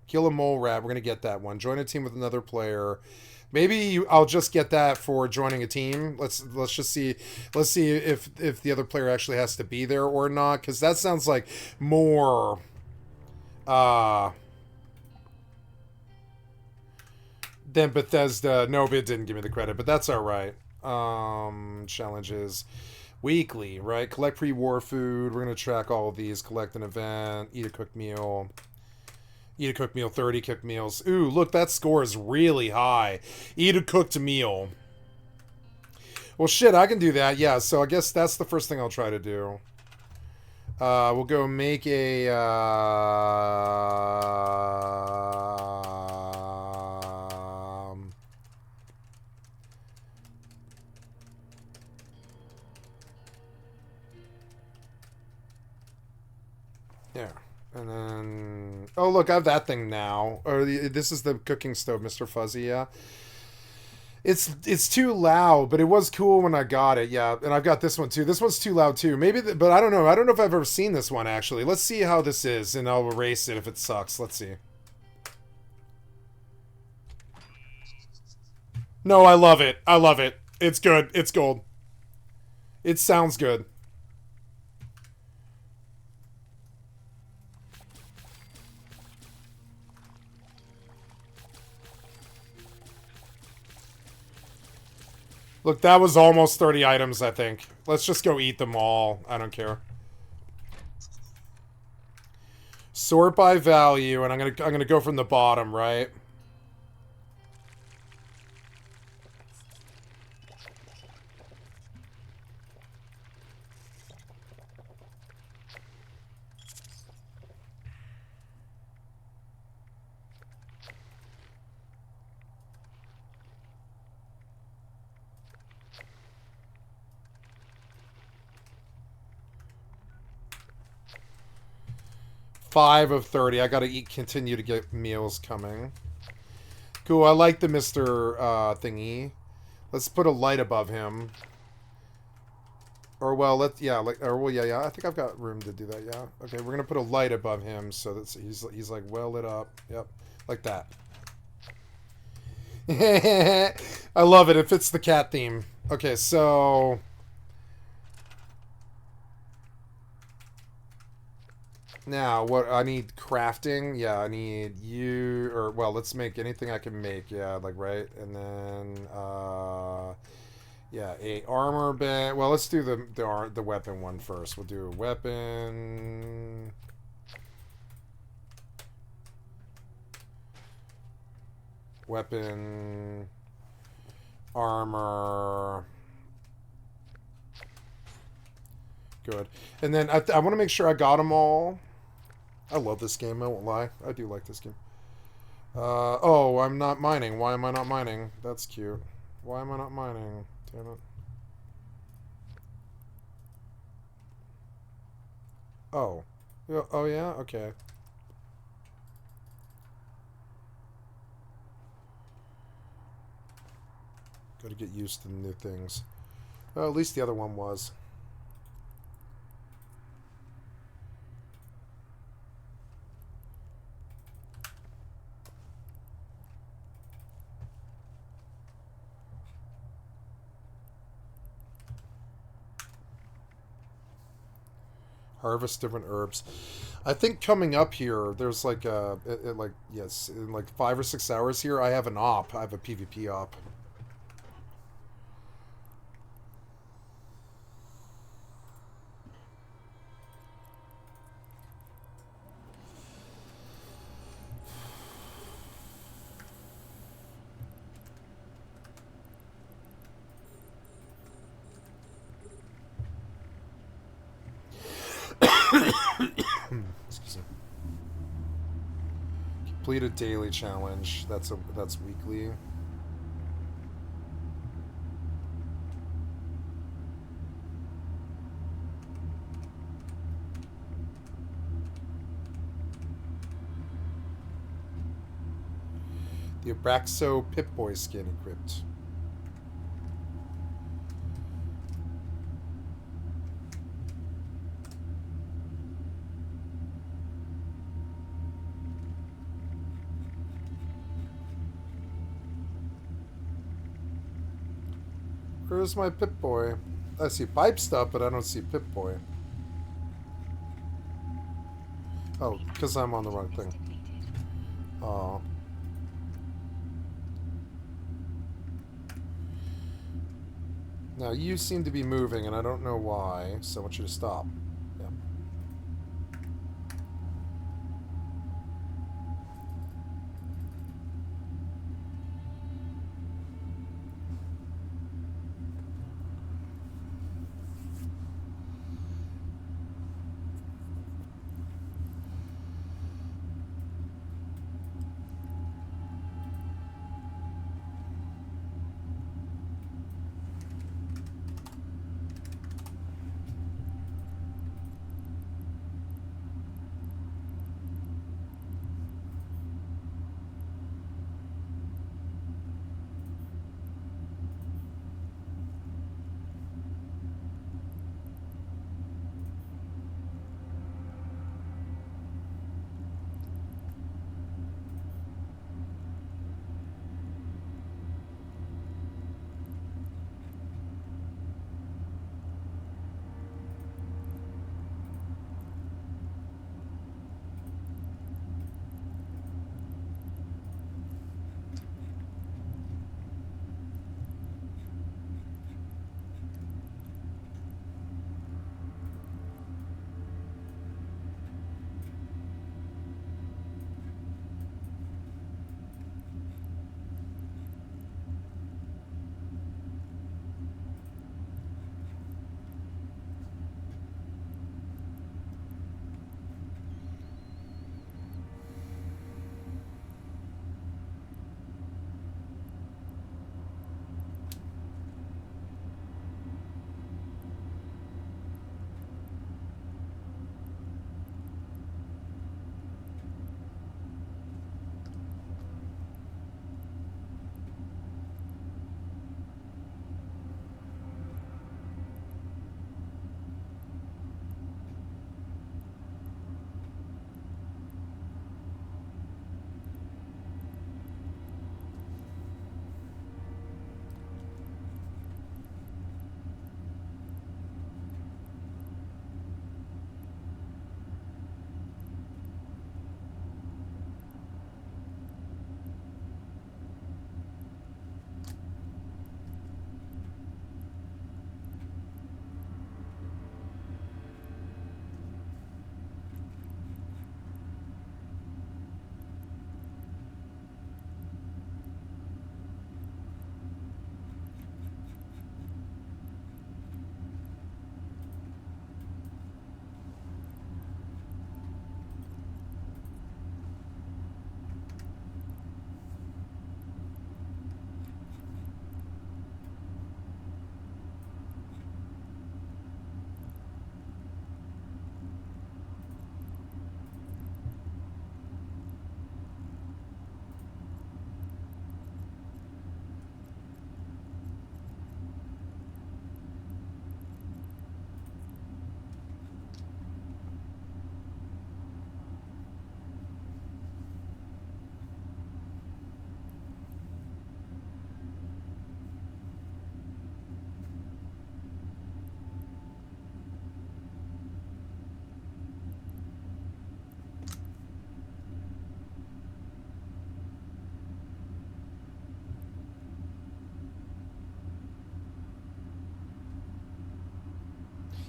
Kill a mole rat. We're gonna get that one. Join a team with another player. Maybe I'll just get that for joining a team. Let's just see. Let's see if the other player actually has to be there or not. Because that sounds like more. Than Bethesda. No, it didn't give me the credit, but that's all right. Challenges. Weekly, right? Collect pre-war food. We're going to track all of these. Collect an event. Eat a cooked meal. Eat a cooked meal. 30 cooked meals. Ooh, look, that score is really high. Eat a cooked meal. Well, shit, I can do that. Yeah, so I guess that's the first thing I'll try to do. We'll go make a... Yeah, and then... Oh, look, I have that thing now. Or this is the cooking stove, Mr. Fuzzy, yeah. It's too loud, but it was cool when I got it, yeah. And I've got this one, too. This one's too loud, too. Maybe, but I don't know. I don't know if I've ever seen this one, actually. Let's see how this is, and I'll erase it if it sucks. Let's see. No, I love it. I love it. It's good. It's gold. It sounds good. Look, that was almost 30 items, I think. Let's just go eat them all. I don't care. Sort by value, and I'm gonna go from the bottom, right? Five of 30. I gotta continue to get meals coming. Cool, I like the Mr. Thingy. Let's put a light above him. Or, well, yeah, I think I've got room to do that, yeah. Okay, we're gonna put a light above him so that he's like, well lit up. Yep, like that. I love it. It fits the cat theme. Okay, so... Now, what I need crafting? Yeah, I need you, or, well, let's make anything I can make, yeah, like, right? And then, yeah, a armor band. Well, let's do the weapon one first. We'll do a weapon. Weapon. Armor. Good. And then I want to make sure I got them all. I love this game, I won't lie. I do like this game. Oh, I'm not mining. Why am I not mining? That's cute. Why am I not mining? Damn it. Oh. Oh, yeah? Okay. Gotta get used to the new things. Well, at least the other one was. Harvest different herbs. I think coming up here, there's like yes, in like 5 or 6 hours here, I have an op. I have a PvP op. Excuse me. Complete a daily challenge. That's weekly. The Abraxo Pip-Boy skin equipped. Where's my Pip-Boy? I see pipe stuff, but I don't see Pip-Boy. Oh, because I'm on the wrong thing. Oh. Now, you seem to be moving, and I don't know why, so I want you to stop. Yeah.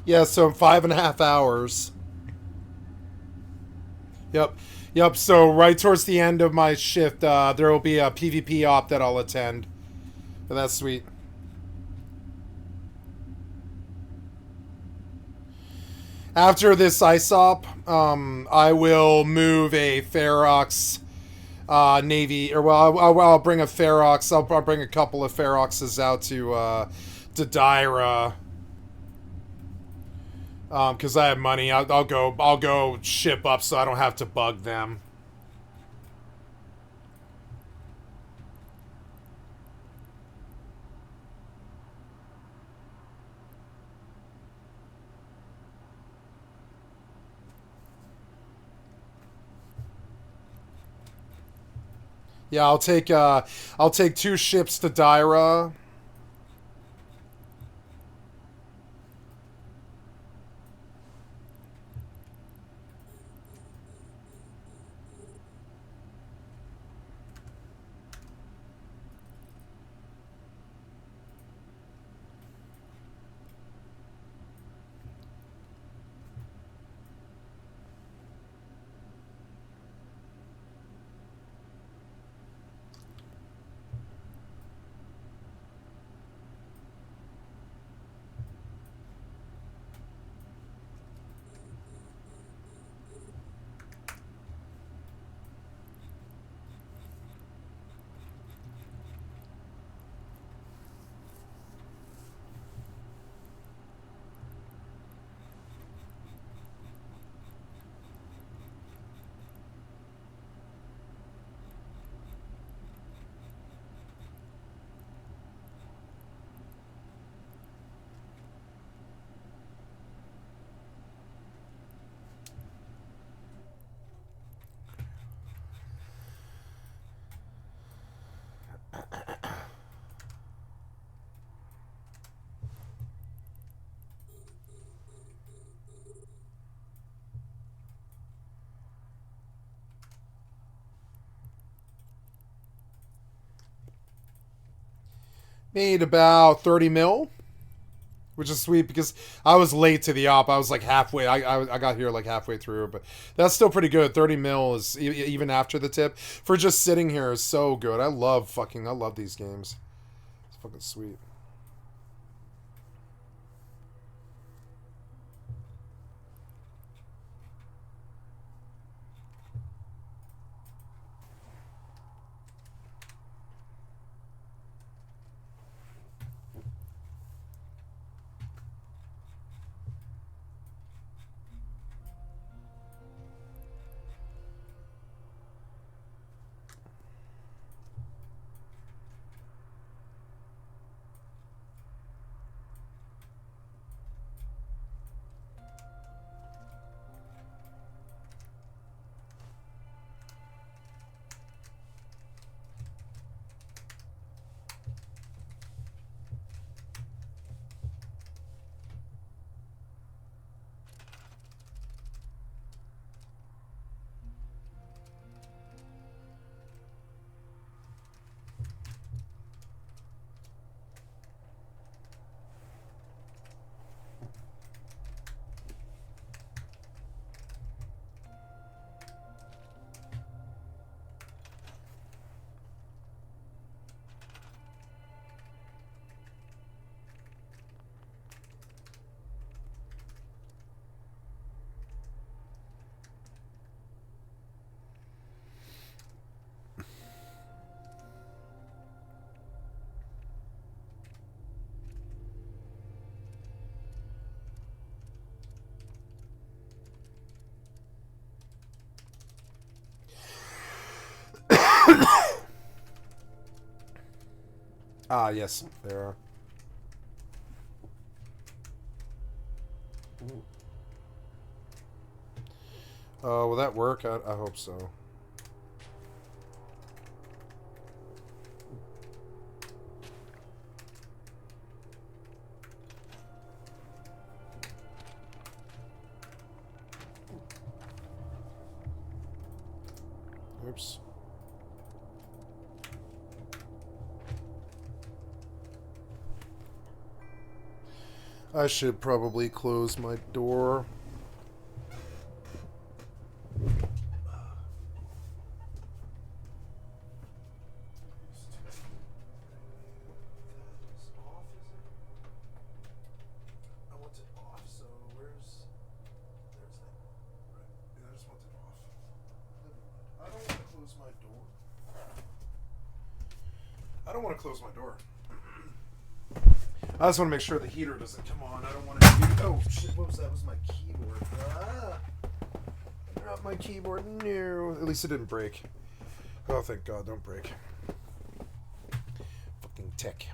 Yeah, so 5.5 hours. Yep. Yep, so right towards the end of my shift, there will be a PvP op that I'll attend. But that's sweet. After this ice op, I will move a Ferox Navy, or well, I'll bring a Ferox. I'll bring a couple of Feroxes out to Dyra. Because I have money, I'll go ship up so I don't have to bug them. Yeah, I'll take 2 ships to Dyra. Made about 30 mil, which is sweet because I was late to the op. I was like halfway. I got here like halfway through, but that's still pretty good. 30 mil is even after the tip for just sitting here is so good. I love these games. It's fucking sweet. Ah, yes, there are. Will that work? I hope so. Oops. I should probably close my door. I don't want to close my door. I just want to make sure the heater doesn't come on. I don't want it to be... Oh, shit. What was that? That was my keyboard. Ah! I dropped my keyboard. No. At least it didn't break. Oh, thank God. Don't break. Fucking tech.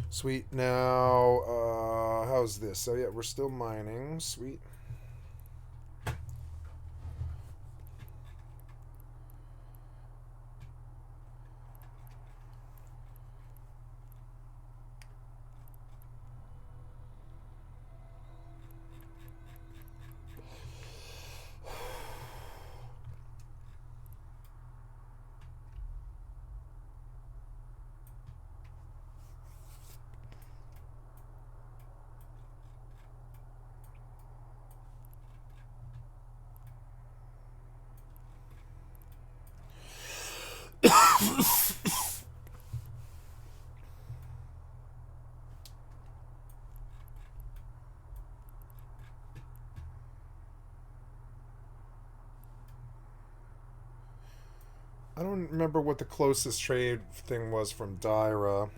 Sweet. Now, how's this? Oh, yeah, we're still mining. Sweet. I don't remember what the closest trade thing was from Dyra.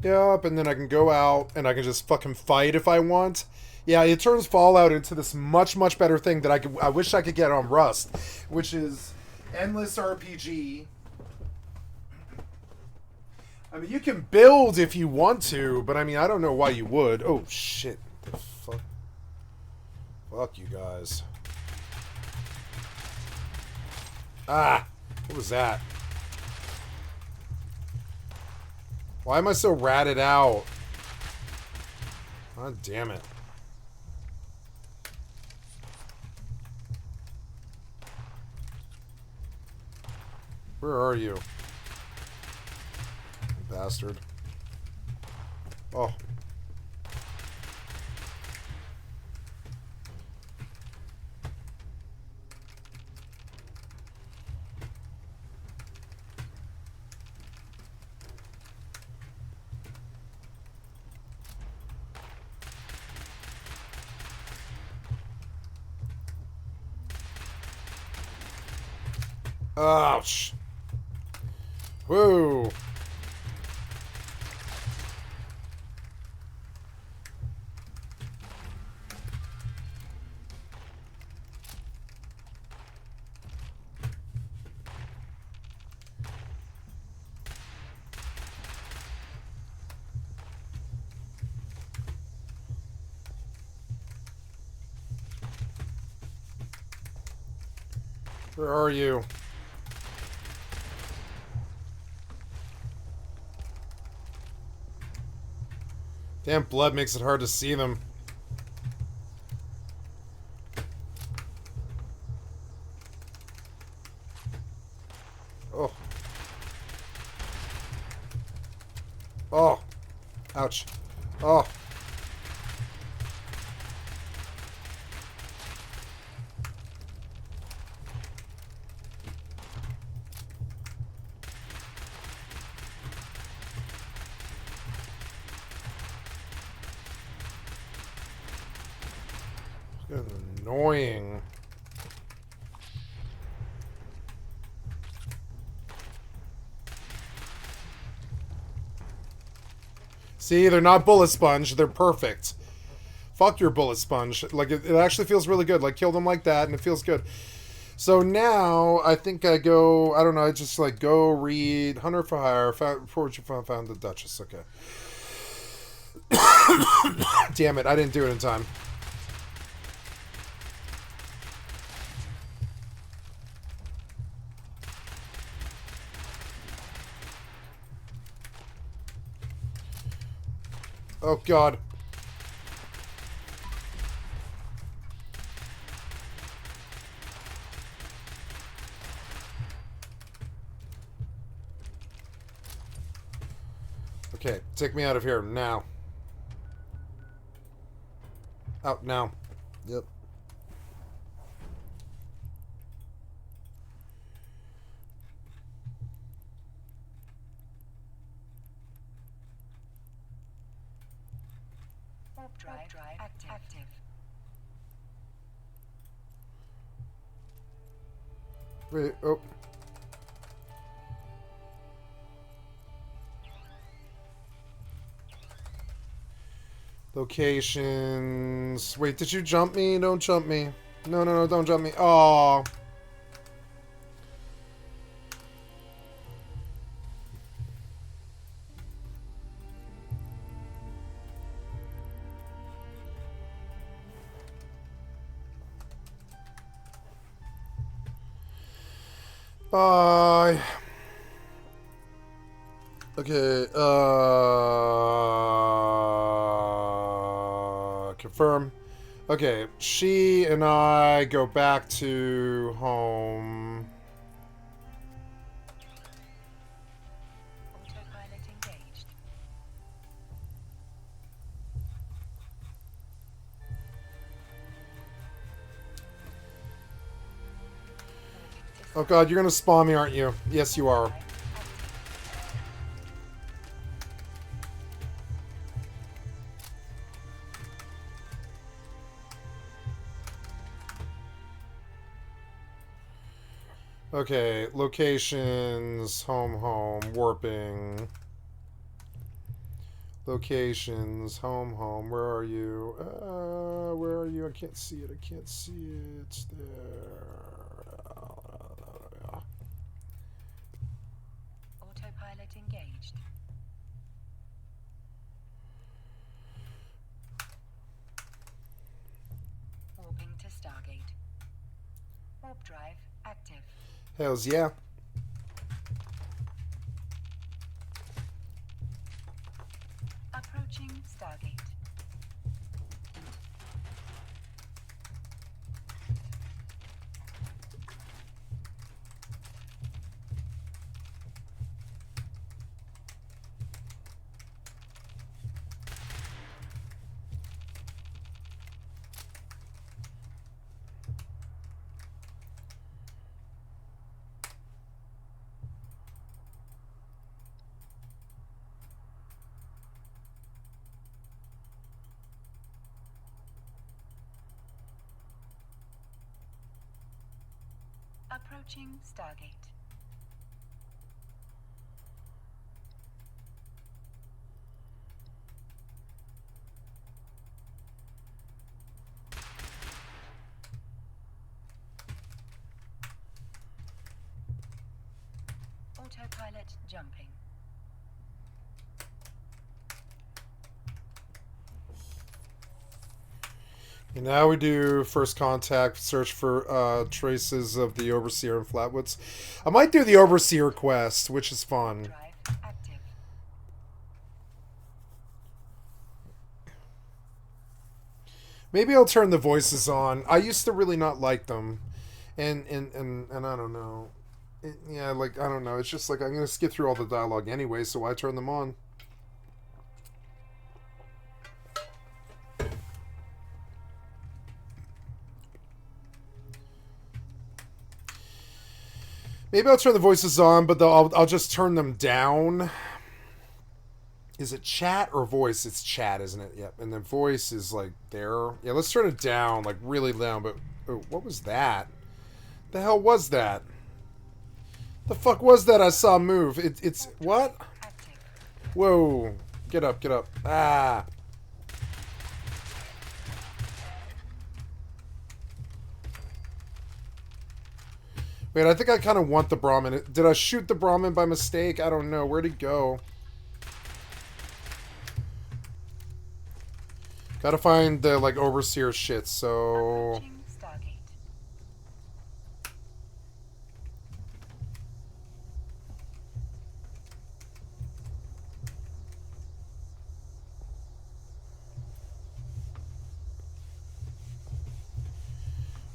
Yep, and then I can go out and I can just fucking fight if I want. Yeah, it turns Fallout into this much, much better thing that I wish I could get on Rust, which is endless RPG. I mean, you can build if you want to, but I mean, I don't know why you would. Oh, shit. The fuck? Fuck you guys. Ah! What was that? Why am I so ratted out? God damn it. Where are you? Bastard. Oh. Ouch. Whoa. Where are you? Damn, blood makes it hard to see them. Oh. Oh. Ouch. Oh. Annoying. See, they're not bullet sponge, they're perfect. Fuck your bullet sponge. Like, it actually feels really good. Like, kill them like that, and it feels good. So now, I think I go, I don't know, I just, like, go read Hunter for Hire, found the Duchess, okay. Damn it, I didn't do it in time. Oh, God. Okay, take me out of here now. Out now. Yep. Warp drive active. Wait, oh. Locations. Wait, did you jump me? Don't jump me. No, no, no, don't jump me. Oh. Bye. Okay, confirm. Okay, she and I go back to home. Autopilot engaged. Oh God, you're gonna spawn me, aren't you? Yes, you are. Okay, locations, home, warping. Locations, home, where are you? Where are you? I can't see it, I can't see it. It's there. Autopilot engaged. Warping to Stargate. Warp drive active. Hells yeah. Approaching Stargate. Approaching Stargate. Autopilot jumping. And now we do first contact, search for traces of the Overseer in Flatwoods. I might do the Overseer quest, which is fun. Drive active. Maybe I'll turn the voices on. I used to really not like them. And I don't know. Yeah, like, I don't know. It's just like I'm going to skip through all the dialogue anyway, so why turn them on? Maybe I'll turn the voices on, but I'll just turn them down. Is it chat or voice? It's chat, isn't it? Yep. And then voice is like there. Yeah, let's turn it down, like really down. But oh, what was that? The hell was that? The fuck was that I saw move? It's what? Active. Whoa. Get up, get up. Ah. Wait, I think I kind of want the Brahmin. Did I shoot the Brahmin by mistake? I don't know. Where'd he go? Gotta find the, like, Overseer shit, so... Approaching Stargate.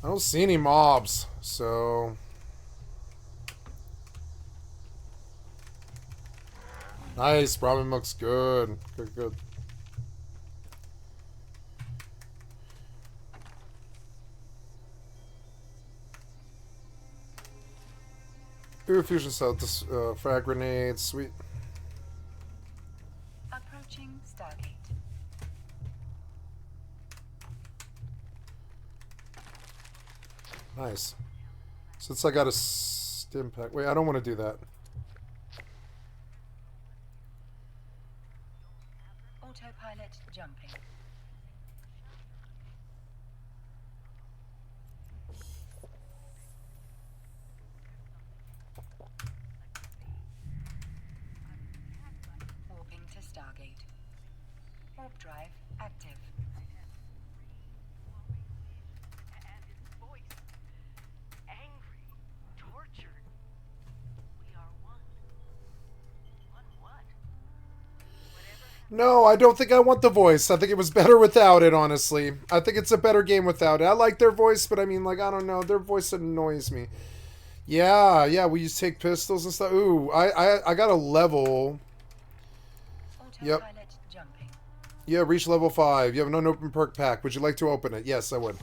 I don't see any mobs, so... Nice, Brahmin looks good. Good, good. Ooh, fusion cell, frag grenades, sweet. Approaching Stargate. Nice. Since I got a stim pack. Wait, I don't want to do that. Autopilot jumping. Warping to Stargate. Warp drive active. And his voice. Angry. Tortured. We are one. One what? No, I don't think I want the voice. I think it was better without it, honestly. I think it's a better game without it. I like their voice, but I mean, like, I don't know. Their voice annoys me. Yeah, yeah, we used to take pistols and stuff. Ooh, I got a level. Yep. Autopilot jumping. Yeah, reach level 5. You have an unopened perk pack. Would you like to open it? Yes, I would.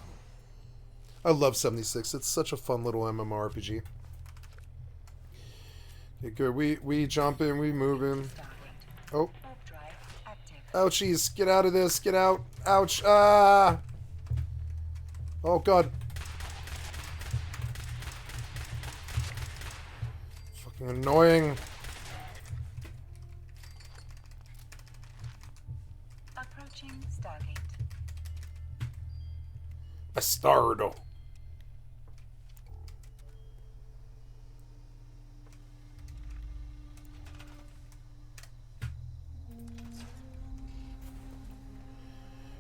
I love 76. It's such a fun little MMORPG. Okay, good. We jump in, we move in. Stargate. Oh. Warp drive active. Ouchies. Get out of this. Get out. Ouch. Ah. Oh, God. Fucking annoying. Approaching Stargate. Bastardo.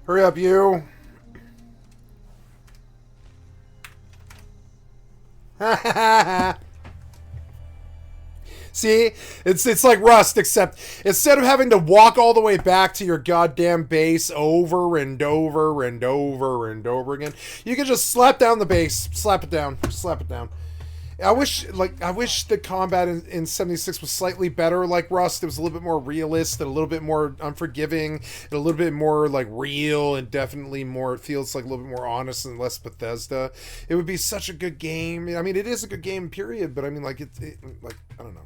Hurry up, you. See? It's like Rust, except instead of having to walk all the way back to your goddamn base over and over and over and over again, you can just slap down the base, slap it down, slap it down. I wish the combat in 76 was slightly better like Rust. It was a little bit more realist and a little bit more unforgiving and a little bit more like real and definitely more, it feels like a little bit more honest and less Bethesda. It would be such a good game. I mean, it is a good game, period, but I mean, like, it like, I don't know.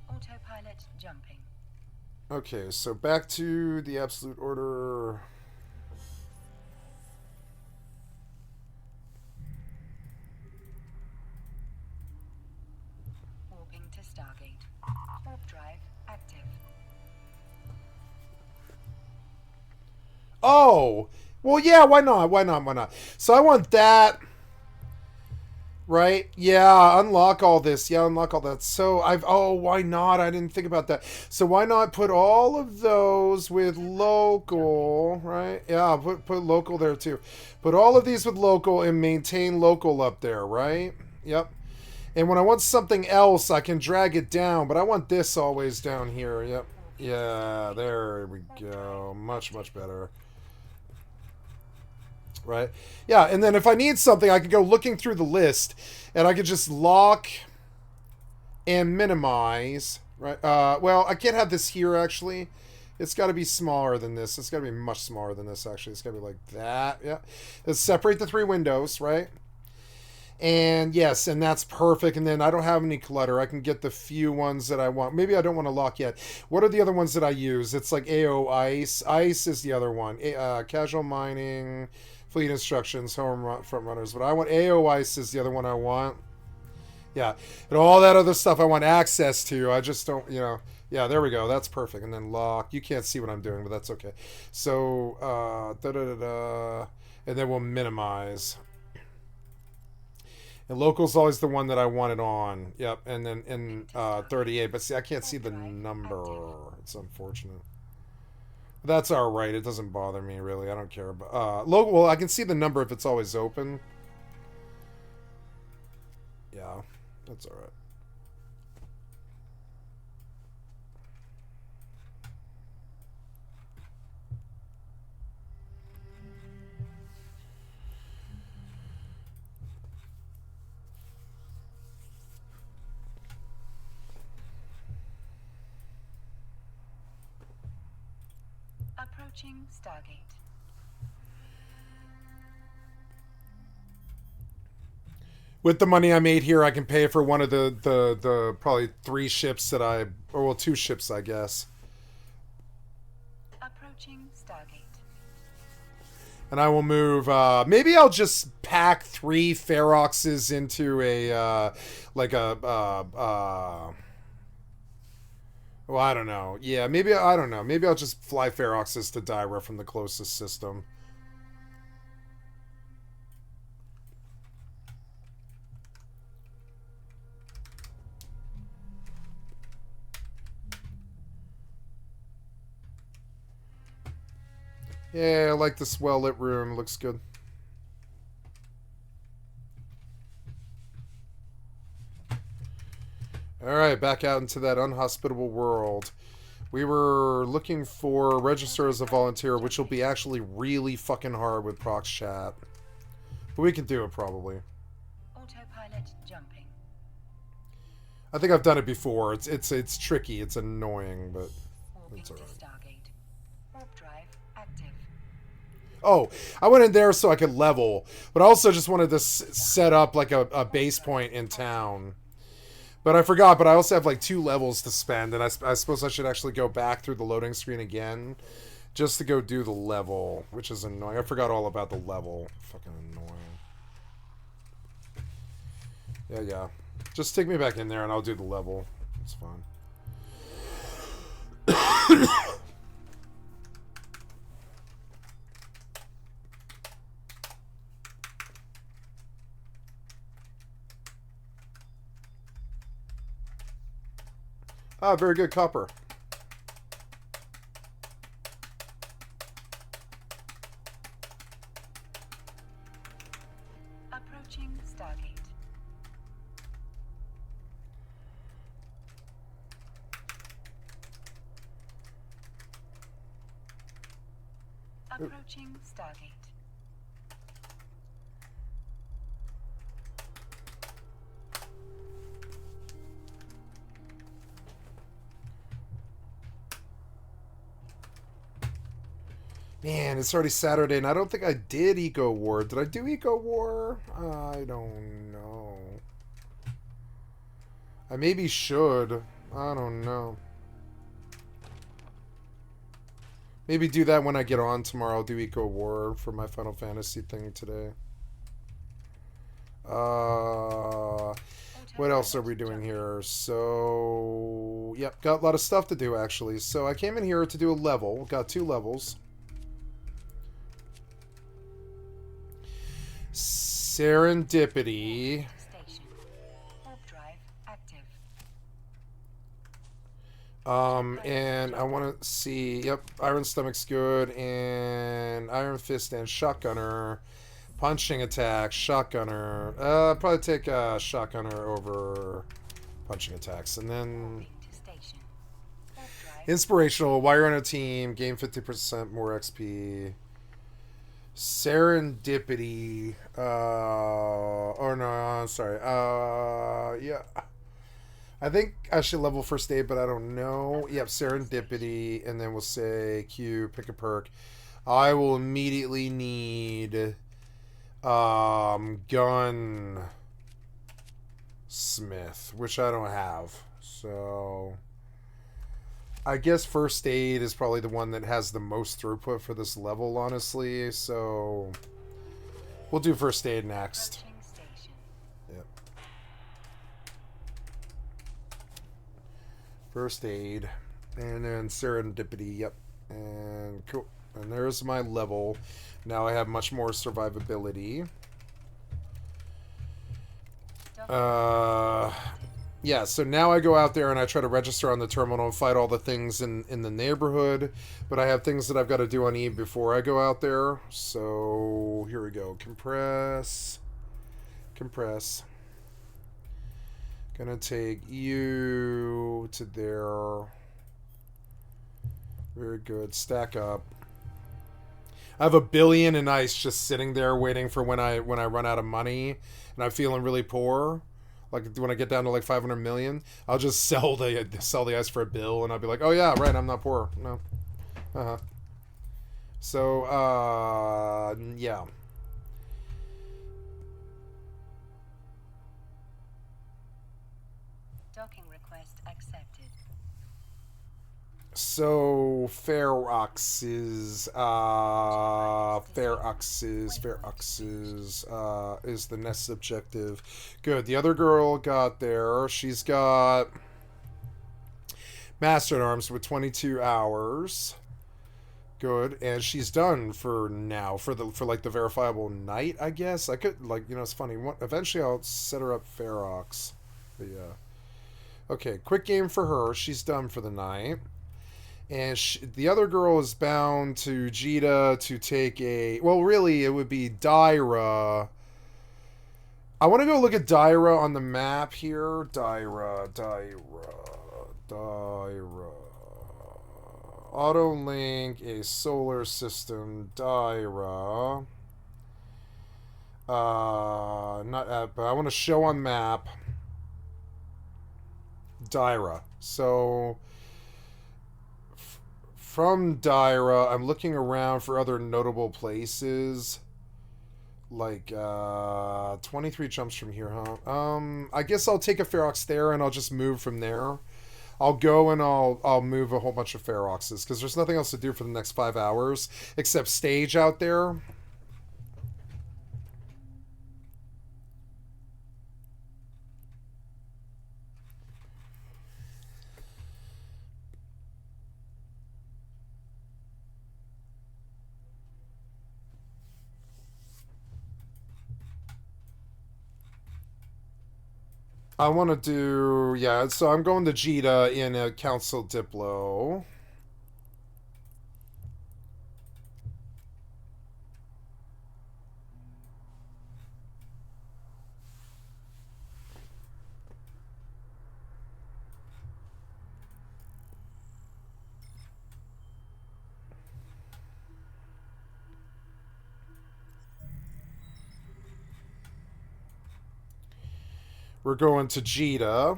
Autopilot jumping. Okay, so back to the Absolute Order. Warping to Stargate. Warp drive active. Oh! Well, yeah, why not? Why not? Why not? So I want that. Right? Yeah, unlock all this. Yeah, unlock all that. So oh, why not? I didn't think about that. So why not put all of those with local, right? Yeah, put local there too. Put all of these with local and maintain local up there, right? Yep. And when I want something else, I can drag it down, but I want this always down here. Yep. Yeah, there we go. Much, much better. Right? Yeah, and then if I need something, I could go looking through the list, and I could just lock and minimize, right? Well, I can't have this here, actually. It's got to be smaller than this. It's got to be much smaller than this, actually. It's got to be like that. Yeah. Let's separate the 3 windows, right? And yes, and that's perfect. And then I don't have any clutter. I can get the few ones that I want. Maybe I don't want to lock yet. What are the other ones that I use? It's like AO Ice. Ice is the other one. Casual Mining... Fleet Instructions, Home Front Runners. But I want AO Ice is the other one I want. Yeah. And all that other stuff I want access to. I just don't, you know. Yeah, there we go. That's perfect. And then lock. You can't see what I'm doing, but that's okay. So, and then we'll minimize. And local's always the one that I want it on. Yep. And then in 38. But see, I can't see the number. It's unfortunate. That's all right. It doesn't bother me, really. I don't care. But, well, I can see the number if it's always open. Yeah, that's all right. Approaching Stargate. With the money I made here, I can pay for one of the probably 3 ships that I, or well, 2 ships, I guess. Approaching Stargate. And I will move, maybe I'll just pack 3 Feroxes into a, like a, well, I don't know. Yeah, maybe, I don't know. Maybe I'll just fly Feroxes to Dyra from the closest system. Yeah, I like this well-lit room. Looks good. Alright, back out into that unhospitable world. We were looking for register as a volunteer, which will be actually really fucking hard with Prox Chat. But we can do it, probably. Autopilot jumping. I think I've done it before. It's tricky. It's annoying, but Warping it's to alright. Stargate. Warp drive active. Oh, I went in there so I could level, but I also just wanted to set up like a base point in town. But I forgot, but I also have like 2 levels to spend, and I suppose I should actually go back through the loading screen again just to go do the level, which is annoying. I forgot all about the level. Fucking annoying. Yeah. Just take me back in there and I'll do the level. It's fine. Ah, very good copper. Approaching Stargate. Approaching Stargate. Man, it's already Saturday, and I don't think I did Eco War. Did I do Eco War? I don't know. I maybe should. I don't know. Maybe do that when I get on tomorrow. I'll do Eco War for my Final Fantasy thing today. What else are we doing here? So, yep, got a lot of stuff to do, actually. So I came in here to do a level. Got 2 levels. Serendipity. Station. Warp drive active. And I want to see, yep, Iron Stomach's good, and Iron Fist and Shotgunner. Punching attack, Shotgunner. Probably take Shotgunner over punching attacks. And then Warping to station. Warp drive. Inspirational, while you're on a team, gain 50% more XP. Serendipity. Or no, I'm sorry. Yeah. I think I should level first aid, but I don't know. Yep, Serendipity, and then we'll say Q, pick a perk. I will immediately need Gun Smith, which I don't have. So I guess first aid is probably the one that has the most throughput for this level, honestly. So we'll do first aid next. Approaching station. Yep. First aid. And then Serendipity, yep. And cool. And there's my level. Now I have much more survivability. Yeah, so now I go out there and I try to register on the terminal and fight all the things in the neighborhood. But I have things that I've got to do on EvE before I go out there. So here we go. Compress. Compress. Gonna take you to there. Very good. Stack up. I have 1 billion in ice just sitting there waiting for when I run out of money and I'm feeling really poor. Like when I get down to like 500 million, I'll just sell the ice for a bill and I'll be like, oh yeah, right, I'm not poor. No. So, yeah. Docking request accepted. So, Ferox's, is the next objective. Good. The other girl got there. She's got Master at Arms with 22 hours. Good. And she's done for now, for like the verifiable night, I guess. I could, like, it's funny. Eventually I'll set her up Ferox. But yeah. Okay, quick game for her. She's done for the night. And the other girl is bound to Jita to take a... Well, really, it would be Daira. I want to go look at Daira on the map here. Daira. Auto-link a solar system. Daira. Not but I want to show on map. Daira. So... From Daira, I'm looking around for other notable places. Like, 23 jumps from here, huh? I guess I'll take a Ferox there and I'll just move from there. I'll go and I'll move a whole bunch of Feroxes because there's nothing else to do for the next 5 hours except stage out there. I want to do, yeah, so I'm going to Jita in a Council Diplo. We're going to Jita.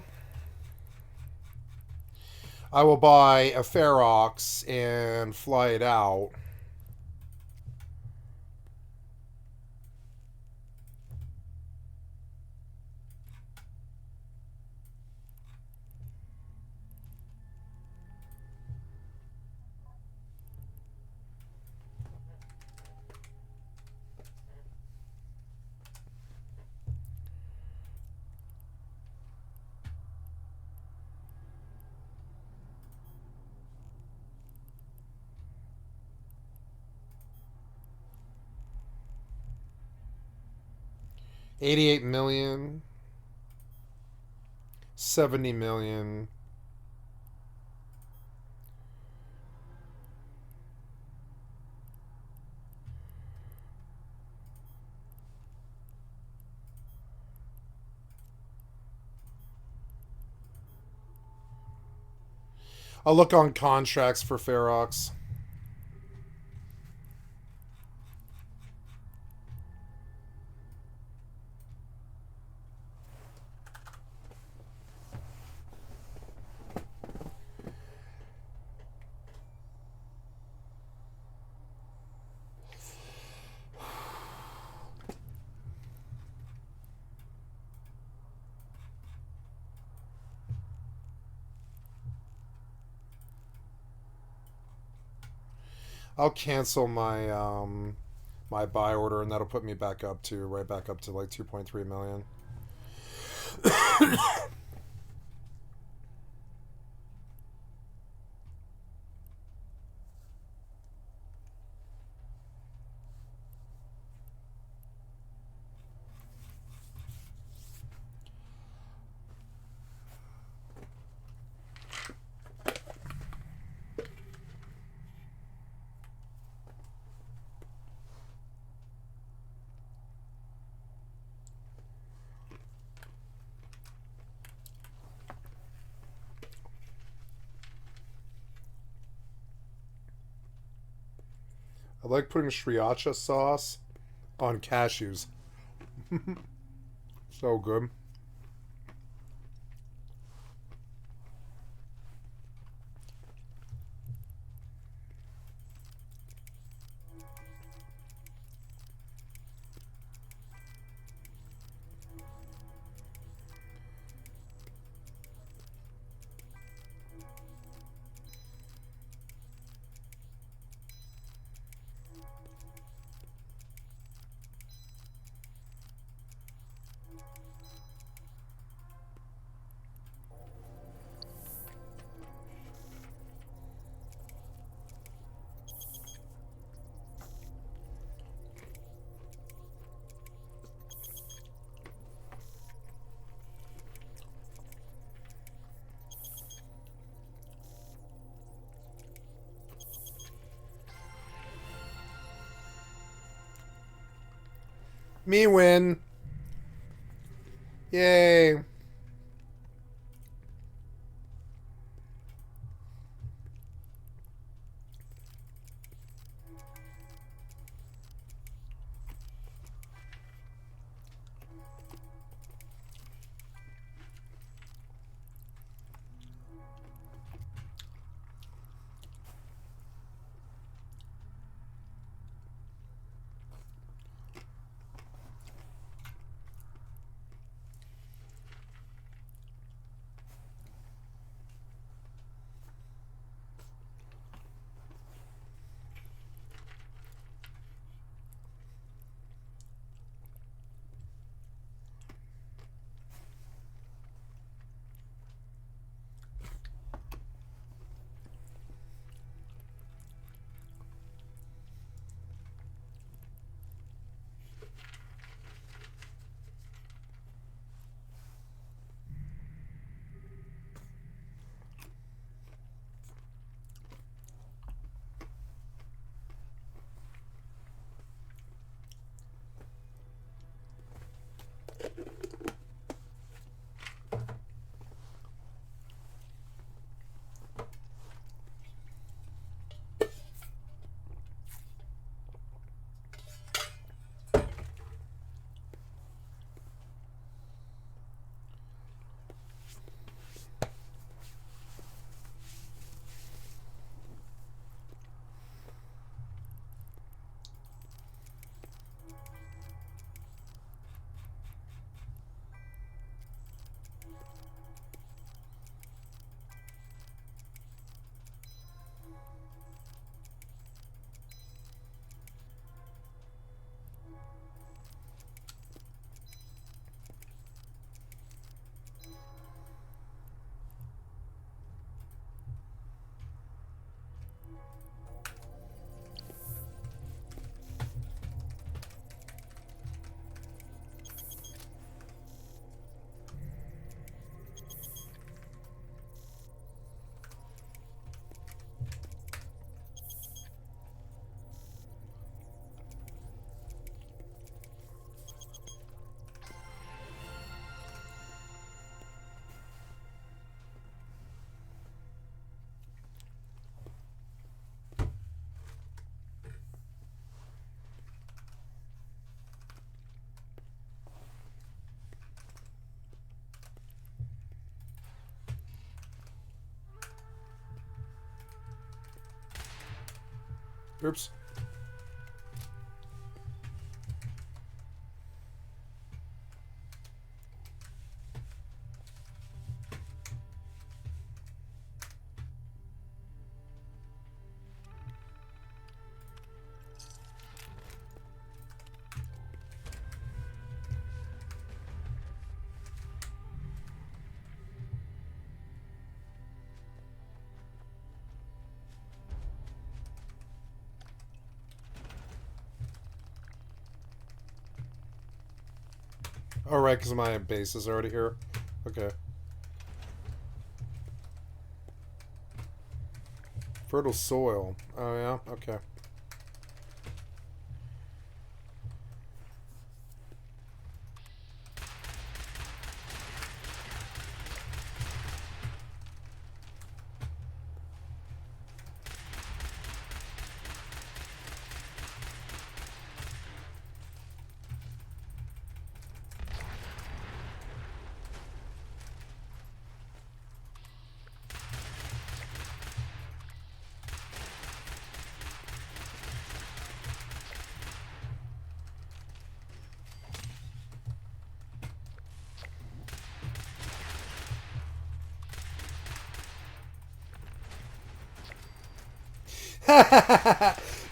I will buy a Ferox and fly it out. $88 million. 70 million. I'll look on contracts for Ferox. I'll cancel my my buy order and that'll put me back up to right back up to like 2.3 million. I like putting sriracha sauce on cashews. So good. Me win. Yay. Oops. Oh, right, because my base is already here. Okay. Fertile soil. Oh, yeah? Okay.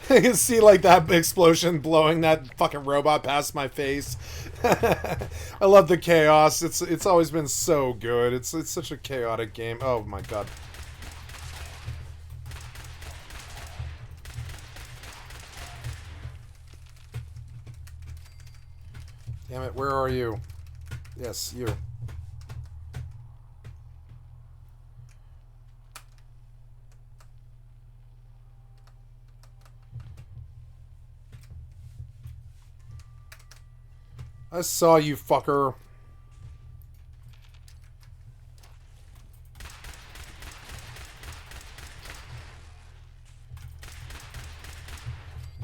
I can see like that explosion blowing that fucking robot past my face. I love the chaos. It's always been so good. It's such a chaotic game. Oh my god. Damn it, where are you? Yes, you. I saw you, fucker.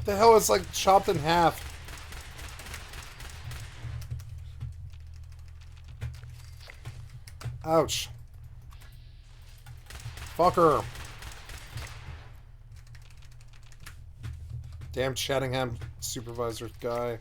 The hell is like chopped in half? Ouch. Fucker. Damn Chattingham supervisor guy.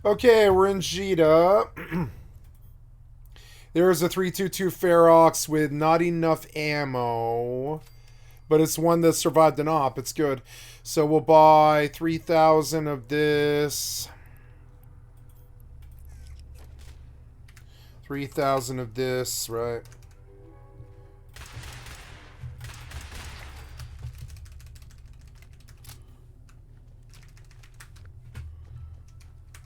Okay, we're in Jita. There's a 322 Ferox with not enough ammo, but it's one that survived an op. It's good. So we'll buy 3,000 of this. 3,000 of this, right?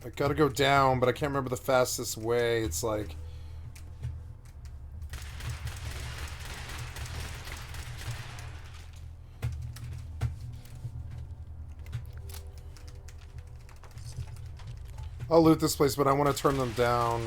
I gotta go down, but I can't remember the fastest way. It's like... I'll loot this place, but I want to turn them down.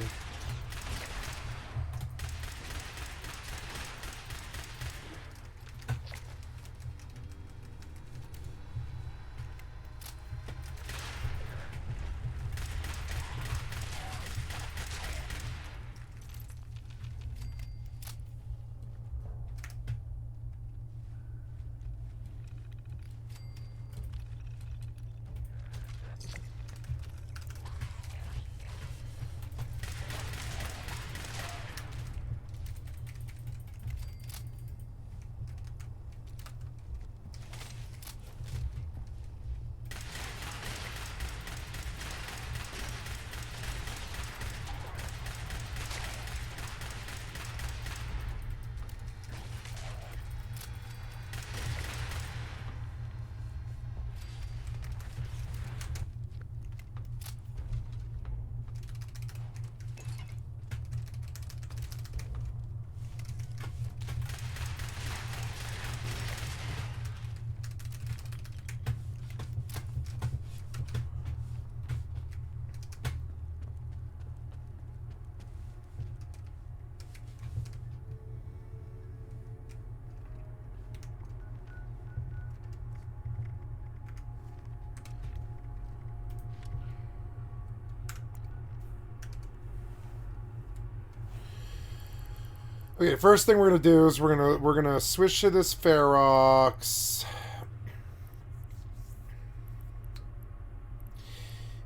Okay, first thing we're gonna do is we're gonna switch to this Ferox.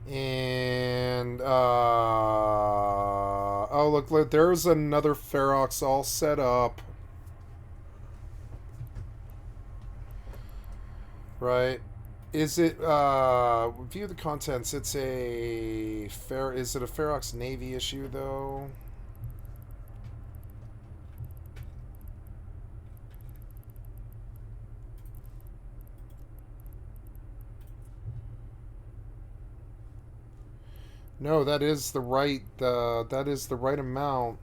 And oh look, there's another Ferox all set up. Right. Is it view the contents? It's a is it a Ferox Navy issue though? No, that is the right amount.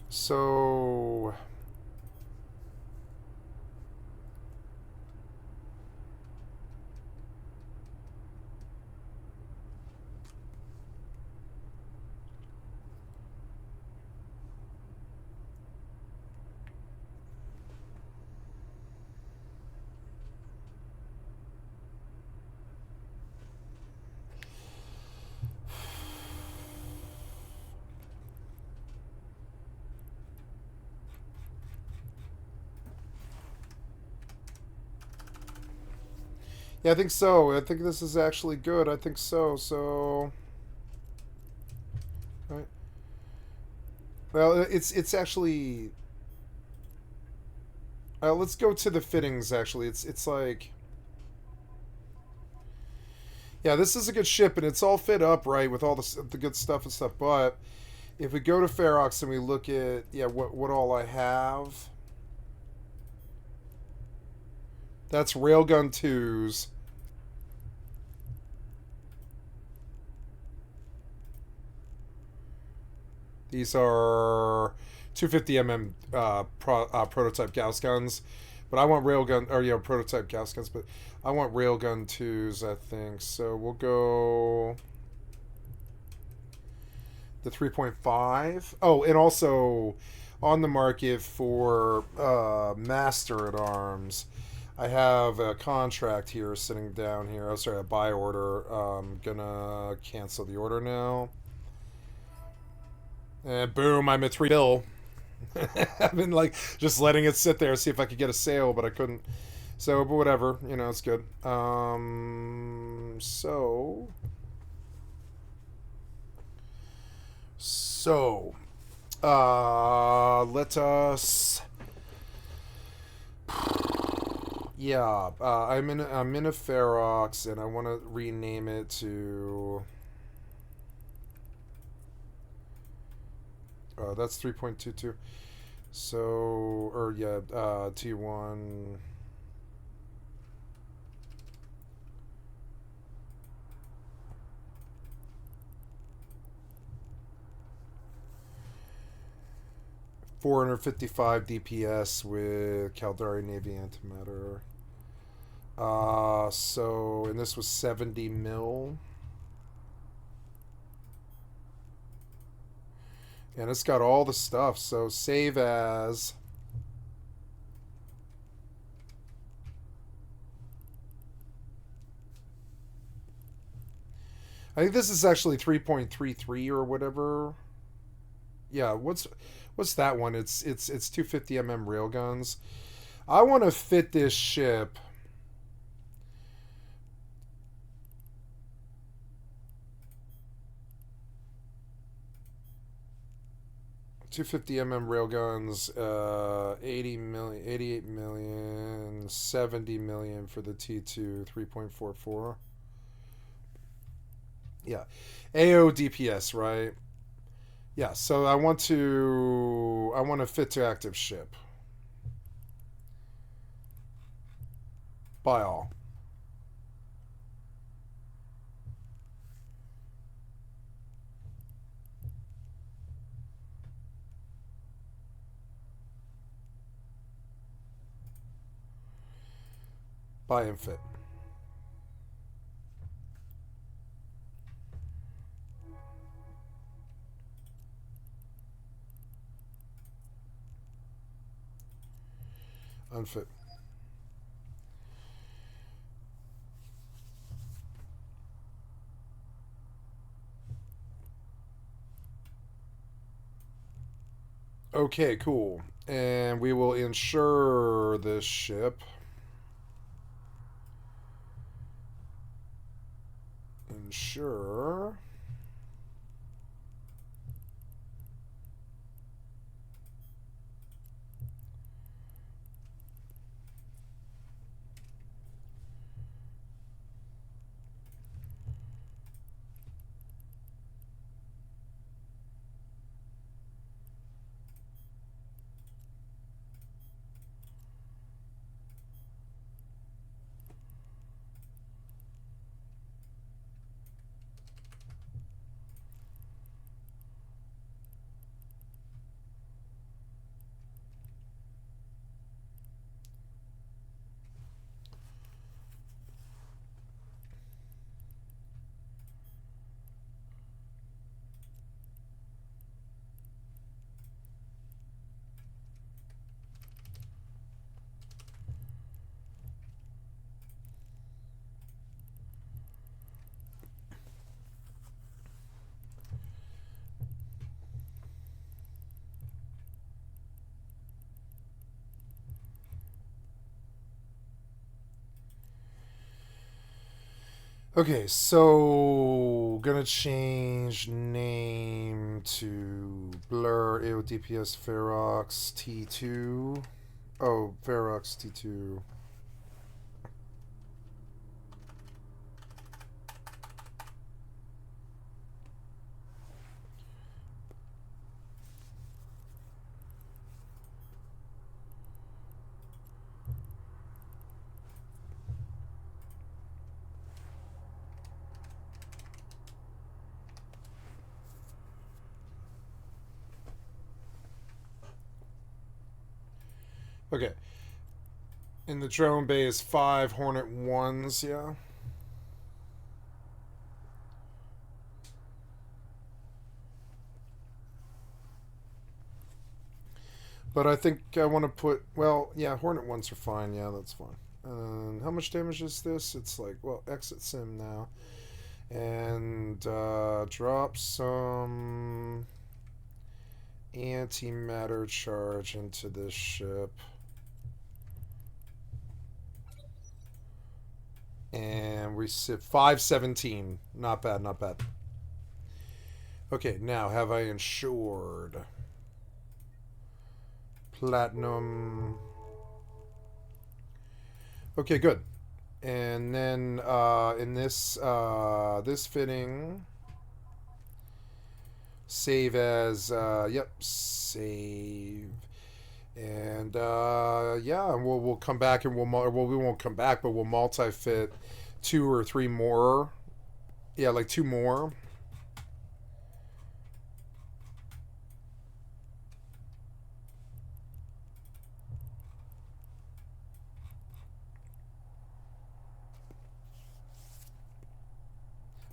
So yeah, I think so. I think this is actually good. I think so. So, right. Well, it's actually. Let's go to the fittings. Actually, it's like. Yeah, this is a good ship, and it's all fit up right with all the good stuff and stuff. But if we go to Ferox and we look at what all I have, that's Railgun 2s. These are 250 prototype Gauss guns, but I want railgun or prototype Gauss guns, but I want Railgun 2s. I think so. We'll go the 3.5. Oh, and also on the market for Master at Arms. I have a contract here sitting down here. Oh, sorry, a buy order. I'm gonna cancel the order now. And boom, I'm at $3. I've been like just letting it sit there, see if I could get a sale, but I couldn't. So, but whatever, it's good. Let us. Yeah, I'm in a Ferox, and I want to rename it to. That's 3.22. So, or yeah, T1. $455 DPS with Caldari Navy Antimatter. And this was 70 mil. And it's got all the stuff, so save as. I think this is actually 3.33 or whatever. Yeah, what's that one? It's 250 railguns. I want to fit this ship. $250 railguns, 80 million, 88 million, 70 million for the T2, 3.44. Yeah, AO DPS, right? Yeah, so I want to fit to active ship. Buy all. Buy and fit. Unfit. Okay, cool. And we will insure this ship. Insure. Okay, so gonna change name to Blur AO DPS Ferox T2. Oh, Ferox T2. Okay. In the drone bay is 5 Hornet 1s, yeah. But I think I want to put, well, yeah, Hornet 1s are fine. Yeah, that's fine. How much damage is this? It's like, well, exit sim now. And drop some antimatter charge into this ship. And we sit 517. Not bad, not bad. Okay, now have I insured? Platinum. Okay, good. And then in this this fitting, save as yep, save. And yeah, we'll come back and we won't come back, but we'll multi-fit 2 or 3 more. Yeah, like 2 more.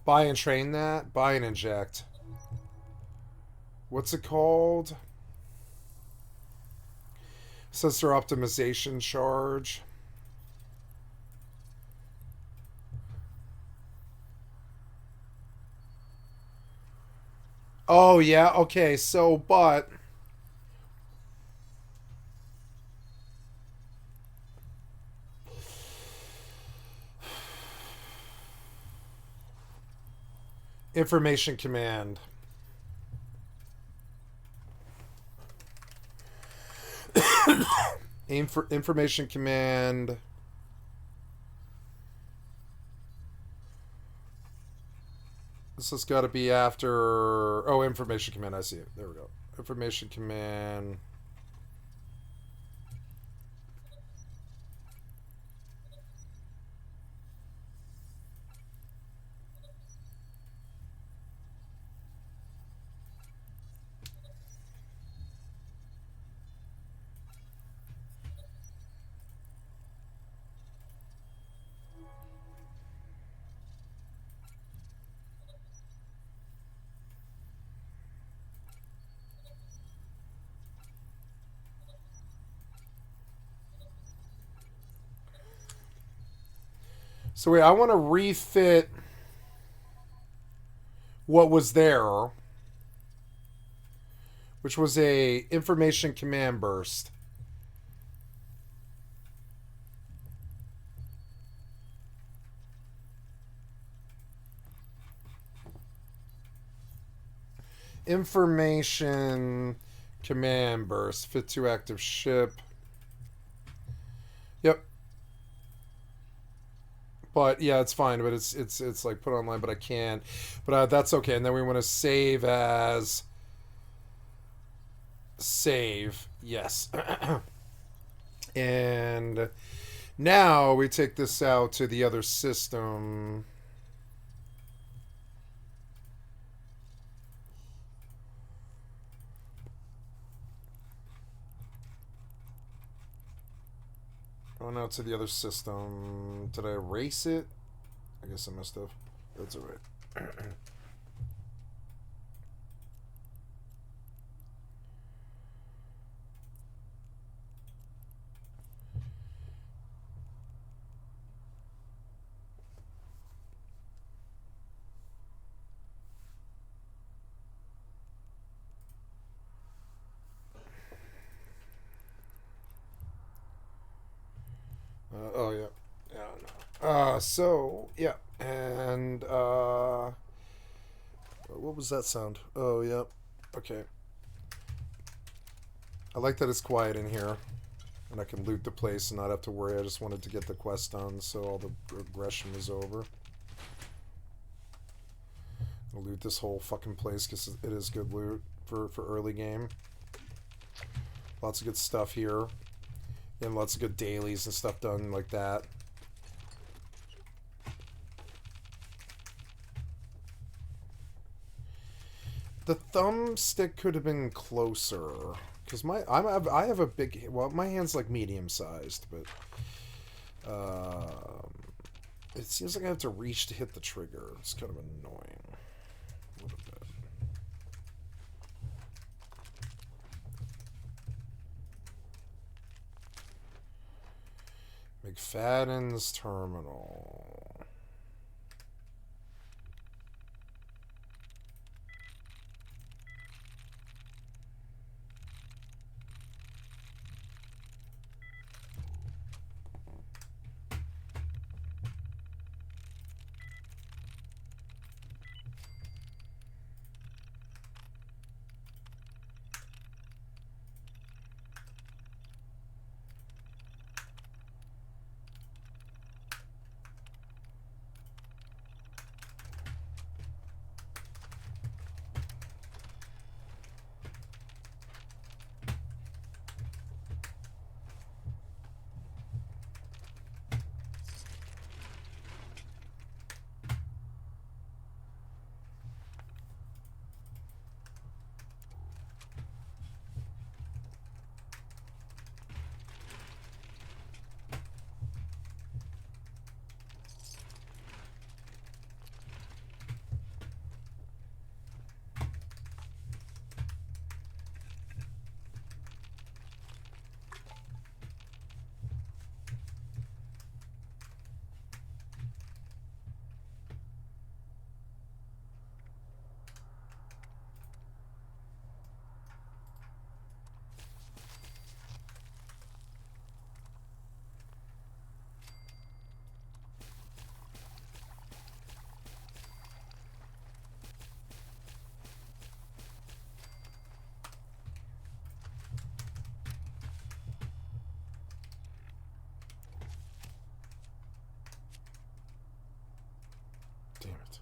Buy and train that. Buy and inject. What's it called? Sensor optimization charge. Oh yeah, okay. So, but information command. Aim for information command. This has got to be after. Oh, information command. I see it. There we go. Information command. So wait, I want to refit what was there which was a information command burst. Information command burst. Fit to active ship. Yep. But yeah, it's fine. But it's like put online, but I can't. But that's okay. And then we want to save as save. Yes. And now we take this out to the other system. Going out to the other system. Did I erase it? I guess I must have. That's alright. Oh yeah, yeah. No. So yeah, and what was that sound? Oh yeah, okay. I like that it's quiet in here, and I can loot the place and not have to worry. I just wanted to get the quest done, so all the aggression is over. I'll loot this whole fucking place because it is good loot for early game. Lots of good stuff here. And lots of good dailies and stuff done like that. The thumbstick could have been closer, because I have a big, well, my hand's like medium sized, but it seems like I have to reach to hit the trigger. It's kind of annoying. A little bit. McFadden's Terminal. Damn it.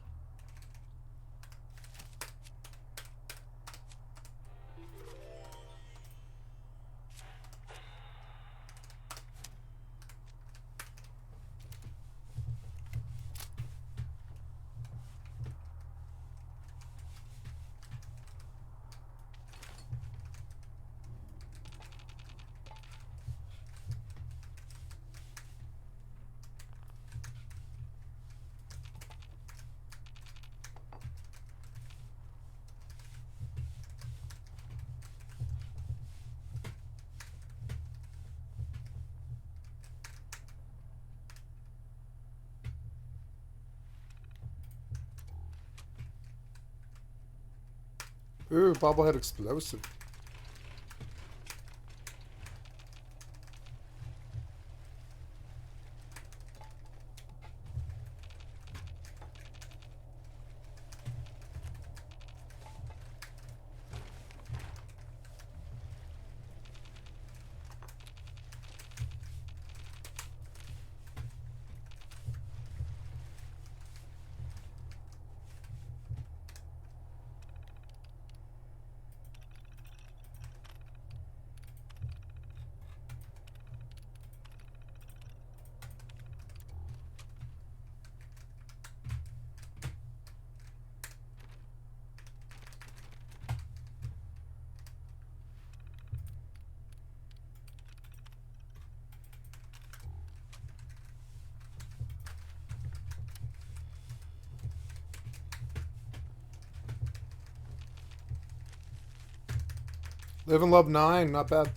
Ooh, bobblehead explosive. Live and Love 9, not bad.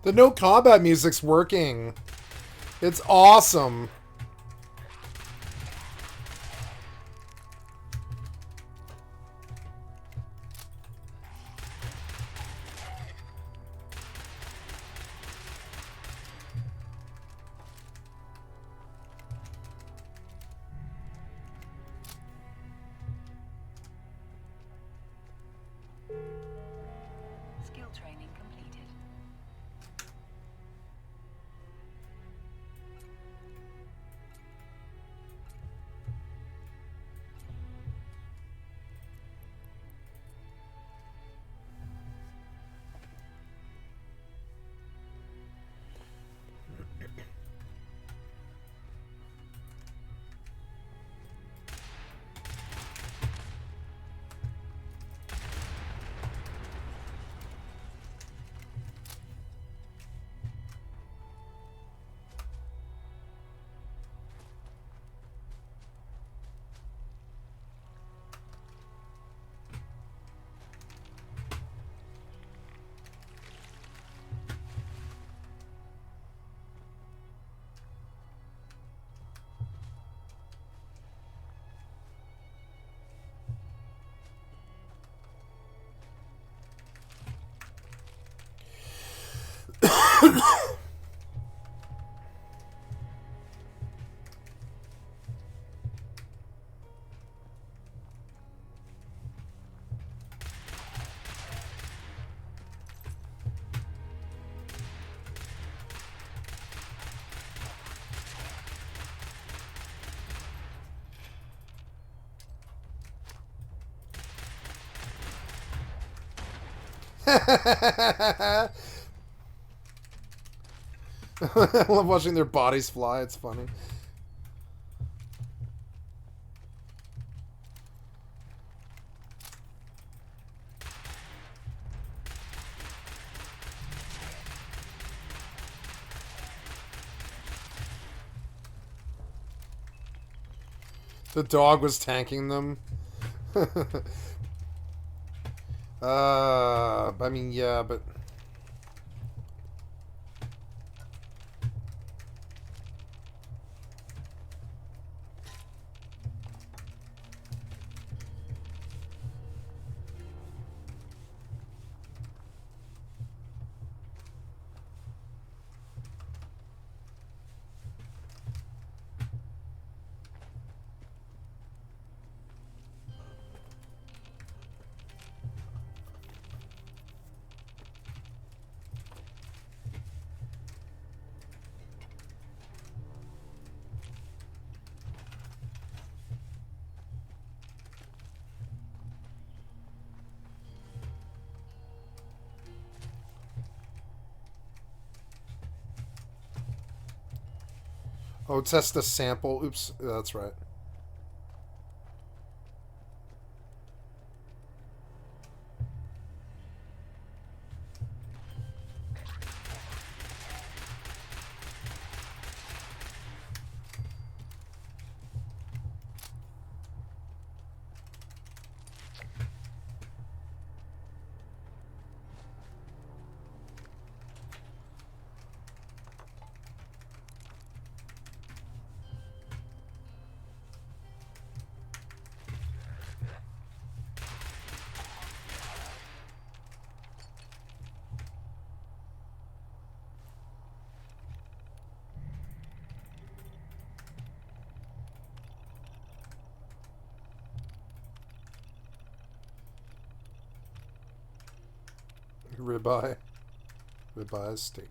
The no combat music's working. It's awesome. Skill training completed. I love watching their bodies fly. It's funny. The dog was tanking them. I mean, yeah, but... Oh, test the sample. Oops, that's right. Ribeye. Ribeye steak.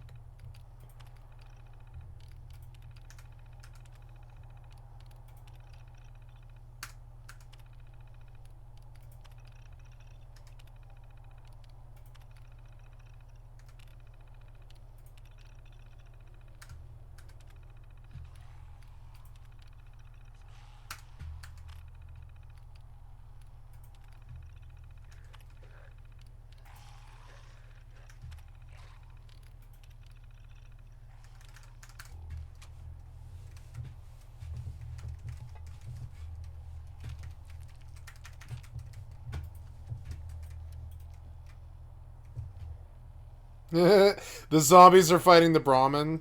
The zombies are fighting the Brahmin.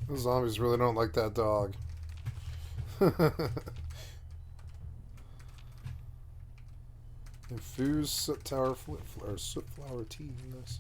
The zombies really don't like that dog. Infused soot tower or soot flower tea. Nice.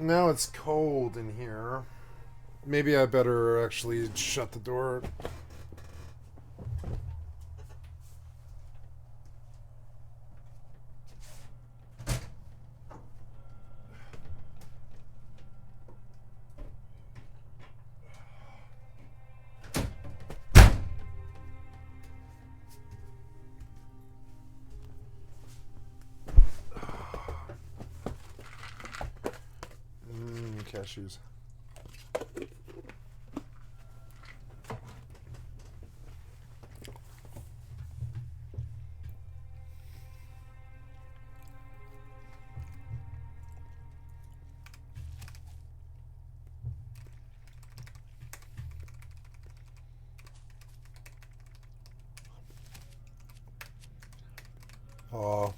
Now it's cold in here. Maybe I better actually shut the door. Cashews. Oh.